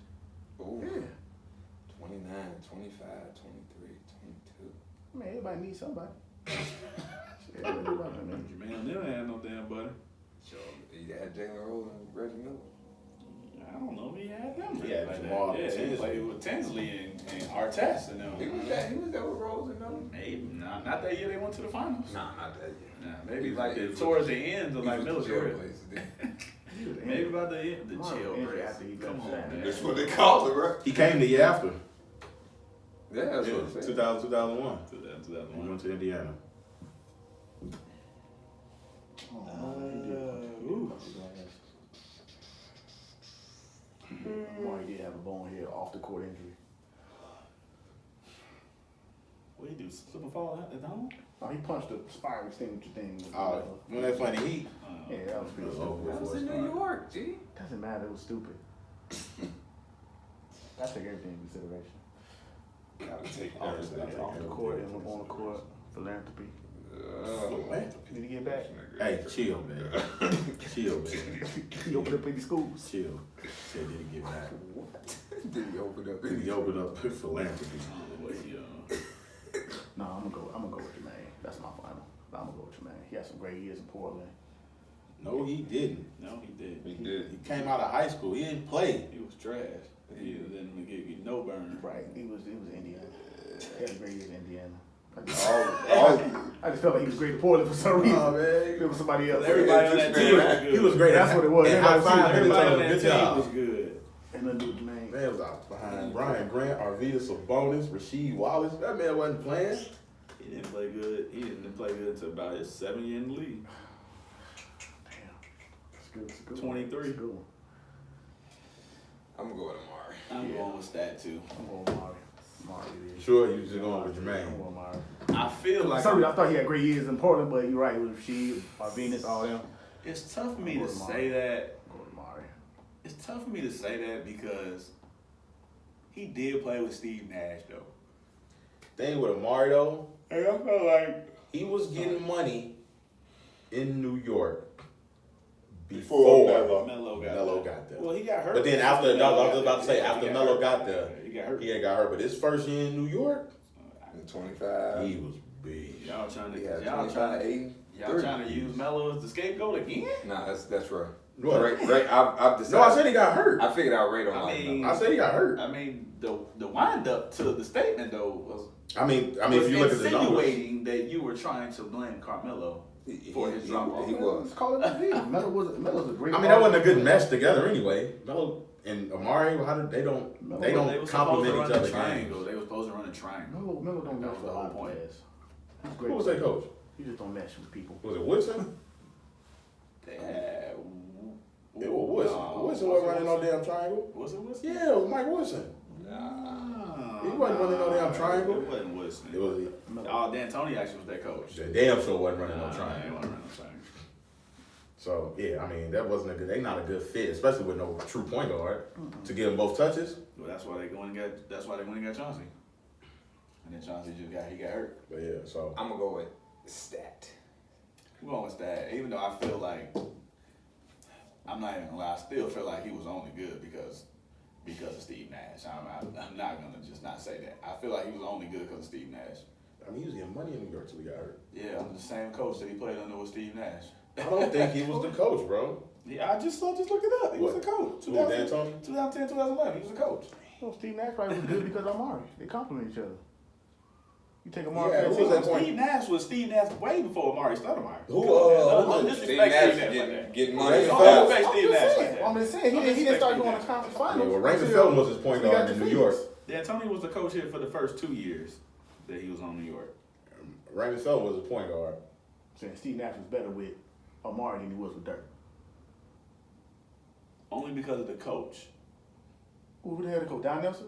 [SPEAKER 2] Ooh,
[SPEAKER 4] Yeah.
[SPEAKER 2] 29, 25, 23, 22.
[SPEAKER 4] I mean, everybody needs somebody. Yeah, everybody, man.
[SPEAKER 3] Jermaine O'Neal ain't had no damn buddy.
[SPEAKER 2] So you had Jalen Rose and Reggie Miller.
[SPEAKER 3] I don't know if he had them.
[SPEAKER 1] He had
[SPEAKER 3] like
[SPEAKER 1] Jamal
[SPEAKER 3] that. Yeah, he
[SPEAKER 1] Tinsley.
[SPEAKER 3] played with Tinsley and Artest and them.
[SPEAKER 2] He was there with Rose and them.
[SPEAKER 3] Maybe not that year they went to the finals.
[SPEAKER 2] Nah, not that yet.
[SPEAKER 3] Nah, maybe
[SPEAKER 2] He
[SPEAKER 3] like
[SPEAKER 2] was-
[SPEAKER 3] towards the end of
[SPEAKER 2] He
[SPEAKER 3] like
[SPEAKER 2] was
[SPEAKER 3] middle
[SPEAKER 2] the jail
[SPEAKER 3] school.
[SPEAKER 2] place, then.
[SPEAKER 4] He was
[SPEAKER 3] Maybe about the end, the
[SPEAKER 4] Mark
[SPEAKER 3] jail
[SPEAKER 4] injured
[SPEAKER 3] break.
[SPEAKER 4] after he
[SPEAKER 3] Come
[SPEAKER 4] left
[SPEAKER 3] on,
[SPEAKER 4] Shaq.
[SPEAKER 3] man.
[SPEAKER 2] That's what they called it, right?
[SPEAKER 1] He came the year after.
[SPEAKER 2] Yeah, that's
[SPEAKER 1] Yeah,
[SPEAKER 2] what I'm saying.
[SPEAKER 1] 2001. He
[SPEAKER 3] 2001.
[SPEAKER 1] went to Indiana.
[SPEAKER 3] Ooh.
[SPEAKER 4] Amari did have a bonehead off the court injury.
[SPEAKER 3] What do you do? Slip and fall at home?
[SPEAKER 4] Oh, he punched the spiral extinguisher thing.
[SPEAKER 1] When they playing the Heat.
[SPEAKER 4] Yeah, that was pretty
[SPEAKER 1] It was over
[SPEAKER 4] stupid.
[SPEAKER 2] That was
[SPEAKER 1] before
[SPEAKER 2] in
[SPEAKER 1] it
[SPEAKER 2] New
[SPEAKER 1] started.
[SPEAKER 2] York, G.
[SPEAKER 4] Doesn't matter. It was stupid. I take everything in consideration.
[SPEAKER 2] Gotta take
[SPEAKER 1] Off
[SPEAKER 2] everything.
[SPEAKER 1] the-
[SPEAKER 4] Off the court and on the court, philanthropy. Need to get back.
[SPEAKER 1] Hey, chill, man. Chill, man.
[SPEAKER 4] He opened up any schools.
[SPEAKER 1] Chill. Said did he get back?
[SPEAKER 2] What? Did he open up?
[SPEAKER 1] Did he open up philanthropy?
[SPEAKER 4] No, I'm gonna go with Jermaine. That's my final. I'm gonna go with Jermaine. He had some great years in Portland.
[SPEAKER 1] No, he didn't.
[SPEAKER 3] No, he did.
[SPEAKER 2] He did.
[SPEAKER 1] He came out of high school. He didn't play.
[SPEAKER 3] He was trash. He didn't get no burn.
[SPEAKER 4] Right. He was Indiana. He had great years in Indiana.
[SPEAKER 2] Oh,
[SPEAKER 4] I just felt like he was great in Portland for some reason.
[SPEAKER 1] Oh, man.
[SPEAKER 4] It was somebody else.
[SPEAKER 3] Everybody on that team was good.
[SPEAKER 1] He was great.
[SPEAKER 4] That's what it was.
[SPEAKER 1] And high five him and
[SPEAKER 3] Everybody
[SPEAKER 1] tell
[SPEAKER 3] on
[SPEAKER 1] him
[SPEAKER 3] that
[SPEAKER 1] good
[SPEAKER 3] team
[SPEAKER 1] job.
[SPEAKER 3] was good.
[SPEAKER 4] And then do Jermaine.
[SPEAKER 1] Man was out behind Brian Grant, Arvidas Sabonis, Rasheed Wallace. That man wasn't playing.
[SPEAKER 3] He didn't play good. He didn't play good until about his 7th year in the league.
[SPEAKER 4] Damn. It's good. It's a good.
[SPEAKER 3] 23.
[SPEAKER 4] It's a good one.
[SPEAKER 2] I'm gonna go with Amari.
[SPEAKER 3] I'm going with that too.
[SPEAKER 4] I'm going with Amari. Amari it is.
[SPEAKER 1] Sure, you was just going with
[SPEAKER 4] I'm
[SPEAKER 1] Jermaine.
[SPEAKER 4] going with Amari.
[SPEAKER 3] I feel like
[SPEAKER 4] Sorry, I thought he had great years in Portland, but you're right. It was Rasheed, Venus, all them.
[SPEAKER 3] it's tough for me to
[SPEAKER 4] Go with Amari.
[SPEAKER 3] say that.
[SPEAKER 4] Go with Amari.
[SPEAKER 3] It's tough for me to say that because he did play with Steve Nash though.
[SPEAKER 1] Thing with Amari though,
[SPEAKER 3] And I felt like
[SPEAKER 1] he was getting money in New York
[SPEAKER 2] Before
[SPEAKER 1] before
[SPEAKER 3] Melo got
[SPEAKER 1] Melo
[SPEAKER 3] there.
[SPEAKER 1] got there.
[SPEAKER 3] Well, he got hurt.
[SPEAKER 1] But then after, I was about to say,
[SPEAKER 3] Yeah,
[SPEAKER 1] after
[SPEAKER 3] he
[SPEAKER 1] Melo
[SPEAKER 3] hurt.
[SPEAKER 1] got there,
[SPEAKER 3] He got hurt.
[SPEAKER 1] he had got hurt. But his first year in New York,
[SPEAKER 2] And 25.
[SPEAKER 1] he was big.
[SPEAKER 3] Y'all trying to
[SPEAKER 2] Yeah,
[SPEAKER 3] y'all
[SPEAKER 2] 25,
[SPEAKER 3] trying
[SPEAKER 2] 8.
[SPEAKER 3] y'all trying to use Melo as the scapegoat again?
[SPEAKER 2] Nah, that's right.
[SPEAKER 1] What?
[SPEAKER 2] Right. I've decided.
[SPEAKER 1] No, I said he got hurt.
[SPEAKER 2] I figured out right on
[SPEAKER 3] I
[SPEAKER 2] my
[SPEAKER 3] mean-
[SPEAKER 1] I said he got hurt.
[SPEAKER 3] I mean, the wind up to the statement though was
[SPEAKER 1] I mean, if you look at the numbers,
[SPEAKER 3] insinuating that you were trying to blame Carmelo for his drop off.
[SPEAKER 2] He was.
[SPEAKER 4] Let's call it a deal. Melo's a great.
[SPEAKER 1] I mean, that wasn't a good mesh together anyway. Melo and Amari, how did they don't
[SPEAKER 3] They
[SPEAKER 1] don't
[SPEAKER 3] were
[SPEAKER 1] complement
[SPEAKER 3] supposed
[SPEAKER 1] each
[SPEAKER 3] to run
[SPEAKER 1] other
[SPEAKER 3] a triangle.
[SPEAKER 1] games.
[SPEAKER 3] They were supposed to run a triangle.
[SPEAKER 4] Melo don't
[SPEAKER 3] That
[SPEAKER 4] mesh
[SPEAKER 3] was
[SPEAKER 4] with a
[SPEAKER 3] the
[SPEAKER 4] lot of
[SPEAKER 3] whole point.
[SPEAKER 4] players. He's great.
[SPEAKER 1] Who was their coach?
[SPEAKER 4] He just don't mesh with people.
[SPEAKER 1] Was it Woodson?
[SPEAKER 3] They had
[SPEAKER 1] It was Woodson. Woodson wasn't running no damn triangle.
[SPEAKER 3] Was it Woodson?
[SPEAKER 1] Yeah, it was Mike Woodson. He wasn't running no damn triangle.
[SPEAKER 3] It wasn't Woodson.
[SPEAKER 1] It was
[SPEAKER 3] Oh, D'Antoni actually was their coach.
[SPEAKER 1] the damn sure wasn't running no
[SPEAKER 3] They
[SPEAKER 1] triangle.
[SPEAKER 3] weren't running no triangle.
[SPEAKER 1] So yeah, I mean that wasn't a good. They not a good fit, especially with no true point guard to give them both touches.
[SPEAKER 3] Well, that's why they went and got Chauncey. And then Chauncey he got hurt.
[SPEAKER 1] But yeah, so
[SPEAKER 2] I'm gonna go with stat.
[SPEAKER 3] I'm going with that. Even though I feel like I'm not even gonna lie, I still feel like he was only good because because of Steve Nash. I'm not gonna just not say that. I feel like he was only good because of Steve Nash.
[SPEAKER 1] I mean, he was getting money in New York till he got hurt.
[SPEAKER 3] Yeah, the same coach that he played under was Steve Nash.
[SPEAKER 1] I don't think he was the coach, bro.
[SPEAKER 3] Yeah, I just looked it up. He was the coach.
[SPEAKER 1] Who, Dan Tony?
[SPEAKER 3] 2010, 2011. He was the coach.
[SPEAKER 4] Well, Steve Nash probably was good because of Amari. They complement each other. You take Amari.
[SPEAKER 1] Yeah, who was that point?
[SPEAKER 3] Steve Nash way before Amari Stoudemire.
[SPEAKER 1] Who,
[SPEAKER 2] Steve Nash getting money.
[SPEAKER 1] Don't
[SPEAKER 3] disrespect Steve Nash like that.
[SPEAKER 4] I'm just saying, he didn't start going to conference
[SPEAKER 1] Yeah,
[SPEAKER 4] finals.
[SPEAKER 1] well, Raymond Felton was his point
[SPEAKER 4] until he
[SPEAKER 1] guard
[SPEAKER 4] got
[SPEAKER 1] in New
[SPEAKER 4] defeated.
[SPEAKER 1] York.
[SPEAKER 3] D'Antoni was the coach here for the first 2 years that he was on New York.
[SPEAKER 1] Raymond Felton was his point guard.
[SPEAKER 4] Saying Steve Nash was better with Amari than he was with Dirk.
[SPEAKER 3] Only because of the coach.
[SPEAKER 4] Who the hell the coach? Don Nelson?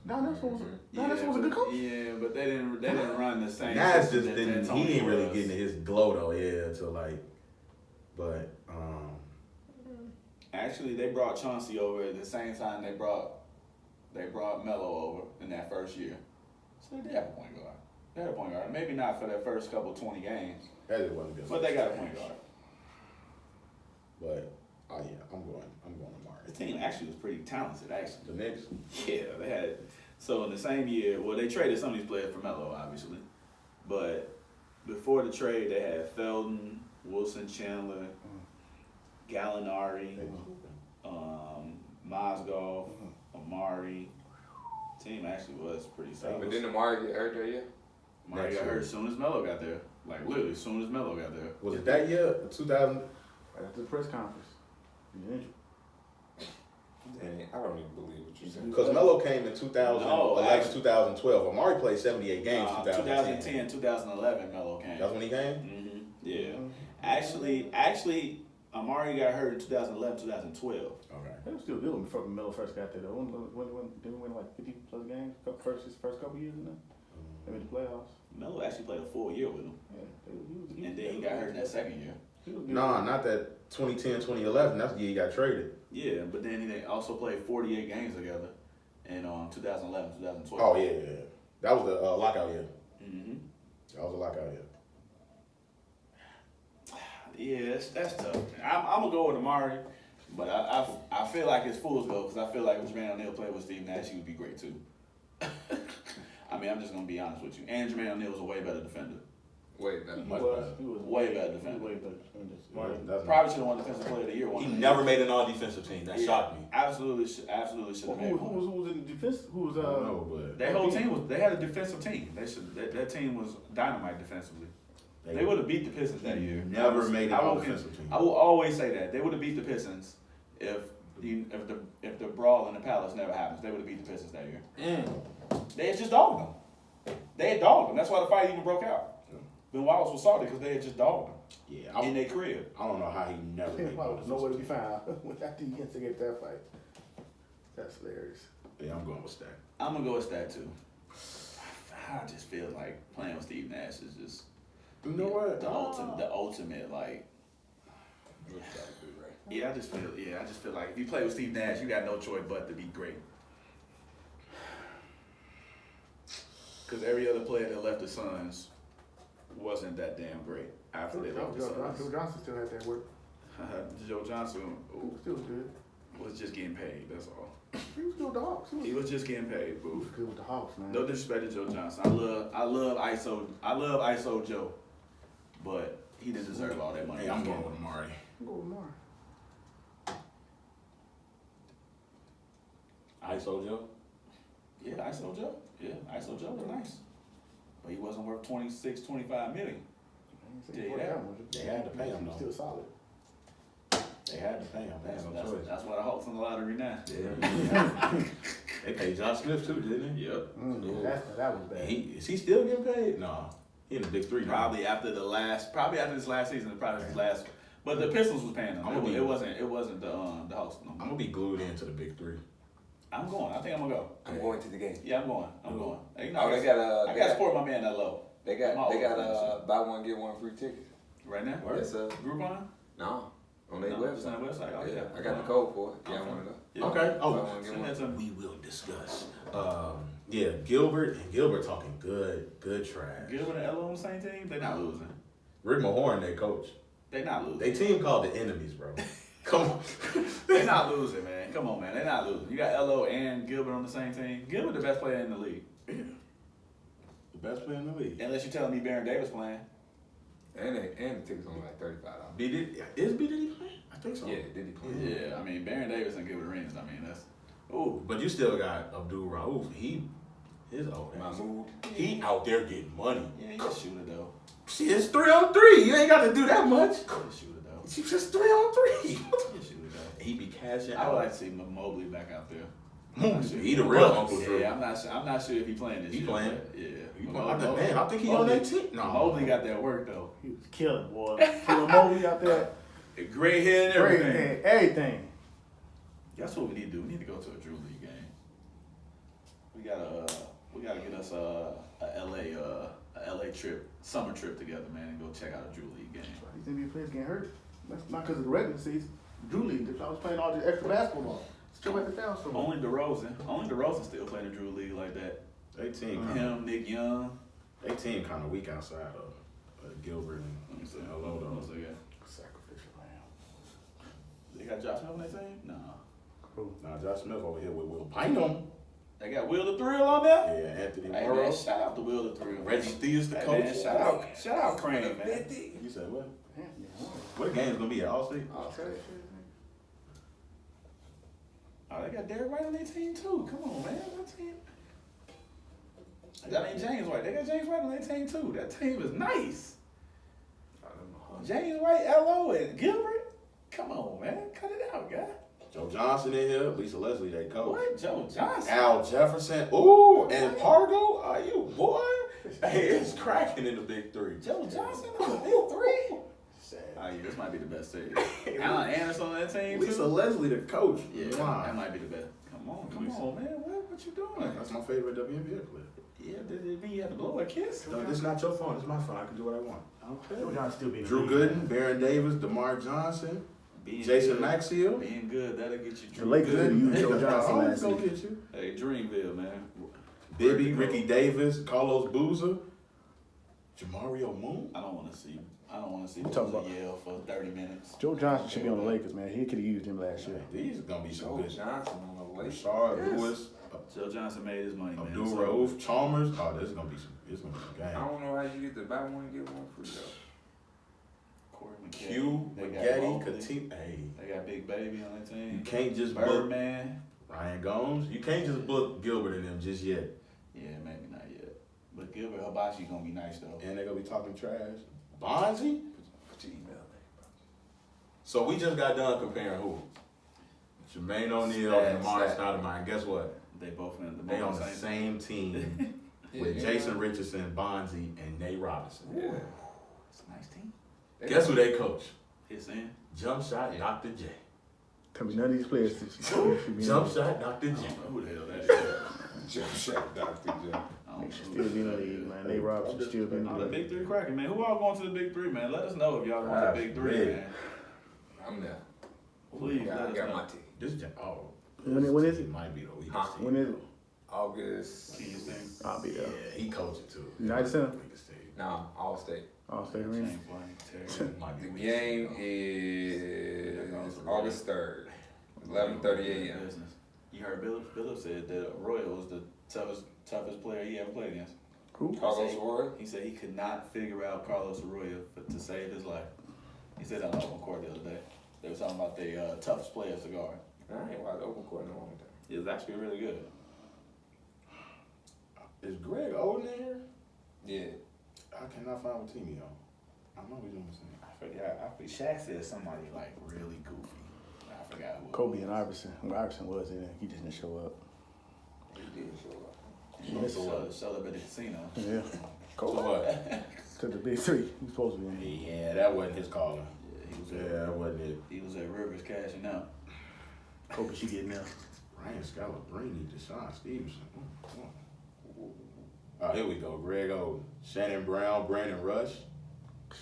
[SPEAKER 4] Don Nelson was a good coach.
[SPEAKER 3] Yeah, but they didn't run the same.
[SPEAKER 1] Nash
[SPEAKER 3] system
[SPEAKER 1] just
[SPEAKER 3] that
[SPEAKER 1] didn't.
[SPEAKER 3] D'Antoni
[SPEAKER 1] He ain't really
[SPEAKER 3] was.
[SPEAKER 1] getting his glow though. Yeah, until like, but
[SPEAKER 3] Actually, they brought Chauncey over at the same time they brought Melo over in that first year. So they did have a point guard. They had a point guard. Maybe not for their first couple 20 games,
[SPEAKER 1] that just wasn't good.
[SPEAKER 3] but they got a point guard.
[SPEAKER 1] But oh yeah, I'm going Amari.
[SPEAKER 3] The team actually was pretty talented. Actually,
[SPEAKER 1] The Knicks.
[SPEAKER 3] yeah, they had. So in the same year, well, they traded some of these players for Melo, obviously, but before the trade, they had Felton, Wilson Chandler, Gallinari, Mozgov, Amari. Team actually was pretty solid.
[SPEAKER 2] But didn't Amari get hurt that year?
[SPEAKER 3] Amari got hurt as soon as Melo got there. Like literally, as soon as Melo got there.
[SPEAKER 1] Was it that year? 2000.
[SPEAKER 4] Right after the press conference. He was injured.
[SPEAKER 2] Dang, I don't even believe what you're saying.
[SPEAKER 1] Because Melo came in 2011,
[SPEAKER 3] No, actually-
[SPEAKER 1] 2012. Amari played 78 games.
[SPEAKER 3] 2010, 2011, Melo came.
[SPEAKER 1] That's when he came.
[SPEAKER 3] Mm-hmm. Yeah. Actually, Amari got hurt in 2011, 2012.
[SPEAKER 1] Okay.
[SPEAKER 4] They were still good when Melo first got there, though. Didn't we win like 50 plus games his first couple years in there? They made the playoffs.
[SPEAKER 3] Melo actually played a full year with him,
[SPEAKER 4] Yeah,
[SPEAKER 3] and then he got hurt in that second year.
[SPEAKER 1] Nah, not that 2010, 2011. That's the year he got traded.
[SPEAKER 3] Yeah, but then they also played 48 games together in 2011, 2012.
[SPEAKER 1] Oh yeah. That was the lockout year.
[SPEAKER 3] Mm-hmm.
[SPEAKER 1] That was a lockout year.
[SPEAKER 3] Yeah, that's tough. I'm gonna go with Amari, but I feel like it's fool's gold because I feel like if Jermaine O'Neal played with Steve Nash, he would be great too. I mean, I'm just gonna be honest with you. And Jermaine O'Neal was a way better defender.
[SPEAKER 2] Wait, that
[SPEAKER 4] He
[SPEAKER 1] Much
[SPEAKER 4] was.
[SPEAKER 1] better.
[SPEAKER 4] He was
[SPEAKER 3] Way better defender.
[SPEAKER 4] Way better defender.
[SPEAKER 1] That's
[SPEAKER 3] Probably should have won Defensive Player of the Year.
[SPEAKER 1] He
[SPEAKER 3] one of the
[SPEAKER 1] never
[SPEAKER 3] years.
[SPEAKER 1] made an all-defensive team. That shocked me.
[SPEAKER 3] Absolutely should have
[SPEAKER 4] Who
[SPEAKER 3] made one.
[SPEAKER 4] was in the defense? Who was
[SPEAKER 1] I don't know, but
[SPEAKER 3] Their whole team was. They had a defensive team. That team was dynamite defensively. They would have beat the Pistons that year.
[SPEAKER 1] Never made an
[SPEAKER 3] I will-
[SPEAKER 1] all-defensive team.
[SPEAKER 3] I will always say that they would have beat the Pistons if the brawl in the Palace never happens. They would have beat the Pistons that year. They had just dogged them. They had dogged them. That's why the fight even broke out. Ben Wallace was salty because they had just dogged them
[SPEAKER 1] Yeah,
[SPEAKER 3] in their crib.
[SPEAKER 1] I don't know how he never made an
[SPEAKER 4] was nowhere to
[SPEAKER 1] all-defensive
[SPEAKER 4] be found after you instigate that fight. That's hilarious.
[SPEAKER 1] team. Yeah, I'm going with Stack.
[SPEAKER 3] I'm gonna go with that too. I just feel like playing with Steve Nash is just
[SPEAKER 1] You know what?
[SPEAKER 3] the ultimate like. I just feel like if you play with Steve Nash, you got no choice but to be great. Because every other player that left the Suns wasn't that damn great after they left the
[SPEAKER 4] Joe
[SPEAKER 3] Suns.
[SPEAKER 4] Johnson still had that work.
[SPEAKER 3] Joe Johnson
[SPEAKER 4] He was still good.
[SPEAKER 3] was just getting paid. That's all.
[SPEAKER 4] He was still the Hawks.
[SPEAKER 3] He was just getting paid,
[SPEAKER 4] He
[SPEAKER 3] boo.
[SPEAKER 4] was good with the Hawks, man.
[SPEAKER 3] No disrespect to Joe Johnson. I love ISO Joe, but he didn't deserve all that money.
[SPEAKER 1] Hey, I'm going with Amari.
[SPEAKER 4] Go with Mar.
[SPEAKER 1] ISO Joe?
[SPEAKER 3] Yeah, ISO Joe. Yeah, ISO Joe was nice, but he wasn't worth 26, 25 million.
[SPEAKER 4] He
[SPEAKER 3] Yeah,
[SPEAKER 4] worked
[SPEAKER 3] yeah.
[SPEAKER 4] that much.
[SPEAKER 1] They had to pay him,
[SPEAKER 4] He was
[SPEAKER 1] though.
[SPEAKER 4] still solid.
[SPEAKER 1] They had to pay him. They had no choice.
[SPEAKER 3] That's why the Hawks in the lottery now.
[SPEAKER 1] Yeah. They paid John Smith too, didn't they?
[SPEAKER 3] Yep.
[SPEAKER 4] That was bad.
[SPEAKER 1] Is he still getting paid? No. He in the big three now.
[SPEAKER 3] Probably after this last season, probably his last. But the Pistons was paying him. It wasn't the Hawks. No.
[SPEAKER 1] I'm gonna be glued into the big three.
[SPEAKER 3] I'm going. I think I'm gonna go.
[SPEAKER 2] I'm going to the game.
[SPEAKER 3] Yeah, I'm going. Hey, you know,
[SPEAKER 2] Oh, they got
[SPEAKER 3] I gotta support my man that low.
[SPEAKER 2] They got buy one get one free tickets.
[SPEAKER 3] Right now.
[SPEAKER 2] Yes, sir.
[SPEAKER 3] Groupon.
[SPEAKER 2] No, on their
[SPEAKER 3] No, it's on
[SPEAKER 2] website.
[SPEAKER 3] their website. Oh,
[SPEAKER 2] Yeah,
[SPEAKER 3] yeah.
[SPEAKER 2] I got the code for it. Yeah, I want to go.
[SPEAKER 3] Yeah.
[SPEAKER 1] Okay.
[SPEAKER 2] Buy
[SPEAKER 1] Oh,
[SPEAKER 2] one get
[SPEAKER 3] Send
[SPEAKER 2] one.
[SPEAKER 3] that to me.
[SPEAKER 1] we will discuss. Yeah, Gilbert talking good trash.
[SPEAKER 3] Gilbert and Elo on the same team. They're not losing.
[SPEAKER 1] Rick Mahorn, their coach.
[SPEAKER 3] They're not losing.
[SPEAKER 1] They team called the enemies, bro. Come on.
[SPEAKER 3] They're not losing, man. Come on, man. They're not losing. You got LO and Gilbert on the same team. Gilbert, the best player in the league.
[SPEAKER 1] The best player in the league.
[SPEAKER 3] Unless you're telling me Baron Davis playing.
[SPEAKER 2] And the tickets only like $35.
[SPEAKER 1] B Diddy is B Diddy playing? I think so.
[SPEAKER 2] Yeah, did he play?
[SPEAKER 3] Yeah, I mean, Baron Davis and Gilbert Arenas, I mean, that's... Ooh.
[SPEAKER 1] But you still got Abdul Rauf. His old ass.
[SPEAKER 2] Mahmoud.
[SPEAKER 1] He out there getting money.
[SPEAKER 3] Yeah, he's a shooter, though.
[SPEAKER 1] Shit, it's 3-on-3. You ain't got to do that much.
[SPEAKER 3] He's a shooter, though.
[SPEAKER 1] It's just 3-on-3.
[SPEAKER 3] He's a shooter, though.
[SPEAKER 1] He be cashing
[SPEAKER 3] I would like
[SPEAKER 1] out.
[SPEAKER 3] to see Mobley back out there.
[SPEAKER 1] He the real Uncle
[SPEAKER 3] Yeah,
[SPEAKER 1] Drew.
[SPEAKER 3] I'm not sure if he playing this
[SPEAKER 1] He
[SPEAKER 3] year.
[SPEAKER 1] playing?
[SPEAKER 3] But yeah.
[SPEAKER 1] Man, I think he on that team. No.
[SPEAKER 3] Mobley got that work, though.
[SPEAKER 4] He was killing, boy. Killing Mobley out there.
[SPEAKER 3] Gray hair and
[SPEAKER 4] Great,
[SPEAKER 3] everything.
[SPEAKER 4] man. Everything.
[SPEAKER 3] That's what we need to do. We need to go to a Drew League game. We gotta get us a LA trip, summer trip together, man, and go check out a Drew League game.
[SPEAKER 4] These NBA players getting hurt. That's not because of the regular season. Drew League, I was playing all this extra basketball. Still at the down so much.
[SPEAKER 3] Only DeRozan still playing the Drew League like that.
[SPEAKER 1] They team
[SPEAKER 3] Him, Nick Young.
[SPEAKER 1] kind of weak outside of Gilbert and Hello
[SPEAKER 3] What else
[SPEAKER 1] though.
[SPEAKER 3] they got?
[SPEAKER 4] Sacrificial lamb.
[SPEAKER 3] They got Josh Smith on their team? Nah.
[SPEAKER 1] Now Josh Smith over here with Will Bynum.
[SPEAKER 3] They got Will the Thrill on there?
[SPEAKER 1] Yeah, Anthony
[SPEAKER 3] Hey,
[SPEAKER 1] Morrow.
[SPEAKER 3] man, shout out to Will the Thrill.
[SPEAKER 1] Reggie Theus, the
[SPEAKER 3] Hey,
[SPEAKER 1] coach.
[SPEAKER 3] man, shout out Crane, man.
[SPEAKER 1] You said what?
[SPEAKER 4] Yeah.
[SPEAKER 1] What game's gonna be at All-State?
[SPEAKER 3] Oh, they got Derrick White on their team too. Come on, man. What team? That ain't James White. They got James White on their team too. That team is nice. James White, LO, and Gilbert. Come on, man. Cut it out, guy.
[SPEAKER 1] Joe Johnson in here, Lisa Leslie, they coach.
[SPEAKER 3] What? Joe Johnson.
[SPEAKER 1] Al Jefferson. Ooh, and Pargo. Are you boy? Hey, it's cracking in the big three.
[SPEAKER 3] Joe Johnson on the big three.
[SPEAKER 1] Sad.
[SPEAKER 3] Oh, yeah, this might be the best team. Alan Anderson on that team
[SPEAKER 1] Lisa
[SPEAKER 3] too.
[SPEAKER 1] Leslie, the coach.
[SPEAKER 3] Yeah,
[SPEAKER 1] Wow.
[SPEAKER 3] that might be the best. Come on, man. What you doing?
[SPEAKER 1] That's my favorite WNBA player.
[SPEAKER 3] Yeah, did it mean you had to blow a kiss?
[SPEAKER 1] No, this is not your phone. It's my phone. I can do what I want.
[SPEAKER 4] Joe Johnson still being
[SPEAKER 1] Drew Gooden, Baron Davis, DeMar Johnson, Jason Maxiell.
[SPEAKER 3] Being good, that'll get you.
[SPEAKER 4] The Lakers
[SPEAKER 3] good.
[SPEAKER 4] didn't use Joe Johnson
[SPEAKER 1] Always
[SPEAKER 4] last
[SPEAKER 1] gonna
[SPEAKER 4] season.
[SPEAKER 1] get you.
[SPEAKER 3] Hey, Dreamville, man.
[SPEAKER 1] Bibby, Ricky Davis, Carlos Boozer, Jamario Moon.
[SPEAKER 3] I don't want to see
[SPEAKER 4] We talking
[SPEAKER 3] Boozer
[SPEAKER 4] about-
[SPEAKER 3] yell for 30 minutes.
[SPEAKER 4] Joe Johnson should be on the Lakers, man. He could have used him last year.
[SPEAKER 1] These are gonna be some
[SPEAKER 2] Joe
[SPEAKER 1] good.
[SPEAKER 2] Johnson on the Lakers.
[SPEAKER 1] Rashard Lewis,
[SPEAKER 3] Joe Johnson made his money, man.
[SPEAKER 1] Abdul
[SPEAKER 3] So-
[SPEAKER 1] Rauf, Chalmers. Oh, this is gonna be some. It's gonna be some
[SPEAKER 2] I
[SPEAKER 1] game.
[SPEAKER 2] don't know how you get the buy one get one free though.
[SPEAKER 3] Corey McGee.
[SPEAKER 1] Q,
[SPEAKER 3] They got
[SPEAKER 1] Maggette,
[SPEAKER 3] Mobley.
[SPEAKER 1] Katim. Hey,
[SPEAKER 3] They got Big Baby on that
[SPEAKER 1] you
[SPEAKER 3] team.
[SPEAKER 1] can't just book
[SPEAKER 3] Birdman.
[SPEAKER 1] Ryan Gomes. You can't just book Gilbert and them just yet.
[SPEAKER 3] Yeah, maybe not yet. But Gilbert Hibachi gonna be nice though.
[SPEAKER 1] And they're gonna be talking trash. Bonzi.
[SPEAKER 2] Put your email
[SPEAKER 1] So we just got done comparing who? Jermaine O'Neal
[SPEAKER 3] Stats,
[SPEAKER 1] and Amari
[SPEAKER 3] stats.
[SPEAKER 1] Stoudemire. Guess what?
[SPEAKER 3] They both in the
[SPEAKER 1] They on the same team
[SPEAKER 2] Yeah,
[SPEAKER 1] with
[SPEAKER 2] yeah.
[SPEAKER 1] Jason Richardson, Bonzi, and Nate Robinson.
[SPEAKER 2] Yeah.
[SPEAKER 3] It's a nice team.
[SPEAKER 1] Guess who they coach?
[SPEAKER 3] It's in.
[SPEAKER 1] Jump shot, Dr. J.
[SPEAKER 4] Tell me none of these players should be
[SPEAKER 1] Jump shot, Dr.
[SPEAKER 3] I
[SPEAKER 1] J.
[SPEAKER 3] don't know who the hell that is.
[SPEAKER 2] Jump shot, Dr. J.
[SPEAKER 3] I don't know.
[SPEAKER 4] still be in the league, man. Nate Robinson still be in the
[SPEAKER 3] Oh, the
[SPEAKER 4] league.
[SPEAKER 3] big three cracking, man. Who all going to the big three, man? Let us know if y'all want the big three,
[SPEAKER 1] Yeah.
[SPEAKER 3] man.
[SPEAKER 2] I'm there.
[SPEAKER 3] Please,
[SPEAKER 2] I
[SPEAKER 3] let us
[SPEAKER 2] got
[SPEAKER 3] know.
[SPEAKER 2] my team.
[SPEAKER 1] This is
[SPEAKER 4] When is it?
[SPEAKER 1] Might be the weakest
[SPEAKER 2] Huh?
[SPEAKER 1] team.
[SPEAKER 4] When is it?
[SPEAKER 2] August.
[SPEAKER 3] Team's thing.
[SPEAKER 4] I'll be
[SPEAKER 1] Yeah,
[SPEAKER 4] there.
[SPEAKER 1] he coaching too.
[SPEAKER 4] United Center?
[SPEAKER 1] Weakest team.
[SPEAKER 2] No, all state.
[SPEAKER 4] I'll stay arena.
[SPEAKER 3] Team playing. Terry.
[SPEAKER 1] Might be
[SPEAKER 2] The
[SPEAKER 1] weakest
[SPEAKER 2] game
[SPEAKER 1] team,
[SPEAKER 2] is August 3rd, 11:30 a.m.
[SPEAKER 3] Business. You heard Bill said that Royal was the toughest player he ever played against.
[SPEAKER 4] Who?
[SPEAKER 2] Carlos Ward.
[SPEAKER 3] He said he could not figure out Carlos Arroyo to save his life. He said that on open court the other day. They were talking about the toughest players to guard.
[SPEAKER 2] I ain't watched open court in a long time.
[SPEAKER 3] It was actually really good.
[SPEAKER 1] Is Greg Oden in here?
[SPEAKER 2] Yeah.
[SPEAKER 1] I cannot find what team he on. I know he's on the same.
[SPEAKER 3] I forgot. Shaq said somebody like really goofy. I forgot who. it
[SPEAKER 4] Kobe
[SPEAKER 3] was.
[SPEAKER 4] and Iverson. When Iverson was in there, he just didn't show up.
[SPEAKER 2] He did show up.
[SPEAKER 3] He went to sell up at the casino.
[SPEAKER 4] Yeah.
[SPEAKER 1] So
[SPEAKER 4] Kobe.
[SPEAKER 1] what?
[SPEAKER 4] To the big three. He's supposed to be in here.
[SPEAKER 1] Yeah, that wasn't his calling.
[SPEAKER 3] Yeah, he was
[SPEAKER 1] Yeah,
[SPEAKER 3] at
[SPEAKER 1] that wasn't it.
[SPEAKER 3] he was at Rivers cashing out.
[SPEAKER 4] Kobe should get in there.
[SPEAKER 1] Ryan Scalabrine, Deshaun Stevenson. Oh, here we go. Greg Oden, Shannon Brown, Brandon Rush.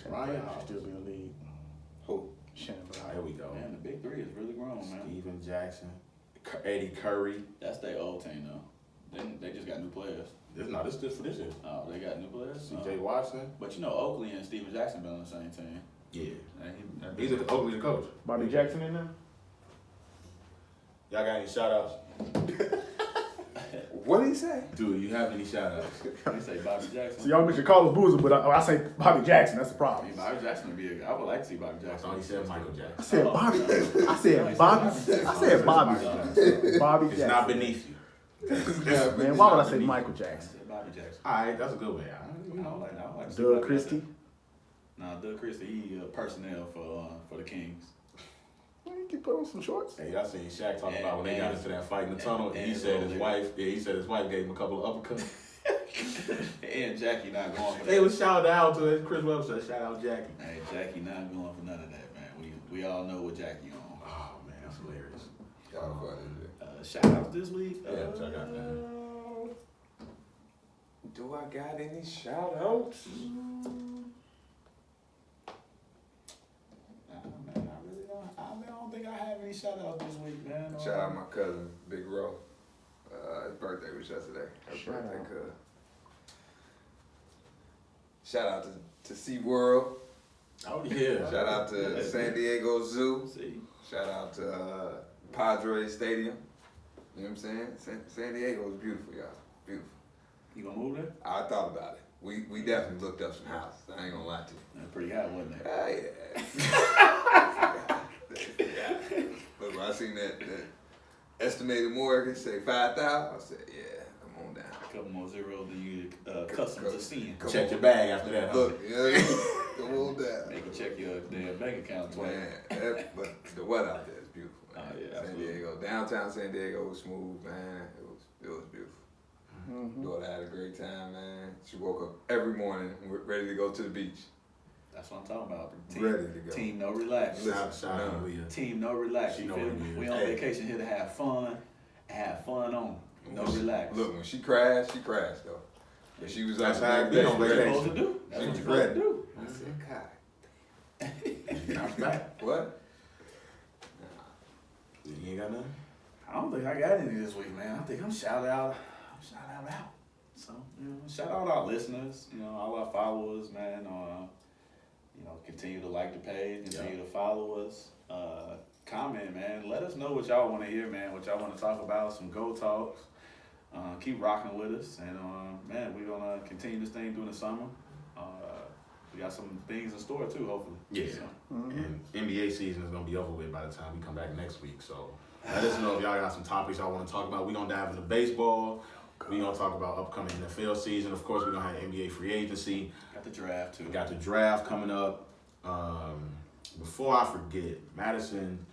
[SPEAKER 4] Shannon
[SPEAKER 1] Ryan
[SPEAKER 4] Brown should still be in the league.
[SPEAKER 2] Who?
[SPEAKER 4] Shannon
[SPEAKER 1] Here
[SPEAKER 4] Brown.
[SPEAKER 1] we go.
[SPEAKER 3] Man, the big three is really grown, man.
[SPEAKER 1] Steven Jackson, Eddie Curry.
[SPEAKER 3] That's their old team though. They just got new players.
[SPEAKER 1] This just for this year.
[SPEAKER 3] Oh, they got new players.
[SPEAKER 1] C.J. Watson.
[SPEAKER 3] But you know, Oakley and Steven Jackson been on the same team.
[SPEAKER 1] Yeah.
[SPEAKER 3] And
[SPEAKER 1] He's Oakley's the coach.
[SPEAKER 4] Bobby Jackson in there?
[SPEAKER 1] Y'all got any shout outs?
[SPEAKER 2] What did he say?
[SPEAKER 1] Dude, you have any shout outs?
[SPEAKER 3] They say Bobby Jackson.
[SPEAKER 4] So y'all mentioned Carlos Boozer, but I say Bobby Jackson. That's the
[SPEAKER 3] I
[SPEAKER 4] problem.
[SPEAKER 3] mean, Bobby Jackson would be I would like to see Bobby
[SPEAKER 1] I
[SPEAKER 3] Jackson.
[SPEAKER 1] thought he said Michael
[SPEAKER 4] I
[SPEAKER 1] Jackson.
[SPEAKER 4] said Bobby. I said Bobby. I said Bobby. Bobby
[SPEAKER 1] It's
[SPEAKER 4] Jackson.
[SPEAKER 1] not beneath you.
[SPEAKER 4] Man, why would I say Michael
[SPEAKER 3] I
[SPEAKER 4] Jackson?
[SPEAKER 3] said Bobby Jackson.
[SPEAKER 1] Alright, that's a good way.
[SPEAKER 3] I don't like to see
[SPEAKER 4] Doug
[SPEAKER 3] Bobby
[SPEAKER 4] Christie.
[SPEAKER 3] Jackson. Nah, Doug Christie, he personnel for the Kings.
[SPEAKER 4] You can put on some shorts.
[SPEAKER 1] Hey, y'all seen Shaq talk
[SPEAKER 3] And-
[SPEAKER 1] about when they got into that fight in the tunnel, and he
[SPEAKER 3] and
[SPEAKER 1] said his
[SPEAKER 3] Roller.
[SPEAKER 1] wife, he said his wife gave him a couple of uppercuts.
[SPEAKER 3] And Jackie not going for that.
[SPEAKER 1] They was shout out to it. Chris Webber said, shout out Jackie.
[SPEAKER 3] Hey, Jackie not going for none of that, man. We all know what Jackie on.
[SPEAKER 1] Oh man, that's hilarious.
[SPEAKER 2] Y'all funny,
[SPEAKER 3] Shout outs this week.
[SPEAKER 1] Yeah, what y'all got, man?
[SPEAKER 2] Do I got any shout outs?
[SPEAKER 3] I don't think I have any shout outs this week, man.
[SPEAKER 2] Shout out my cousin, Big Ro. His birthday was yesterday. Happy
[SPEAKER 4] Shout
[SPEAKER 2] birthday,
[SPEAKER 4] out.
[SPEAKER 2] cuz. Shout out to SeaWorld.
[SPEAKER 1] Oh yeah.
[SPEAKER 2] Shout out to San Diego Zoo.
[SPEAKER 3] See,
[SPEAKER 2] Shout out to Padres Stadium. You know what I'm saying? San Diego is beautiful, y'all. Beautiful.
[SPEAKER 3] you gonna move there?
[SPEAKER 2] I thought about it. We definitely looked up some houses. I ain't gonna lie to you.
[SPEAKER 3] That's pretty hot, wasn't it?
[SPEAKER 2] Yeah. Look, when I seen that estimated mortgage say 5,000, I said, yeah, come on down.
[SPEAKER 3] A couple more zeros than you accustomed to seeing.
[SPEAKER 2] Come
[SPEAKER 1] Check
[SPEAKER 2] on.
[SPEAKER 1] your bag after that. Huh?
[SPEAKER 2] Look, yeah, come on down.
[SPEAKER 3] They can check your damn bank account twice.
[SPEAKER 2] Man, but the weather out there is beautiful. Man.
[SPEAKER 3] Oh, yeah,
[SPEAKER 2] San
[SPEAKER 3] absolutely.
[SPEAKER 2] Diego, downtown San Diego was smooth, man. It was beautiful.
[SPEAKER 4] Mm-hmm.
[SPEAKER 2] Daughter had a great time, man. She woke up every morning ready to go to the beach.
[SPEAKER 3] That's what I'm talking about.
[SPEAKER 2] Ready to go.
[SPEAKER 3] Team no relax.
[SPEAKER 1] Shout out
[SPEAKER 2] No.
[SPEAKER 1] Leah.
[SPEAKER 3] Team no relax.
[SPEAKER 1] She
[SPEAKER 3] You
[SPEAKER 1] know
[SPEAKER 3] feel
[SPEAKER 1] what it
[SPEAKER 3] me?
[SPEAKER 1] is.
[SPEAKER 3] We on
[SPEAKER 1] Hey.
[SPEAKER 3] vacation here to have fun. Have fun on. No relax.
[SPEAKER 2] Look, when she crashed though. But she was
[SPEAKER 1] That's
[SPEAKER 2] like,
[SPEAKER 1] how it be on
[SPEAKER 3] That's what you're
[SPEAKER 1] vacation.
[SPEAKER 3] supposed to do. That's what
[SPEAKER 2] She
[SPEAKER 3] you're supposed to do.
[SPEAKER 2] I said, God.
[SPEAKER 1] Bounce back.
[SPEAKER 2] What?
[SPEAKER 1] You ain't got nothing?
[SPEAKER 3] I don't think I got any this week, man. I think I'm shout out. So, shout out our listeners, all our followers, man. Continue to like the page, continue to follow us. Comment, man. Let us know what y'all want to hear, man. What y'all want to talk about. Some Go Talks. Keep rocking with us, and man, we're gonna continue this thing during the summer. We got some things in store too, hopefully.
[SPEAKER 1] Yeah.
[SPEAKER 3] So,
[SPEAKER 1] And NBA season is gonna be over with by the time we come back next week. So let us know if y'all got some topics y'all want to talk about. We're gonna dive into baseball. We're gonna talk about upcoming NFL season. Of course, we're gonna have NBA free agency.
[SPEAKER 3] got the draft too.
[SPEAKER 1] We got the draft coming up. Before I forget, Madison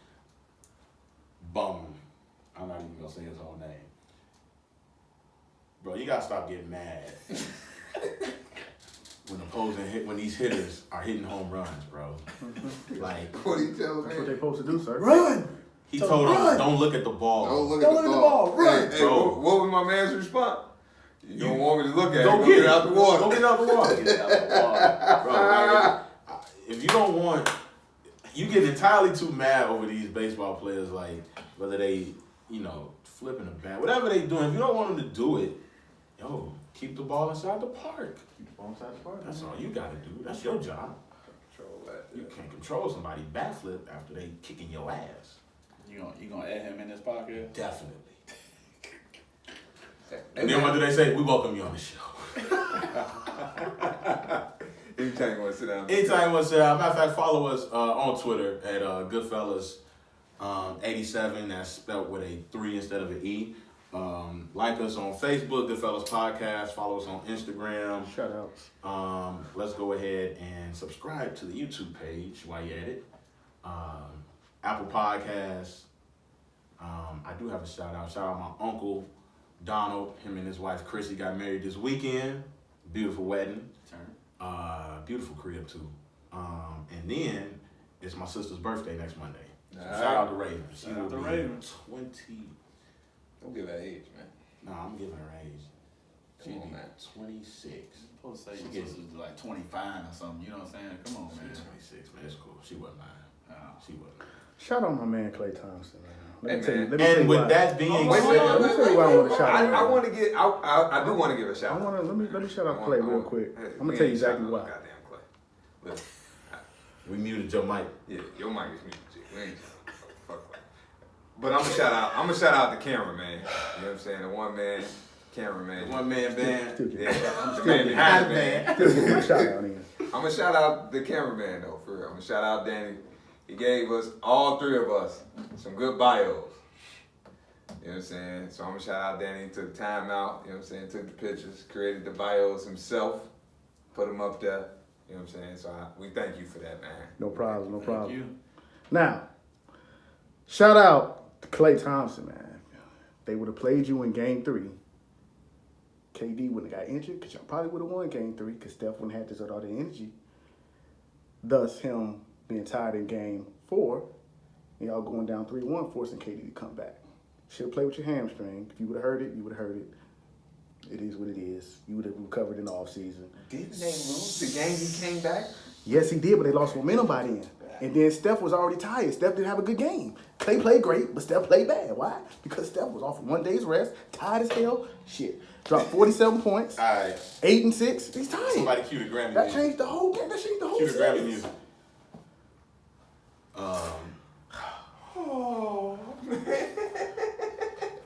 [SPEAKER 1] Bum. I'm not even gonna say his whole name. Bro, you gotta stop getting mad when these hitters are hitting home runs, bro. Like
[SPEAKER 2] What are you telling
[SPEAKER 4] That's what
[SPEAKER 2] me?
[SPEAKER 4] they're supposed to do, sir.
[SPEAKER 3] Run!
[SPEAKER 1] he told him, don't look at the ball.
[SPEAKER 2] Don't look
[SPEAKER 3] Don't
[SPEAKER 2] at the
[SPEAKER 3] look at the
[SPEAKER 2] ball.
[SPEAKER 3] ball, run.
[SPEAKER 2] Hey,
[SPEAKER 1] Bro.
[SPEAKER 2] what was my man's response? You don't want me to look at it.
[SPEAKER 1] Go
[SPEAKER 2] Go
[SPEAKER 1] get
[SPEAKER 2] get
[SPEAKER 1] it
[SPEAKER 2] out the water.
[SPEAKER 1] Go get out the water.
[SPEAKER 3] Get out the ball.
[SPEAKER 1] Bro, like, if you don't want, you get entirely too mad over these baseball players, like whether they, flipping a bat, whatever they doing. If you don't want them to do it, yo, keep the ball inside the park. That's all you gotta do. That's your job.
[SPEAKER 2] Control that.
[SPEAKER 1] You can't control somebody bat flip after they kicking your ass.
[SPEAKER 3] You gonna add him in this podcast?
[SPEAKER 1] Definitely.
[SPEAKER 2] Hey,
[SPEAKER 1] And then what do they say? We welcome you on the show.
[SPEAKER 2] Anytime you want to sit down.
[SPEAKER 1] Anytime you want to say, matter of fact, follow us on Twitter at Goodfellas 87. That's spelled with a 3 instead of an E. Like us on Facebook, Goodfellas Podcast. Follow us on Instagram.
[SPEAKER 4] Shout outs.
[SPEAKER 1] Let's go ahead and subscribe to the YouTube page while you're at it. Apple Podcasts. I do have a shout out. Shout out my uncle Donald. Him and his wife Chrissy got married this weekend. Beautiful wedding. Beautiful crib too. And then it's my sister's birthday next Monday. So
[SPEAKER 2] All right.
[SPEAKER 1] shout out to Ravens. She
[SPEAKER 3] Shout out
[SPEAKER 1] will
[SPEAKER 3] to
[SPEAKER 1] be
[SPEAKER 3] Ravens.
[SPEAKER 1] 20.
[SPEAKER 2] Don't give that age, man.
[SPEAKER 1] Nah, I'm giving her age. She'll
[SPEAKER 2] Come on,
[SPEAKER 1] be
[SPEAKER 2] man.
[SPEAKER 1] 26.
[SPEAKER 3] Supposed to say
[SPEAKER 1] She
[SPEAKER 3] your
[SPEAKER 1] gets-
[SPEAKER 3] sister's like 25 or something. You know what I'm saying? Come on, man.
[SPEAKER 1] She's 26, man. It's cool. She wasn't lying.
[SPEAKER 3] Oh.
[SPEAKER 1] She wasn't lying.
[SPEAKER 4] Shout out my man Klay Thompson. Man.
[SPEAKER 2] Hey,
[SPEAKER 4] Tell you,
[SPEAKER 2] man.
[SPEAKER 4] let me tell
[SPEAKER 1] And
[SPEAKER 4] you
[SPEAKER 1] with
[SPEAKER 4] why.
[SPEAKER 1] that being
[SPEAKER 2] Wait,
[SPEAKER 1] said,
[SPEAKER 4] Let me tell you why I want to shout out.
[SPEAKER 2] I want to get. I do want to give a shout.
[SPEAKER 4] Let me shout out Clay real quick.
[SPEAKER 2] Hey,
[SPEAKER 4] I'm
[SPEAKER 2] we
[SPEAKER 4] gonna tell you
[SPEAKER 2] ain't shouting
[SPEAKER 4] exactly
[SPEAKER 2] out
[SPEAKER 4] why.
[SPEAKER 2] Goddamn Clay. Listen,
[SPEAKER 1] we muted your mic.
[SPEAKER 2] yeah, your mic is muted. G. We ain't shouting out. Fuck Clay. But I'm gonna shout out the cameraman. You know what I'm saying? The one man cameraman.
[SPEAKER 1] One man band.
[SPEAKER 4] Still get,
[SPEAKER 2] Yeah, the man behind the man.
[SPEAKER 4] still get one shout out in.
[SPEAKER 2] I'm gonna shout out the cameraman though, for real. I'm gonna shout out Danny. He gave us, all three of us, some good bios. You know what I'm saying? So I'm gonna shout out Danny. He took time out, you know what I'm saying? Took the pictures, created the bios himself, put them up there. You know what I'm saying? So we thank you for that, man.
[SPEAKER 4] No problem, no problem.
[SPEAKER 3] Thank you.
[SPEAKER 4] Now, shout out to Klay Thompson, man. They would have played you in Game 3. KD wouldn't have got injured because y'all probably would have won Game 3 because Steph wouldn't have this all the energy. Thus, him being tired in Game 4, and y'all going down 3-1, forcing KD to come back. Should have played with your hamstring. If you would have heard it, you would have heard it. It is what it is. You would have recovered in the offseason.
[SPEAKER 2] Didn't they lose the game he came back?
[SPEAKER 4] Yes, he did, but they lost momentum by then. And then Steph was already tired. Steph didn't have a good game. Klay played great, but Steph played bad. Why? Because Steph was off 1 day's rest, tired as hell. Shit. Dropped 47 points,
[SPEAKER 1] All right.
[SPEAKER 4] 8 and 6. He's tired.
[SPEAKER 1] Somebody cue the Grammy
[SPEAKER 4] That
[SPEAKER 1] music.
[SPEAKER 4] changed the whole game. That changed the whole
[SPEAKER 1] Cue the Grammy
[SPEAKER 4] series.
[SPEAKER 1] music.
[SPEAKER 2] Oh,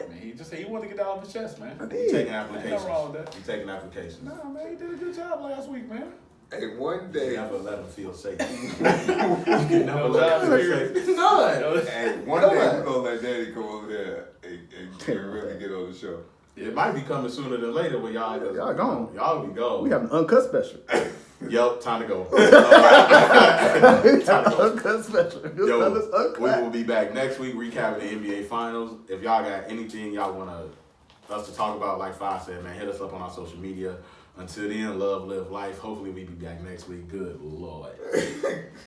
[SPEAKER 3] Man, he just said he wanted to get that off his chest, man.
[SPEAKER 4] I
[SPEAKER 1] You
[SPEAKER 4] did.
[SPEAKER 1] taking
[SPEAKER 3] Ain't
[SPEAKER 1] applications.
[SPEAKER 3] nothing wrong with that.
[SPEAKER 1] You taking applications.
[SPEAKER 3] Nah, man, he did a good job last week, man.
[SPEAKER 2] Hey, one
[SPEAKER 1] You
[SPEAKER 2] day.
[SPEAKER 1] never let them feel safe. You can never let them feel safe.
[SPEAKER 2] None. Hey, one day
[SPEAKER 1] None.
[SPEAKER 2] we're gonna let Daddy come over there and really get on the show.
[SPEAKER 1] It might be coming sooner than later when y'all.
[SPEAKER 4] Y'all gone.
[SPEAKER 1] Y'all be gone.
[SPEAKER 4] We have an uncut special.
[SPEAKER 1] Yup, time to go.
[SPEAKER 4] We have an uncut special. This
[SPEAKER 1] Yo,
[SPEAKER 4] fellas uncut.
[SPEAKER 1] we will be back next week recapping the NBA Finals. If y'all got anything y'all want us to talk about, like Five said, man, hit us up on our social media. Until then, love, live life. Hopefully we be back next week. Good Lord.